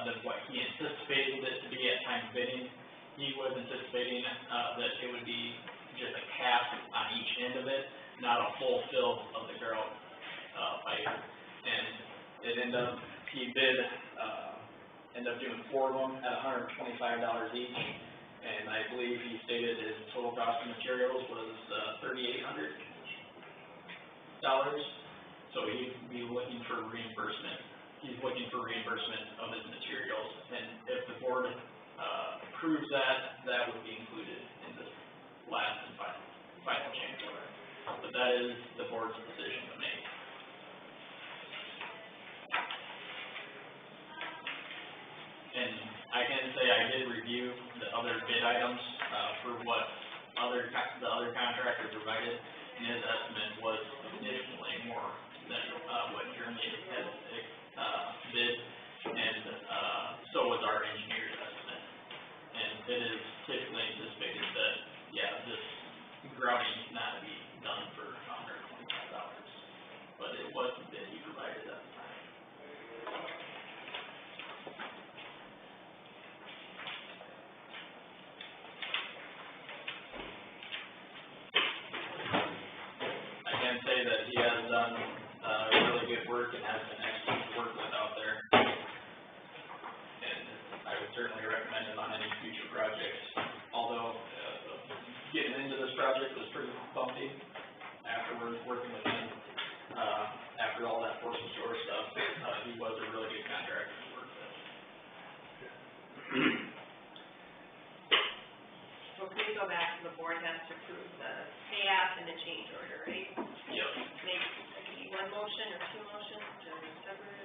than what he anticipated it to be at time of bidding. He was anticipating, that it would be just a cap on each end of it, not a full fill of the grout, pipe. And it ended up, he bid, ended up doing 4 of them at $125 each. and I believe he stated his total cost of materials was, $3,800. So he'd be looking for reimbursement. He's looking for reimbursement of his materials, and if the board, approves that, that would be included in this last and final change order. But that is the board's decision to make. And I can say I did review the other bid items, for what the other contractor provided, and his estimate was significantly more than, what Jeremy had, bid, and, so was our engineer's estimate. And it is typically anticipated that, yeah, this grouting cannot be done for $125, but it was the bid he provided at the time. I can say that he has done, really good work and has been excellent to work with out there. And I would certainly recommend him on any future projects, although, getting into this project was pretty bumpy afterwards, working with him, after all that force majeure stuff, he was a really good contractor to work with. So can we go back to the board has to approve the pay app and the change order, right? Yep. Make, one motion or two motions, or separate, or?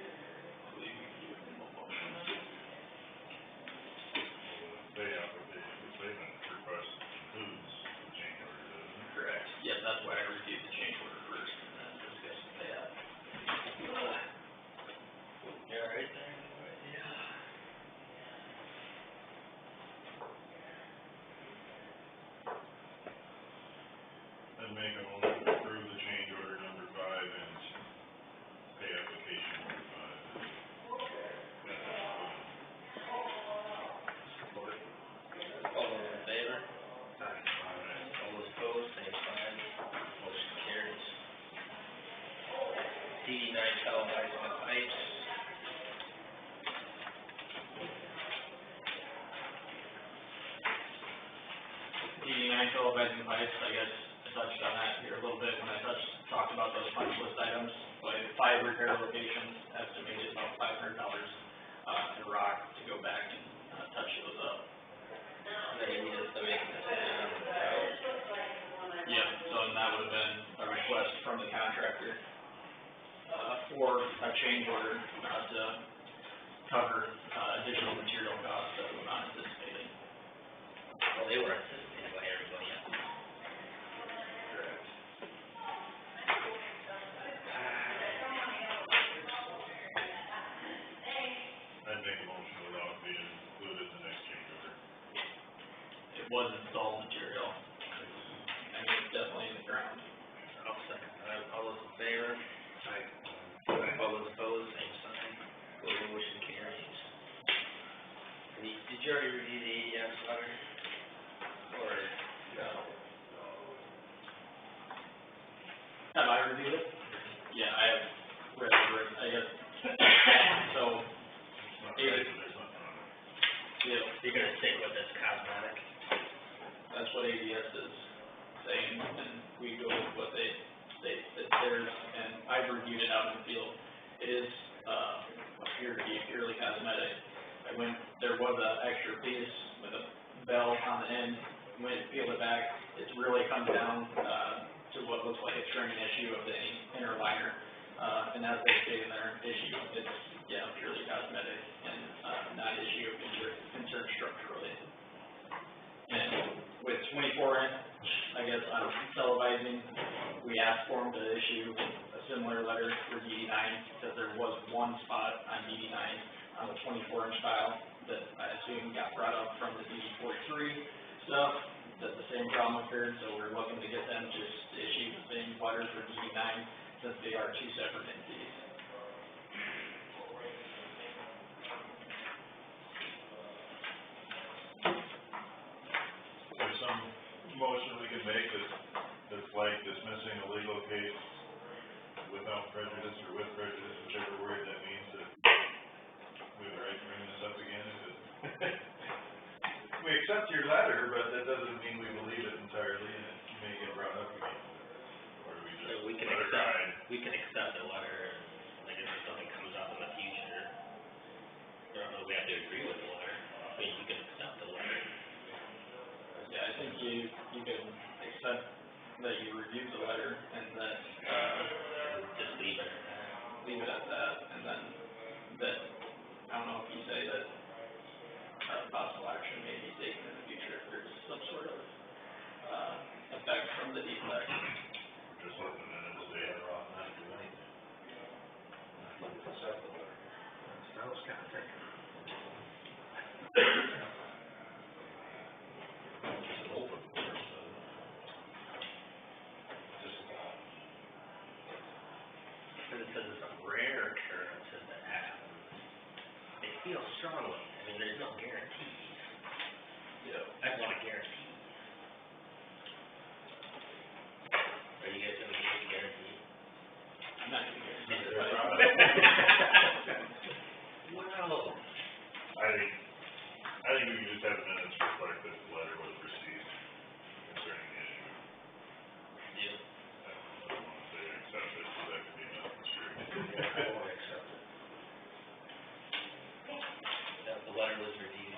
They application, the statement request includes the change order, doesn't it? Correct. Yes, that's why I reviewed the change order first, and then discussed the pay app. You all right there? Yeah. Then make a motion to approve the change order number 5 and pay application number 5. All those in favor? All those opposed, same sign. Motion carries. DD 9 televising the pipes. DD 9 televising pipes, I guess I touched on that here a little bit when I talked about those punch list items, but 5 repair locations, estimated about $500, in rock to go back and, touch those up. Then you need us to make a decision on the route. Yeah, so and that would have been a request from the contractor, for a change order, to cover, additional material costs that were not anticipated. Well, they were anticipated by everybody else. Correct. I'd make a motion to allow it to be included in the next change order. It was installed material, and it's definitely in the ground. I'll second that. All those in favor? Aye. All those opposed, same sign. Motion carries. Did you already review the AES letter? Or, no? Have I reviewed it? Yeah, I have read over it, I guess. So, It's not David. right, there's nothing on it. yeah, You're gonna stick with this cosmetic? that's what ADS is saying, and we go with what they state, it's theirs, and I've reviewed it out in the field. It is, appear to be purely cosmetic. There was an extra piece with a bell on the end, went and peeled it back, it really comes down, to what looks like a stringing issue of the inner liner. And as they state in their issue, it's, yeah, purely cosmetic and, not issue of concern structurally. And with 24-inch, I guess, on televising, we asked for them to issue a similar letter for DD 9, because there was one spot on DD 9 on the 24-inch tile that I assume got brought up from the DD 43 stuff, that the same problem occurred, so we're looking to get them just to issue the same letter for DD 9, since they are two separate entities. There's some motion we can make that's like dismissing a legal case without prejudice or with prejudice, whichever word that means, that we have the right to bring this up again, is it? we accept your letter, but that doesn't mean we believe it entirely, and it may get brought up again. Or do we just So we can let it accept, ride? we can accept the letter, and like if something comes up in the future, I don't know if we have to agree with the letter, but you can accept the letter. Yeah, I think you can accept that you reviewed the letter and that, Just leave it at that. leave it at that, and then that, I don't know if you say that, possible action may be taken in the future if there's some sort of, effect from the defect. Just let the minutes say it. Not do anything. Accept the letter. That's what I was kinda thinking. Just an open door, so. Just a thought. Because it says it's a rare occurrence if that happens. They feel strongly, I mean, there's no guarantees. Yeah. I want a guarantee. Are you guys gonna give us a guarantee? I'm not gonna guarantee it, They're but Well, I think we can just have the minutes reflect that the letter was received concerning the issue. yeah. I don't want to say accept it, so that could be misconstrued. Yeah, I won't accept it. That the letter was reviewed.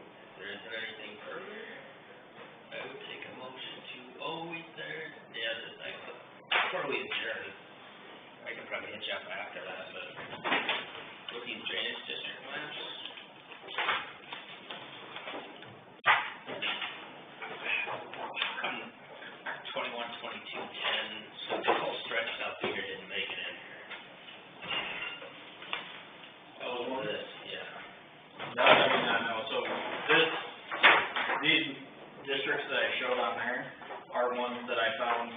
If there isn't anything further, I would take a motion to, wait there, before we adjourn, I can probably hit you up after that, but with these drainage district maps, come 21, 22, 10, so this whole stretch south here didn't make it in here. Oh, This, yeah. that I mean, I know, so these districts that I showed on there are ones that I found,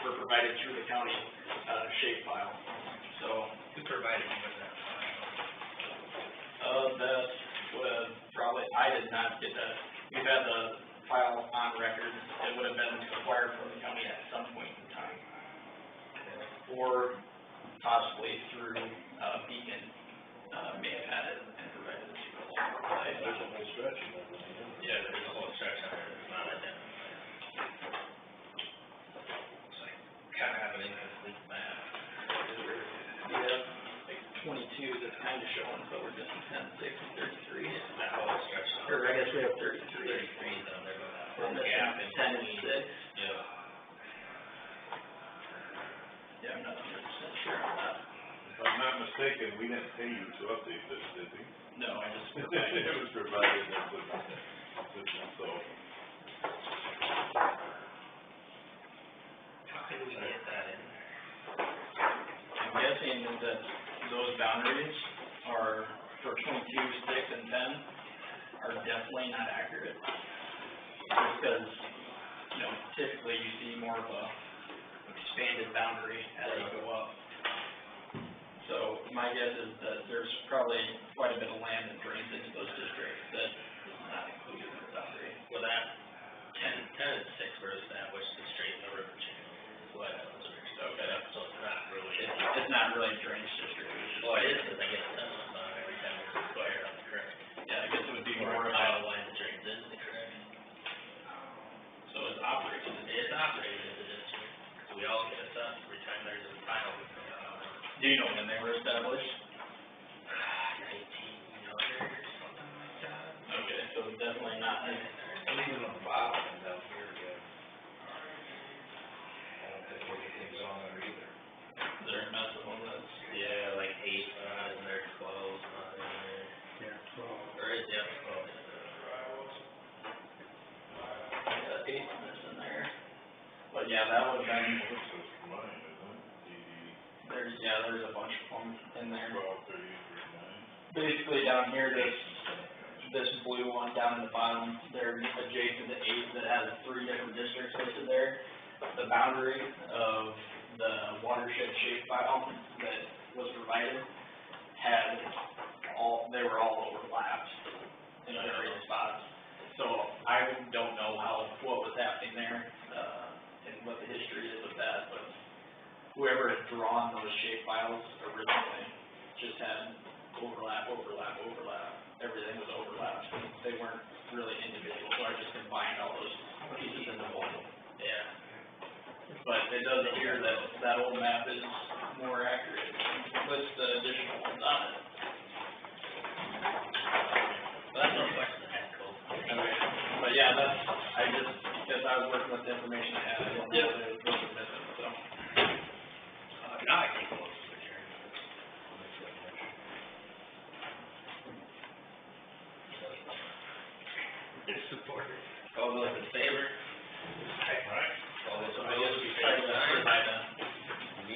were provided through the county, shape file, so. Who provided you with that file? That would probably, I did not get that, we've had the file on record, it would have been acquired from the county at some point in time. Or possibly through, Beacon, may have had it and provided it to us. There's a whole stretch in that, Yeah, there's a whole stretch on there that's not identified. So I kind of have an incomplete map. We have like 22 that's kind of showing, but we're missing 10, 6, and 33. That whole stretch. Or I guess we have 33. 33 is on there, but that We're whole missing gap in 10 and between. 6. Yeah. Yeah, I'm not 100% sure on that. If I'm not mistaken, we didn't pay you to update this, did we? No, I just It was provided as a assistance, so. How could we get that in there? I'm guessing that those boundaries are, for 22, 6, and 10, are definitely not accurate. Just because, typically you see more of a expanded boundary as you go up. So my guess is that there's probably quite a bit of land that drains into those districts that is not included in the boundary. Well, that 10 and 6 were established to straighten the river channel, is what I was understanding. Okay. So it's not really. It's not really a drainage district. It's just Well, it is, because I get sentences on every time there's a fire on the creek. Yeah, I guess it would be Or more a about, tile line that drains into the creek. so it's operated. It's operated as a district, so we all get assessed every time there's a tile. Do you know when they were established? 1900 or something like that. Okay, so it's definitely not, And even on the bottom and down here again. I don't think anything's on there either. they're a mess of them, that's, Yeah, like 8 and they're 12 on there. Yeah, so, Or is it 12? yeah, 8 missing there. But yeah, that would have been, This is mine, isn't it? there's a bunch of them in there. 12, 30, 39. Basically down here, this blue one down in the bottom, they're adjacent to 8 that has 3 different districts listed there. The boundary of the watershed shape file that was provided had they were all overlapped in various spots. So I don't know what was happening there, and what the history is of that, but whoever had drawn those shape files originally just had overlap, everything was overlapped. They weren't really individual, so I just combined all those pieces into one. Yeah. But it does appear that that old map is more accurate with the additional ones on it. But that's no question that has to go. Okay, but yeah, that's, I just, because I was working with the information I had, I didn't know that it was missing, so. Now I think we'll adjourn. It's supported. All those in favor? Right? All those So I guess opposed, we same started that sign. by then.